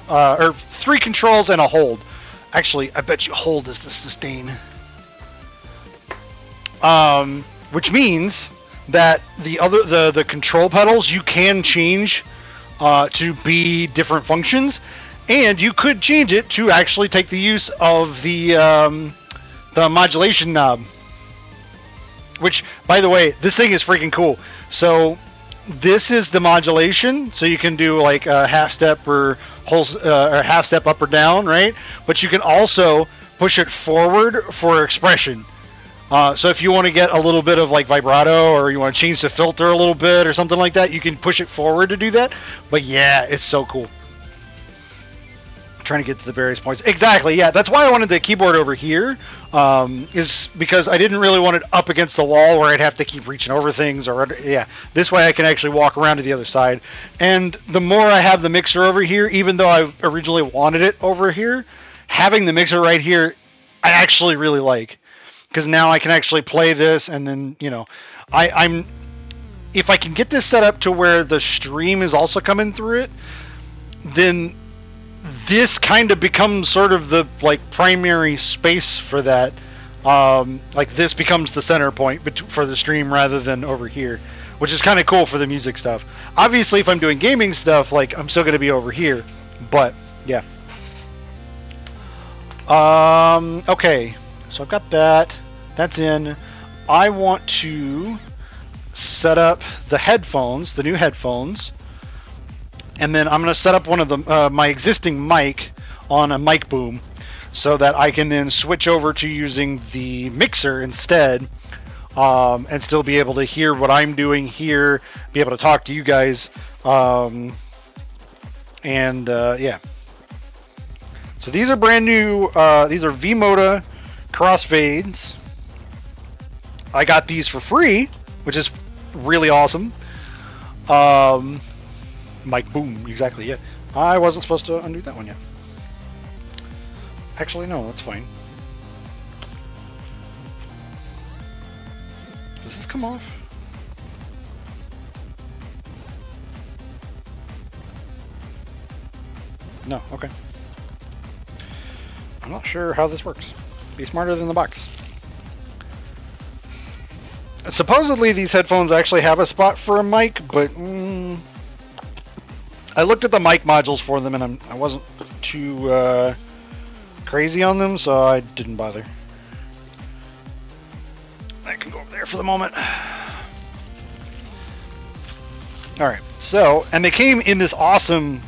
or three controls and a hold. Actually, I bet you hold is the sustain. Which means that the control pedals you can change to be different functions, and you could change it to actually take the use of the modulation knob. Which, by the way, this thing is freaking cool. So this is the modulation, so you can do like a half step or half step up or down, right? But you can also push it forward for expression. So if you want to get a little bit of like vibrato, or you want to change the filter a little bit or something like that, you can push it forward to do that. But yeah, it's so cool. I'm trying to get to the various points. Exactly, yeah. That's why I wanted the keyboard over here, is because I didn't really want it up against the wall where I'd have to keep reaching over things. Yeah, this way I can actually walk around to the other side. And the more I have the mixer over here, even though I originally wanted it over here, having the mixer right here, I actually really like. Because now I can actually play this, and then, you know, I'm if I can get this set up to where the stream is also coming through it, then this kind of becomes sort of the like primary space for that. Like this becomes the center point for the stream rather than over here, which is kind of cool for the music stuff. Obviously, if I'm doing gaming stuff, like I'm still going to be over here, but yeah. Okay, so I've got that. That's in. I want to set up the headphones, the new headphones, and then I'm going to set up one of the my existing mic on a mic boom, so that I can then switch over to using the mixer instead, and still be able to hear what I'm doing here, be able to talk to you guys, and yeah. So these are brand new. These are V-Moda crossfades. I got these for free, which is really awesome. Mic boom, exactly, yeah. I wasn't supposed to undo that one yet. Actually, no, that's fine. Does this come off? No, okay. I'm not sure how this works. Be smarter than the box. Supposedly these headphones actually have a spot for a mic, but I looked at the mic modules for them, and I wasn't too crazy on them, so I didn't bother. I can go over there for the moment. Alright, so, and they came in this awesome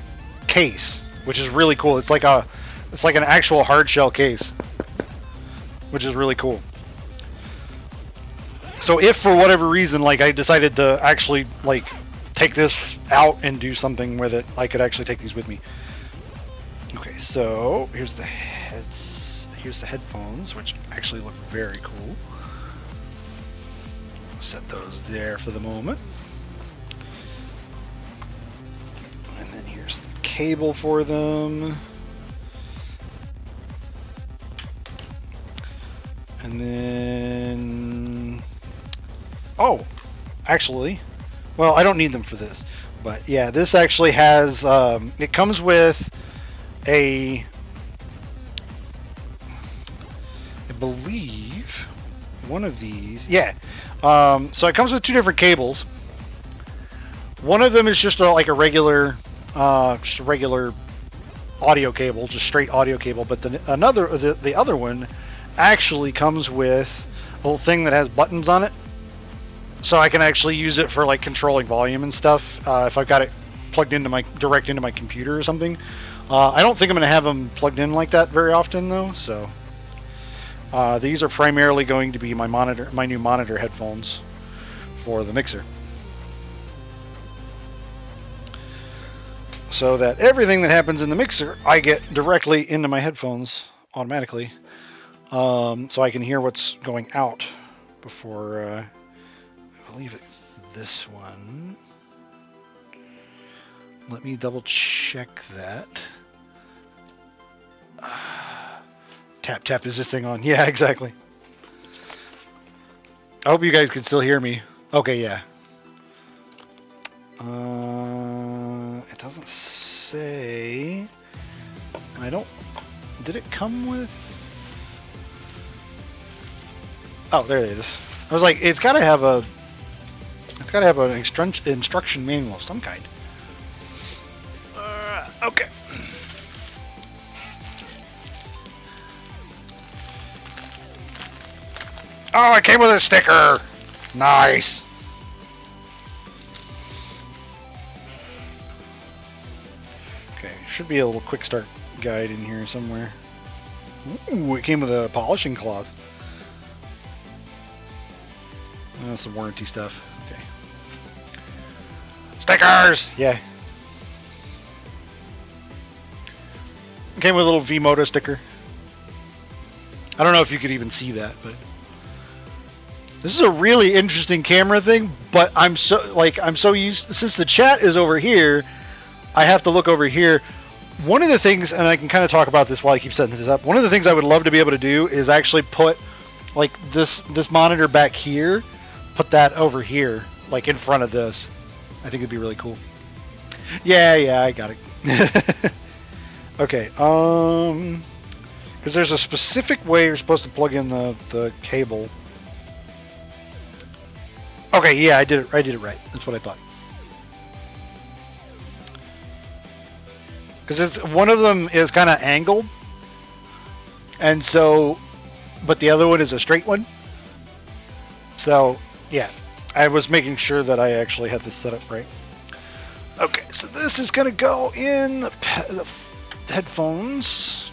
case, which is really cool. It's like an actual hard shell case, which is really cool. So if for whatever reason, like, I decided to actually, like, take this out and do something with it, I could actually take these with me. Okay, so here's the headphones, which actually look very cool. Set those there for the moment. And then here's the cable for them. And then, oh, actually, well, I don't need them for this, but yeah, this actually has, it comes with I believe, one of these, yeah, so it comes with two different cables. One of them is just like a regular audio cable, just straight audio cable, but the other one actually comes with a little thing that has buttons on it, so I can actually use it for like controlling volume and stuff, if I've got it plugged into direct into my computer or something. I don't think I'm going to have them plugged in like that very often though, so these are primarily going to be my new monitor headphones for the mixer, so that everything that happens in the mixer I get directly into my headphones automatically. So I can hear what's going out before, I believe it's this one. Let me double check that. Tap, is this thing on? Yeah, exactly. I hope you guys can still hear me. Okay, yeah. It doesn't say. And I don't. Did it come with? Oh, there it is. I was like, it's got to have a. It's got to have an instruction manual of some kind. Okay. Oh, it came with a sticker. Nice. Okay, should be a little quick start guide in here somewhere. Ooh, it came with a polishing cloth. Some warranty stuff. Okay. Stickers! Yeah. It came with a little V-Moto sticker. I don't know if you could even see that, but this is a really interesting camera thing, but I'm so used, since the chat is over here, I have to look over here. One of the things, and I can kind of talk about this while I keep setting this up, one of the things I would love to be able to do is actually put like this monitor back here, put that over here, like in front of this. I think it'd be really cool. Yeah, I got it. Okay, because there's a specific way you're supposed to plug in the cable. Okay, yeah, I did it right. That's what I thought. Because it's one of them is kind of angled, and so, but the other one is a straight one. So yeah, I was making sure that I actually had this set up right. Okay, so this is gonna go in the headphones,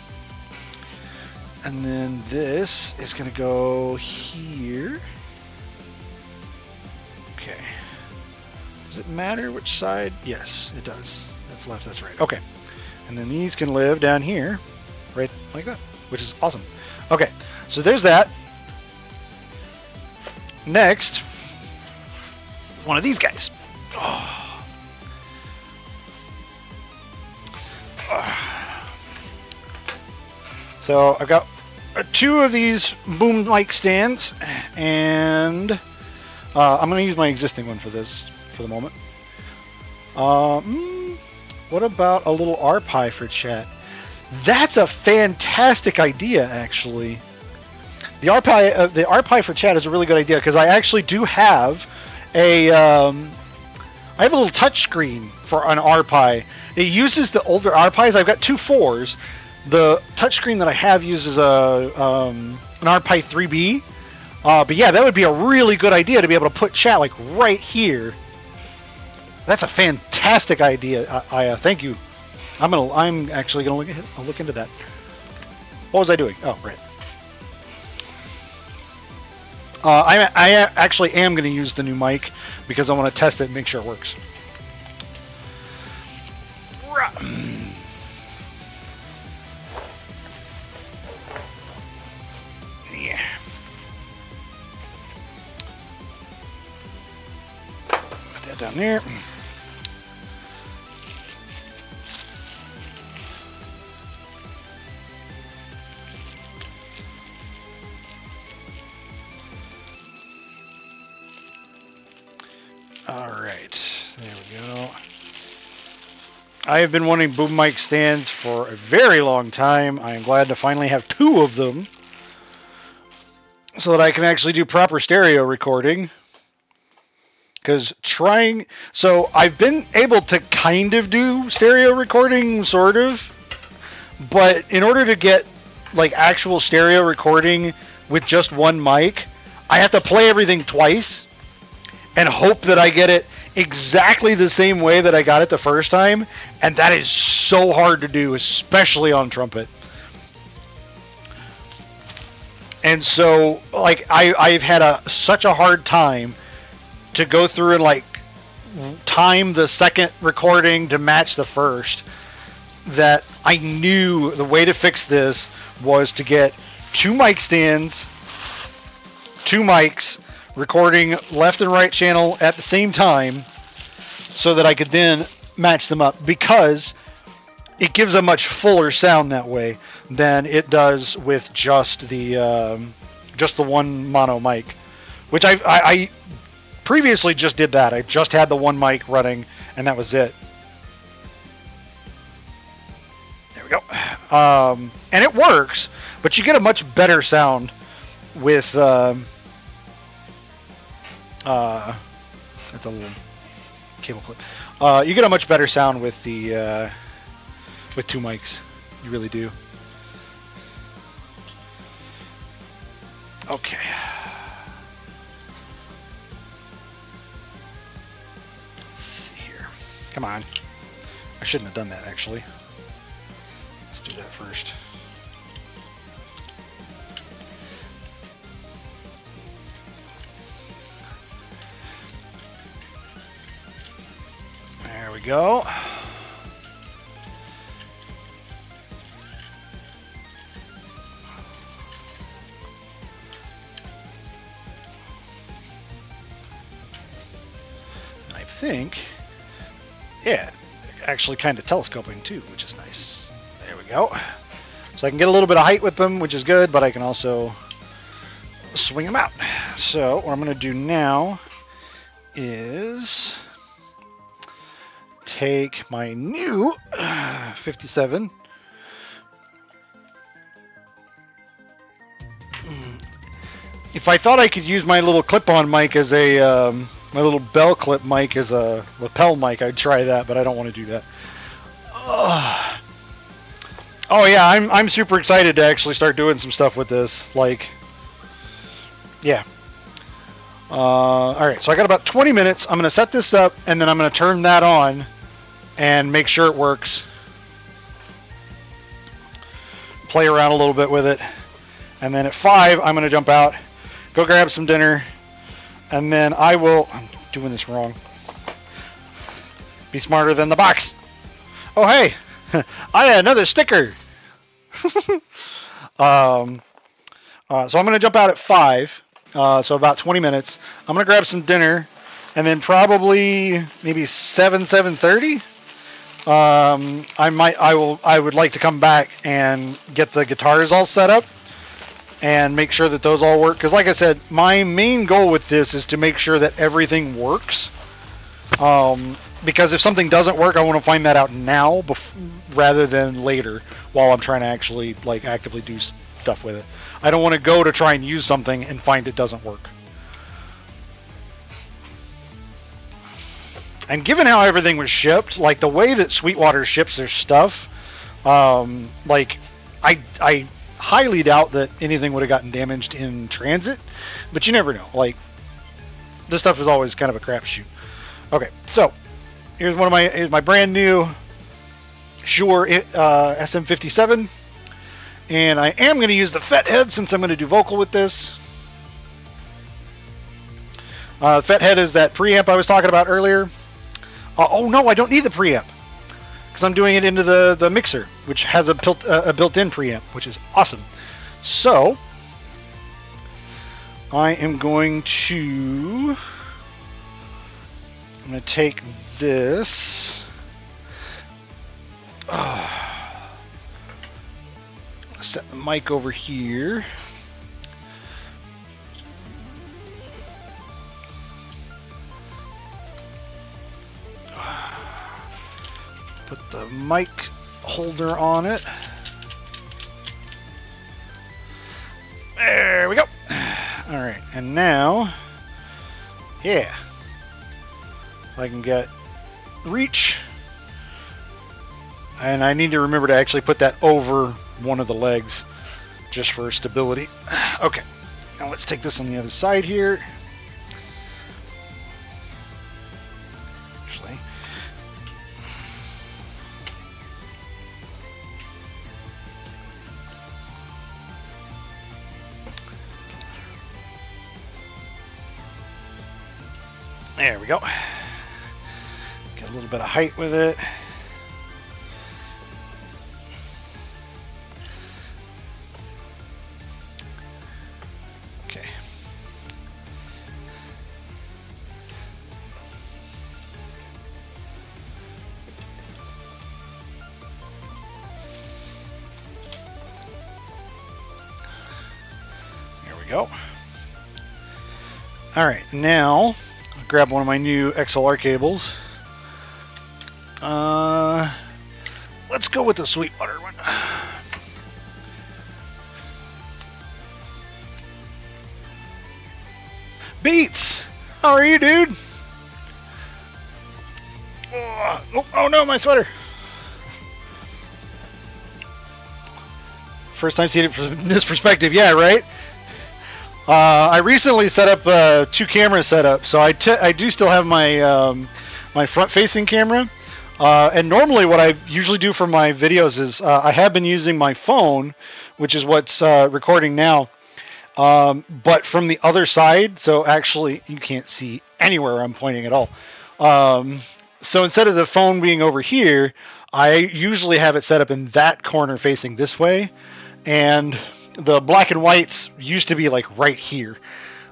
and then this is gonna go here. Okay. Does it matter which side? Yes, it does. That's left, that's right. Okay. And then these can live down here, right like that, which is awesome. Okay, so there's that. Next, one of these guys. Oh. So I've got two of these boom mic stands, and I'm going to use my existing one for this for the moment. What about a little RPi for chat? That's a fantastic idea, actually. The RPi for chat is a really good idea, because I actually do have I have a little touch screen for an RPi. It uses the older RPis. I've got two 4s. The touchscreen that I have uses an RPi 3B. But yeah, that would be a really good idea to be able to put chat like right here. That's a fantastic idea, Aya. Thank you. I'm actually gonna look into that. What was I doing? Oh, right. I actually am going to use the new mic because I want to test it and make sure it works. Yeah. Put that down there. Alright, there we go. I have been wanting boom mic stands for a very long time. I am glad to finally have two of them so that I can actually do proper stereo recording. So I've been able to kind of do stereo recording, sort of, but in order to get like actual stereo recording with just one mic, I have to play everything twice and hope that I get it exactly the same way that I got it the first time, and that is so hard to do, especially on trumpet. And so, like, I've had such a hard time to go through and, like, time the second recording to match the first, that I knew the way to fix this was to get two mic stands, two mics, recording left and right channel at the same time so that I could then match them up, because it gives a much fuller sound that way than it does with just the one mono mic, which I previously just did that. I just had the one mic running, and that was it. There we go. And it works, but you get a much better sound with... that's a little cable clip. You get a much better sound with the with two mics. You really do. Okay. Let's see here. Come on. I shouldn't have done that, actually. Let's do that first. There we go. I think, yeah, actually kind of telescoping too, which is nice. There we go. So I can get a little bit of height with them, which is good, but I can also swing them out. So what I'm going to do now is take my new 57. If I thought I could use my little clip-on mic as a my little bell clip mic as a lapel mic, I'd try that, but I don't want to do that. Oh yeah, I'm super excited to actually start doing some stuff with this. Like, yeah. All right, so I got about 20 minutes. I'm going to set this up, and then I'm going to turn that on and make sure it works. Play around a little bit with it. And then at 5, I'm going to jump out, go grab some dinner, and then I will... I'm doing this wrong. Be smarter than the box. Oh, hey! I had another sticker! So I'm going to jump out at 5. So about 20 minutes. I'm going to grab some dinner, and then probably maybe 7:30. I would like to come back and get the guitars all set up and make sure that those all work. Because like I said, my main goal with this is to make sure that everything works. Because if something doesn't work, I want to find that out now rather than later while I'm trying to actually like actively do stuff with it. I don't want to go to try and use something and find it doesn't work. And given how everything was shipped, like the way that Sweetwater ships their stuff, like I highly doubt that anything would have gotten damaged in transit, but you never know. Like, this stuff is always kind of a crapshoot. Okay, so here's here's my brand new Shure SM57, and I am going to use the FET head since I'm going to do vocal with this. FET head is that preamp I was talking about earlier. Oh no, I don't need the preamp because I'm doing it into the mixer, which has a built-in preamp, which is awesome. So I am going to take this. Set the mic over here. Put the mic holder on it. There we go. All right, and now, yeah, I can get reach, and I need to remember to actually put that over one of the legs just for stability. Okay, now let's take this on the other side here. Actually, there we go. Get a little bit of height with it. Okay. There we go. All right, now grab one of my new XLR cables. Let's go with the Sweetwater one. Beats! How are you, dude? Oh no, my sweater! First time seeing it from this perspective, yeah, right? I recently set up 2 camera setup, so I do still have my my front-facing camera. And normally what I usually do for my videos is I have been using my phone, which is what's recording now, but from the other side, so actually you can't see anywhere I'm pointing at all. So instead of the phone being over here, I usually have it set up in that corner facing this way, and the black and whites used to be like right here,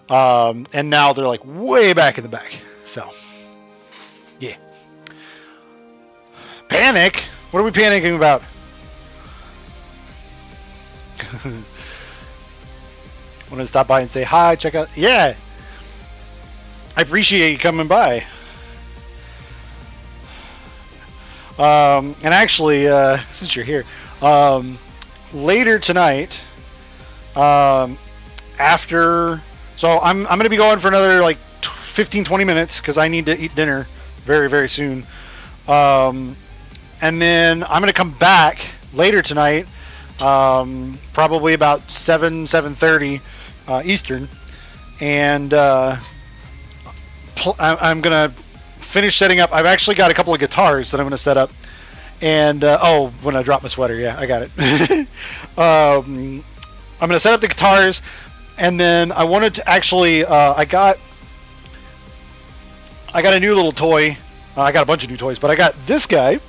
and now they're like way back in the back. So, yeah. Panic? What are we panicking about? Want to stop by and say hi, check out? Yeah. I appreciate you coming by. And actually, since you're here, later tonight, after, so I'm going to be going for another like 15-20 minutes because I need to eat dinner very, very soon. And then I'm going to come back later tonight, probably about 7:30 Eastern, and I'm going to finish setting up. I've actually got a couple of guitars that I'm going to set up. And, when I dropped my sweater, yeah, I got it. I'm going to set up the guitars, and then I wanted to actually, I got a new little toy. I got a bunch of new toys, but I got this guy,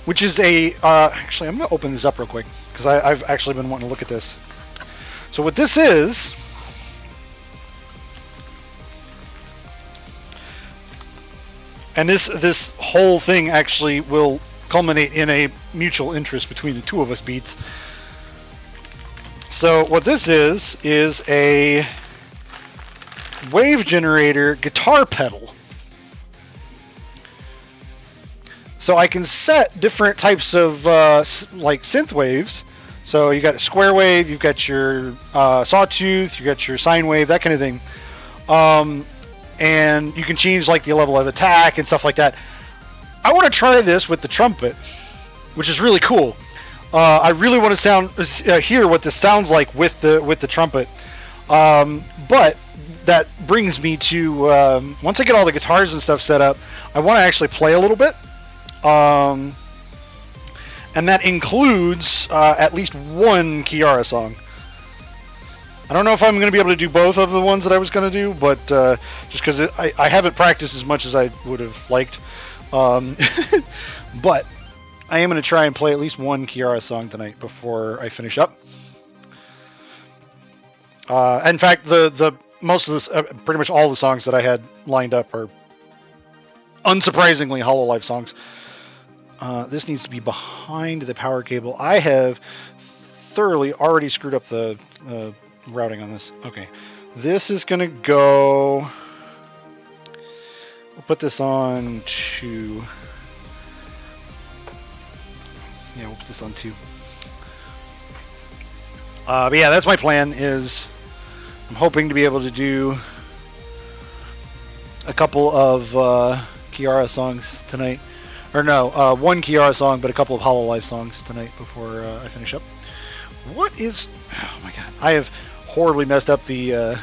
which is a, actually, I'm going to open this up real quick, because I've actually been wanting to look at this. So what this is, and this whole thing actually will culminate in a mutual interest between the two of us, Beats. So what this is a wave generator guitar pedal. So I can set different types of like synth waves. So you got a square wave, you've got your sawtooth, you got your sine wave, that kind of thing. And you can change like the level of attack and stuff like that. I want to try this with the trumpet, which is really cool. I really want to hear what this sounds like with the trumpet. But that brings me to once I get all the guitars and stuff set up, I want to actually play a little bit. And that includes at least one Kiara song. I don't know if I'm going to be able to do both of the ones that I was going to do, but just because I haven't practiced as much as I would have liked. But I am going to try and play at least one Kiara song tonight before I finish up. In fact, the most of this, pretty much all the songs that I had lined up are unsurprisingly Hololive songs. This needs to be behind the power cable. I have thoroughly already screwed up the routing on this. Okay, this is going to go. We'll put this on 2. Yeah, we'll put this on 2. But yeah, that's my plan. Is I'm hoping to be able to do a couple of Kiara songs tonight. Or no, one Kiara song, but a couple of Hololive songs tonight before I finish up. What is... Oh my god. I have horribly messed up the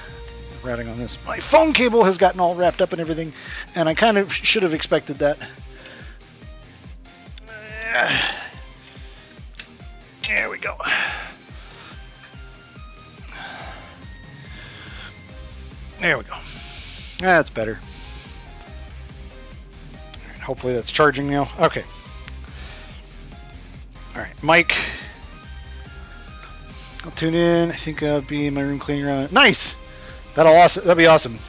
routing on this. My phone cable has gotten all wrapped up and everything, and I kind of should have expected that. There we go. There we go. That's better. Hopefully that's charging now. Okay. Alright, mic. I'll tune in. I think I'll be in my room cleaning around. Nice! That'll be awesome.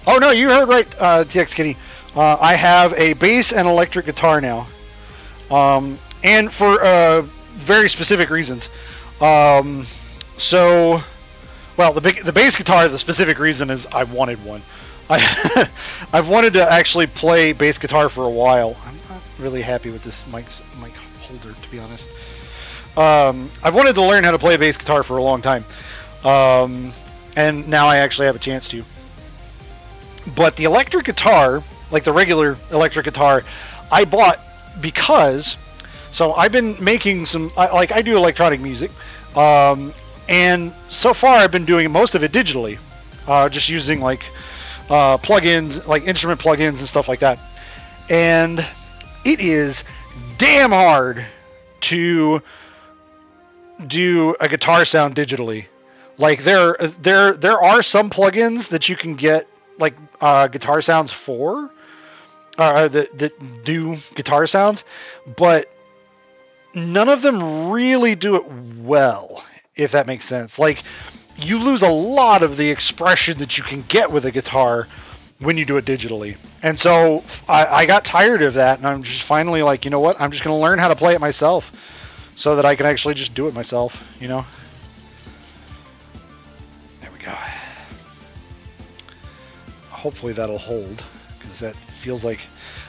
Oh no, you heard right, TX Kitty. I have a bass and electric guitar now. And for very specific reasons. So, well, the bass guitar, the specific reason is I wanted one. I I've wanted to actually play bass guitar for a while. I'm not really happy with this mic holder, to be honest. I've wanted to learn how to play bass guitar for a long time, and now I actually have a chance to. But the electric guitar, like the regular electric guitar, I bought because so I've been making some like I do electronic music, and so far I've been doing most of it digitally, just using like plugins, like instrument plugins and stuff like that. And it is damn hard to do a guitar sound digitally. Like there are some plugins that you can get like guitar sounds for that do guitar sounds, but none of them really do it well, if that makes sense. Like you lose a lot of the expression that you can get with a guitar when you do it digitally. And so I got tired of that, and I'm just finally like, you know what? I'm just going to learn how to play it myself so that I can actually just do it myself, you know? There we go. Hopefully that'll hold, because that feels like...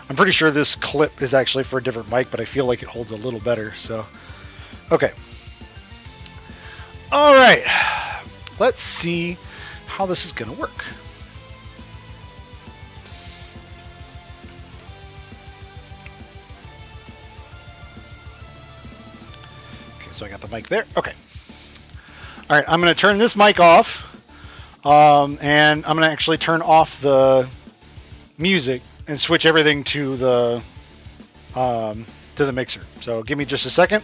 I'm pretty sure this clip is actually for a different mic, but I feel like it holds a little better, so... Okay. All right. Let's see how this is going to work. Okay, so I got the mic there. Okay. All right, I'm going to turn this mic off, and I'm going to actually turn off the music and switch everything to the mixer. So give me just a second.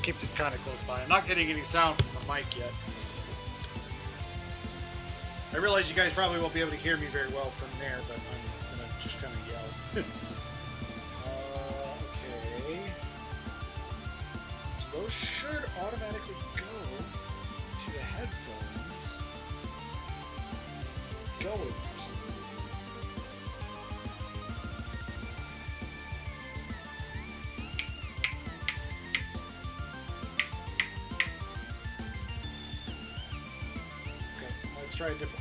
Keep this kind of close by. I'm not getting any sound from the mic yet. I realize you guys probably won't be able to hear me very well from there, but I'm gonna just kind of yell. Okay. So those should automatically go to the headphones. Going for some reason. Let's try a different one.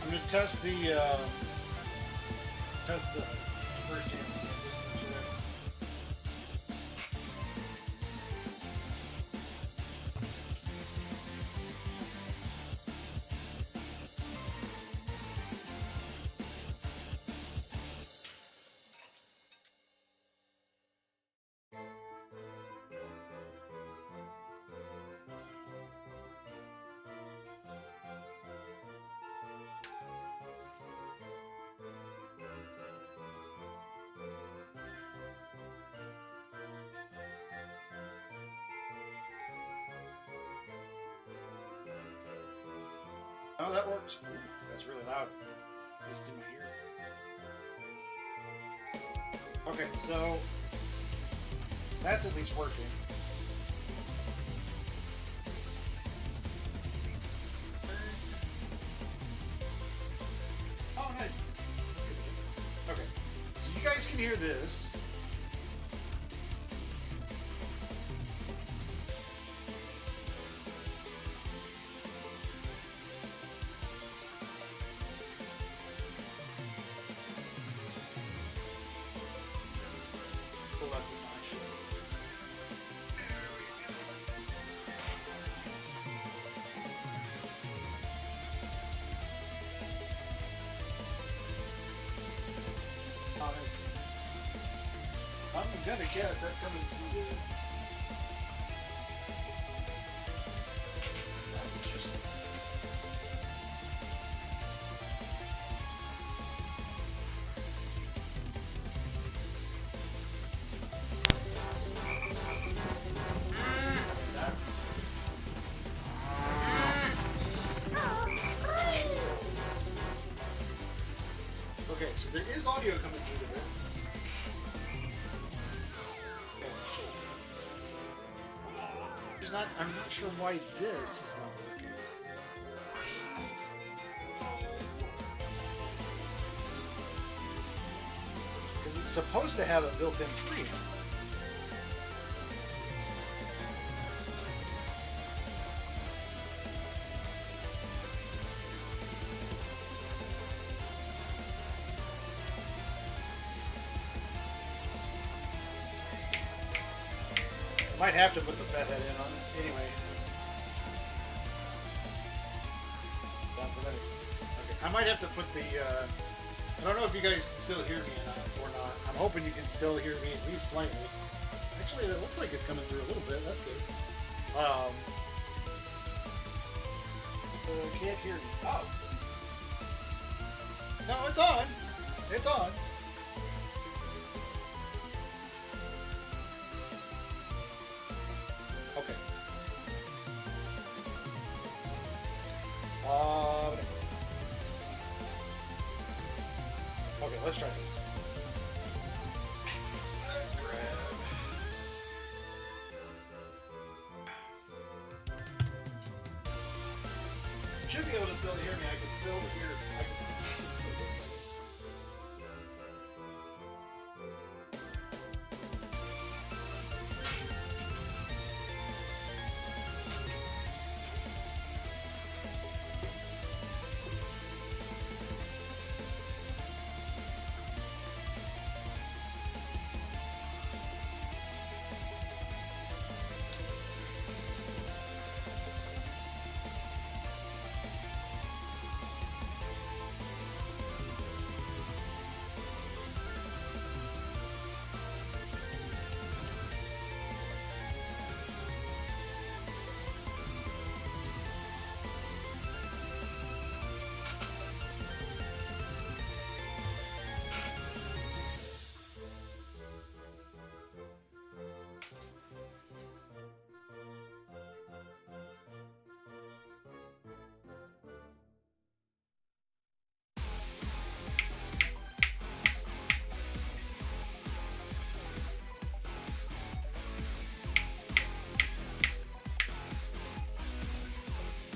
I'm gonna test the first amp again, just to make sure. Oh, that works. Ooh, that's really loud. Just in my ears. Okay, so that's at least working. Oh, nice. Okay, so you guys can hear this. Less obnoxious. I'm gonna guess that's coming through the... That's interesting. Okay, so there is audio coming through the bit. I'm not sure why this is not working. Because it's supposed to have a built-in preamp. I might have to put the fat head in on it anyway. Okay, I might have to put the. I don't know if you guys can still hear me or not. I'm hoping you can still hear me at least slightly. Actually, it looks like it's coming through a little bit. That's good. Can't hear me. Oh. No, it's on. It's on. Okay. Okay, let's try this. Let's grab. You should be able to still hear me. I can still hear. I can still hear.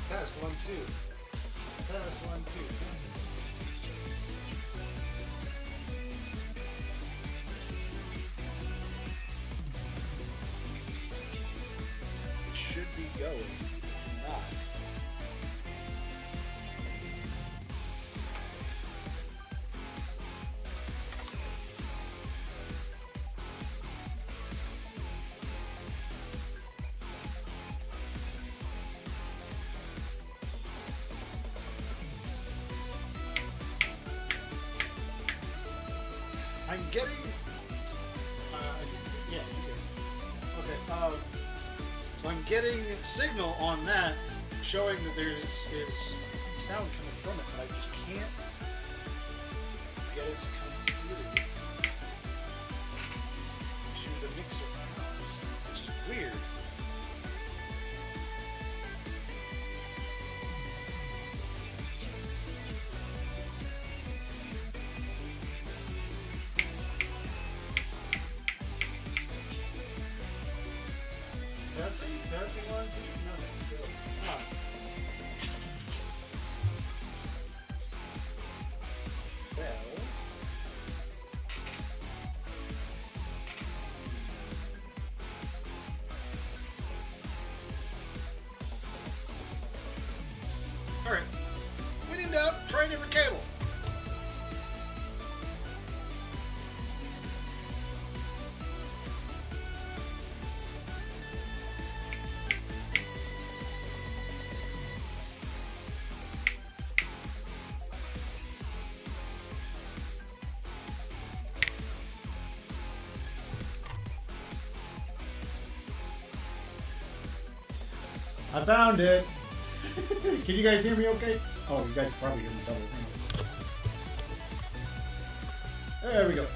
Test 1 2. Test 1 2. It should be going. It's not. I'm getting, yeah, you guys. Okay, so I'm getting signal on that showing that there is sound coming from it, but I just can't get it to come through to the mixer, which is weird. Alright. When in doubt, try a different cable. I found it. Can you guys hear me okay? Oh, you guys probably hear me double. There we go.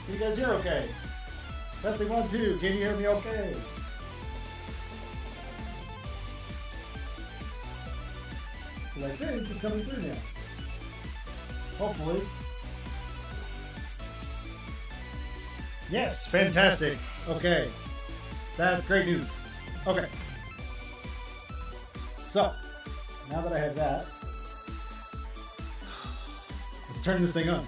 Can you guys hear okay? Testing 1, 2. Can you hear me okay? I think it's coming through now. Hopefully. Yes, fantastic. Okay. That's great news. Okay. So, now that I have that, let's turn this thing on.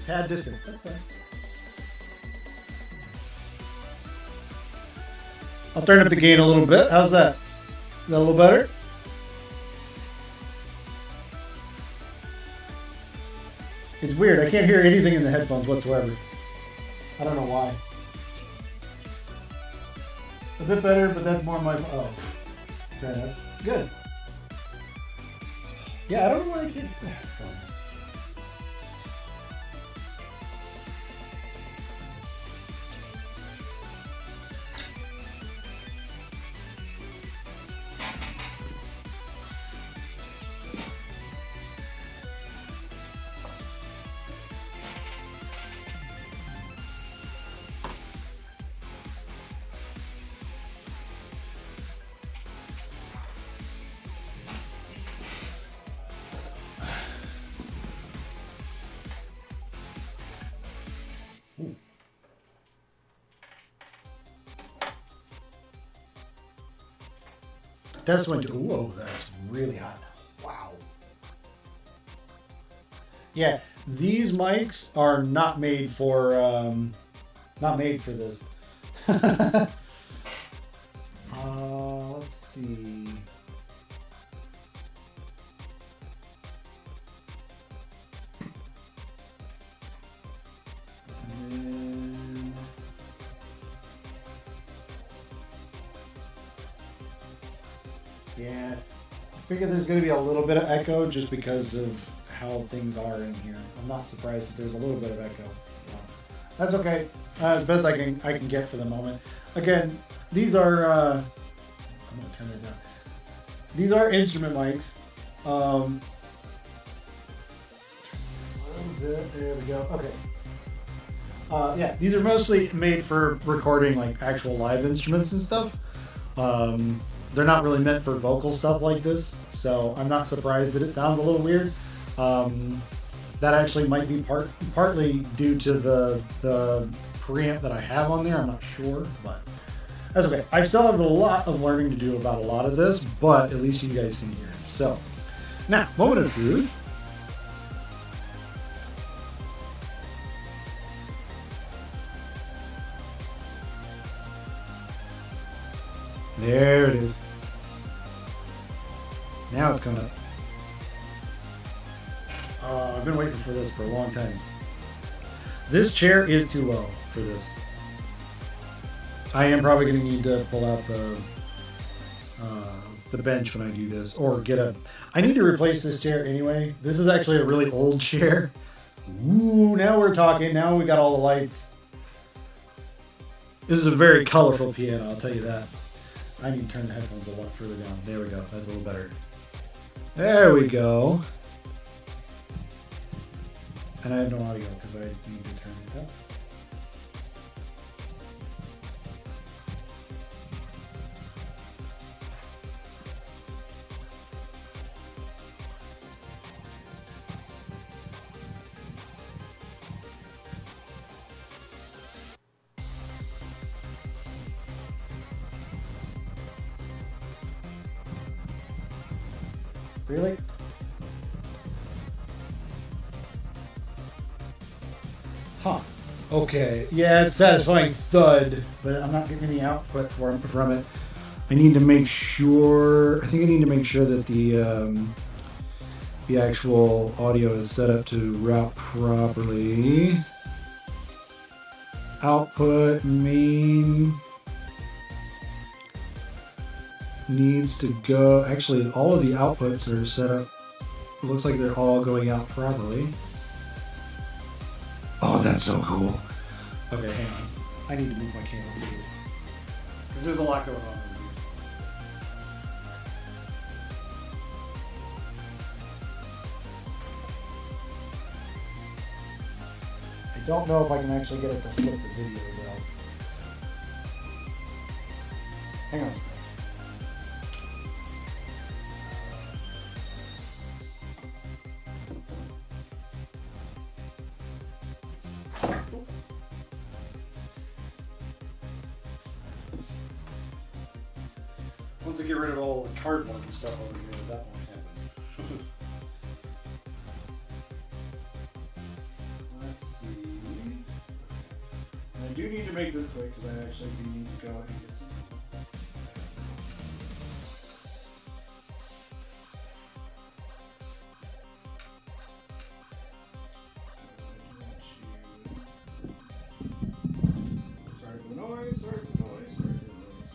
Tad distant. That's fine. I'll turn up the gain a little bit. How's that? Is that a little better? It's weird. I can't hear anything in the headphones whatsoever. I don't know why. A bit better, but that's more my... Oh. Fair enough. Good. Yeah, I don't know why I can't... Headphones. Ooh. Test went to, whoa, that's really hot. Wow. Yeah, these mics are not made for this. Let's see. Yeah, I figure there's going to be a little bit of echo just because of how things are in here. I'm not surprised if there's a little bit of echo. So that's okay. As best I can get for the moment. Again, these are. I'm going to turn that down. These are instrument mics. A little bit. There we go. Okay. Yeah, these are mostly made for recording like actual live instruments and stuff. They're not really meant for vocal stuff like this, so I'm not surprised that it sounds a little weird. That actually might be partly due to the preamp that I have on there. I'm not sure, but that's okay. I still have a lot of learning to do about a lot of this, but at least you guys can hear. So now, moment of truth. There it is. Now it's coming up. I've been waiting for this for a long time. This chair is too low for this. I am probably going to need to pull out the bench when I do this, or get a... I need to replace this chair anyway. This is actually a really old chair. Ooh, now we're talking. Now we got all the lights. This is a very colorful piano, I'll tell you that. I need to turn the headphones a lot further down. There we go. That's a little better. There we go. And I have no audio because I need to turn it up. Really? Huh. Okay. Yeah, it's satisfying thud, but I'm not getting any output from it. I need to make sure. I think I need to make sure that the actual audio is set up to route properly. Output main needs to go. Actually, all of the outputs are set up. It looks like they're all going out properly. Oh, that's so cool. Okay, hang on. I need to move my camera, please. Because there's a lot going on over here. I don't know if I can actually get it to flip the video well. Hang on a second. Once I get rid of all the cardboard and stuff over here, that won't happen. Let's see. And I do need to make this quick because I actually do need to go and get some. Sorry for the noise, sorry for the noise, sorry for the noise.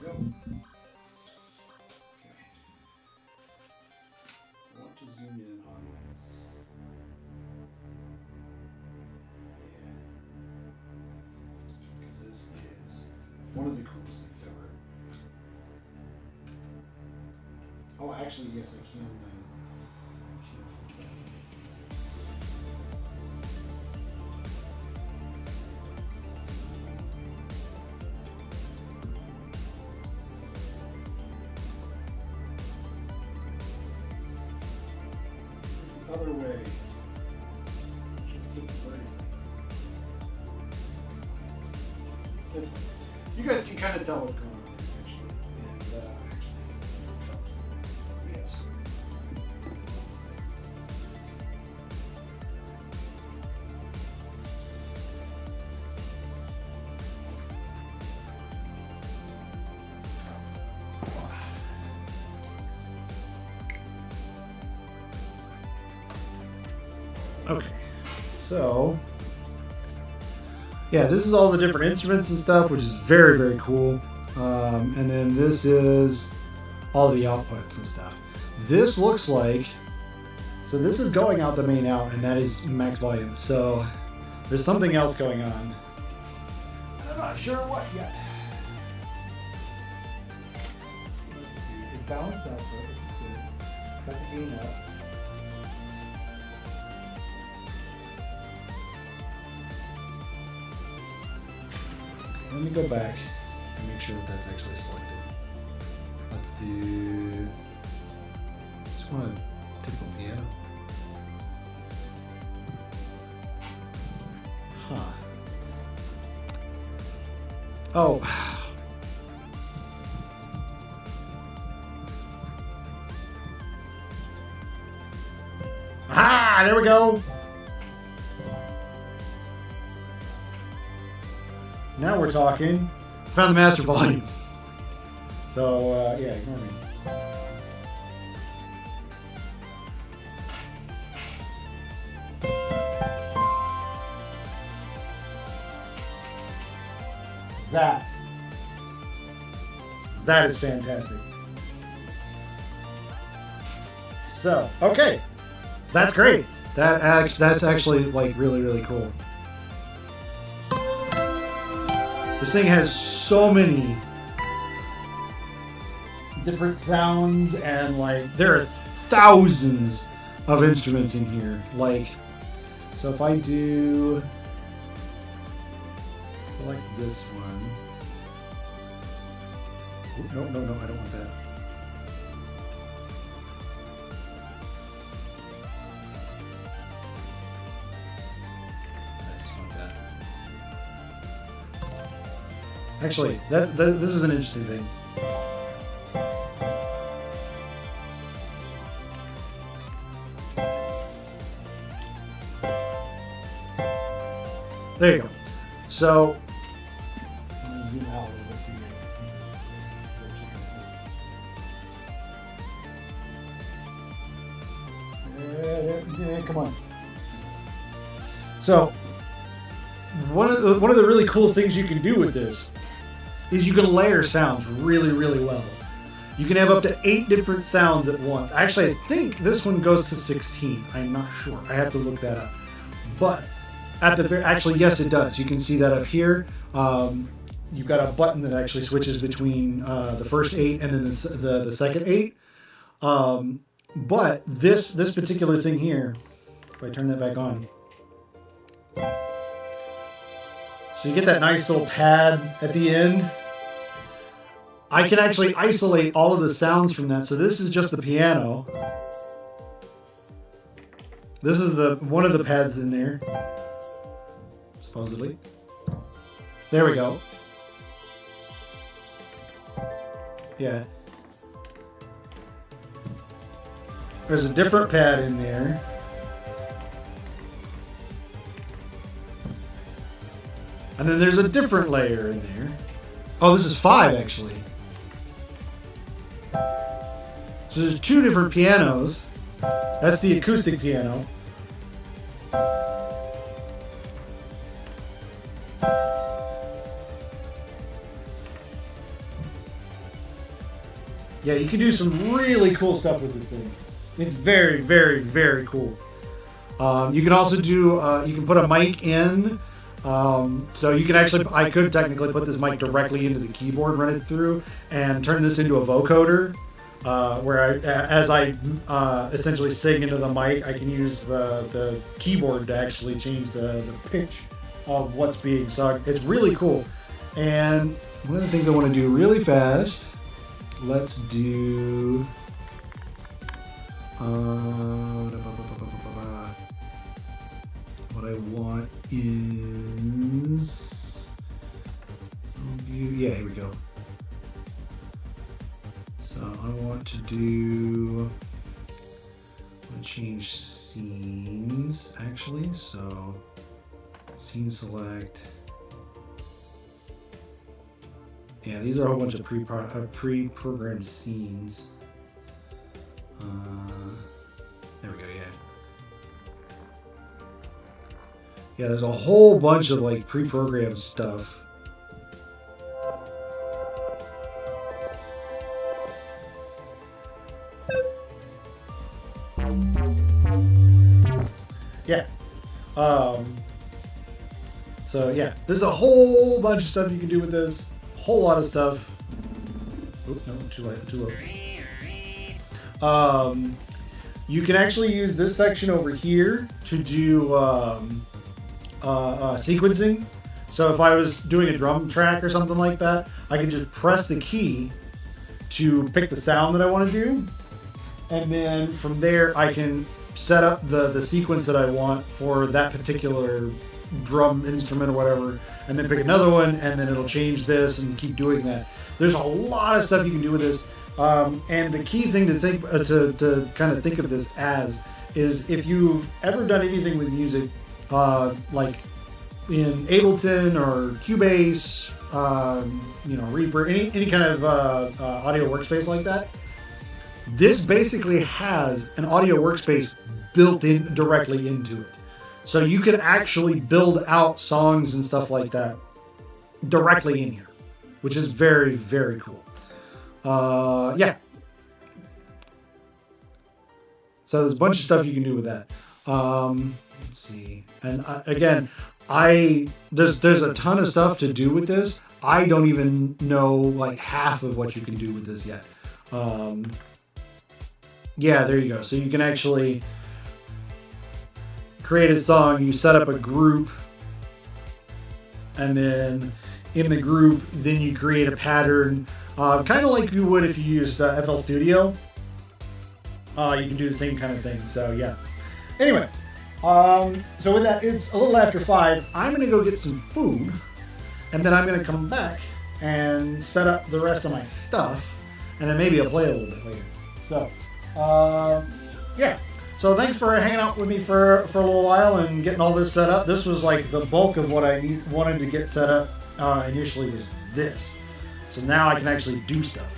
There we go. Okay. I want to zoom in on this. Yeah. Because this is one of the coolest things ever. Oh, actually, yes, I can. Flip that. The other way. It's fine. You guys can kind of tell what's going on actually. And yes. Okay, so yeah, this is all the different instruments and stuff, which is very, very cool. And then this is all the outputs and stuff. This looks like, so this is going out the main out, and that is max volume. So there's something else going on. I'm not sure what yet. Let's see, it's balanced out, so it's good. Got the gain up. Let me go back and make sure that that's actually selected. Let's do. Just want to typical piano. Huh. Oh. Ah, there we go. Now we're talking. Found the master volume. So, yeah, ignore me. That is fantastic. So, okay. That's great. That's actually like really, really cool. This thing has so many different sounds, and like there are thousands of instruments in here. Like, so if I do select this one. Ooh, no, I don't want that. Actually, this is an interesting thing. There you go. So, let me zoom out a little bit so you guys can see this. Come on. So, one of the really cool things you can do with this is you can layer sounds really, really well. You can have up to 8 different sounds at once. Actually, I think this one goes to 16. I'm not sure. I have to look that up. But at the very, actually, yes, it does. You can see that up here. You've got a button that actually switches between the first 8 and then the second 8. But this particular thing here, if I turn that back on, so you get that nice little pad at the end. I can actually isolate all of the sounds from that. So this is just the piano. This is one of the pads in there, supposedly. There we go. Yeah. There's a different pad in there. And then there's a different layer in there. Oh, this is 5 actually. So there's 2 different pianos. That's the acoustic piano. Yeah, you can do some really cool stuff with this thing. It's very, very, very cool. You can also do, you can put a mic in. So you can actually, I could technically put this mic directly into the keyboard, run it through, and turn this into a vocoder, where as I essentially sing into the mic, I can use the keyboard to actually change the pitch of what's being sung. It's really cool. And one of the things I want to do really fast, let's do... what I want is yeah, here we go. So I want to do, I'm going to change scenes actually. So scene select. Yeah, these are a whole bunch of pre-programmed scenes. There we go. Yeah. Yeah, there's a whole bunch of like pre-programmed stuff. Yeah. So yeah, there's a whole bunch of stuff you can do with this. Whole lot of stuff. Oop, no, too low. You can actually use this section over here to do sequencing. So if I was doing a drum track or something like that, I can just press the key to pick the sound that I want to do, and then from there I can set up the sequence that I want for that particular drum instrument or whatever, and then pick another one, and then it'll change this and keep doing that. There's a lot of stuff you can do with this, and the key thing to think to kind of think of this as is if you've ever done anything with music, like in Ableton or Cubase, Reaper, any kind of audio workspace like that. This basically has an audio workspace built in directly into it. So you can actually build out songs and stuff like that directly in here, which is very, very cool. Yeah. So there's a bunch of stuff you can do with that. Let's see. And again, there's a ton of stuff to do with this. I don't even know like half of what you can do with this yet. Yeah, there you go. So you can actually create a song, you set up a group, and then in the group, then you create a pattern, kind of like you would if you used FL Studio. You can do the same kind of thing. So yeah. Anyway, so with that, it's a little after 5. I'm gonna go get some food, and then I'm gonna come back and set up the rest of my stuff, and then maybe I'll play a little bit later. So, yeah. So thanks for hanging out with me for a little while and getting all this set up. This was like the bulk of what I wanted to get set up initially was this. So now I can actually do stuff.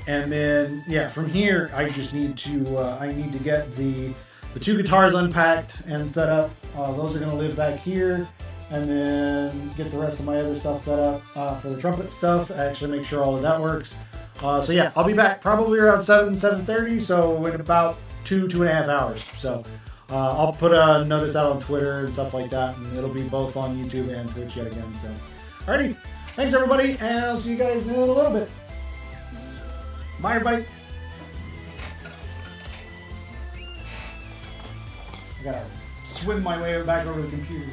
And then yeah, from here I just need to get the two guitars unpacked and set up. Those are going to live back here, and then get the rest of my other stuff set up for the trumpet stuff. Actually make sure all of that works. So yeah, I'll be back probably around 7:30. So in about 2.5 hours. So I'll put a notice out on Twitter and stuff like that, and it'll be both on YouTube and Twitch yet again. So alrighty, thanks everybody, and I'll see you guys in a little bit. Bye everybody. I gotta swim my way back over the computer.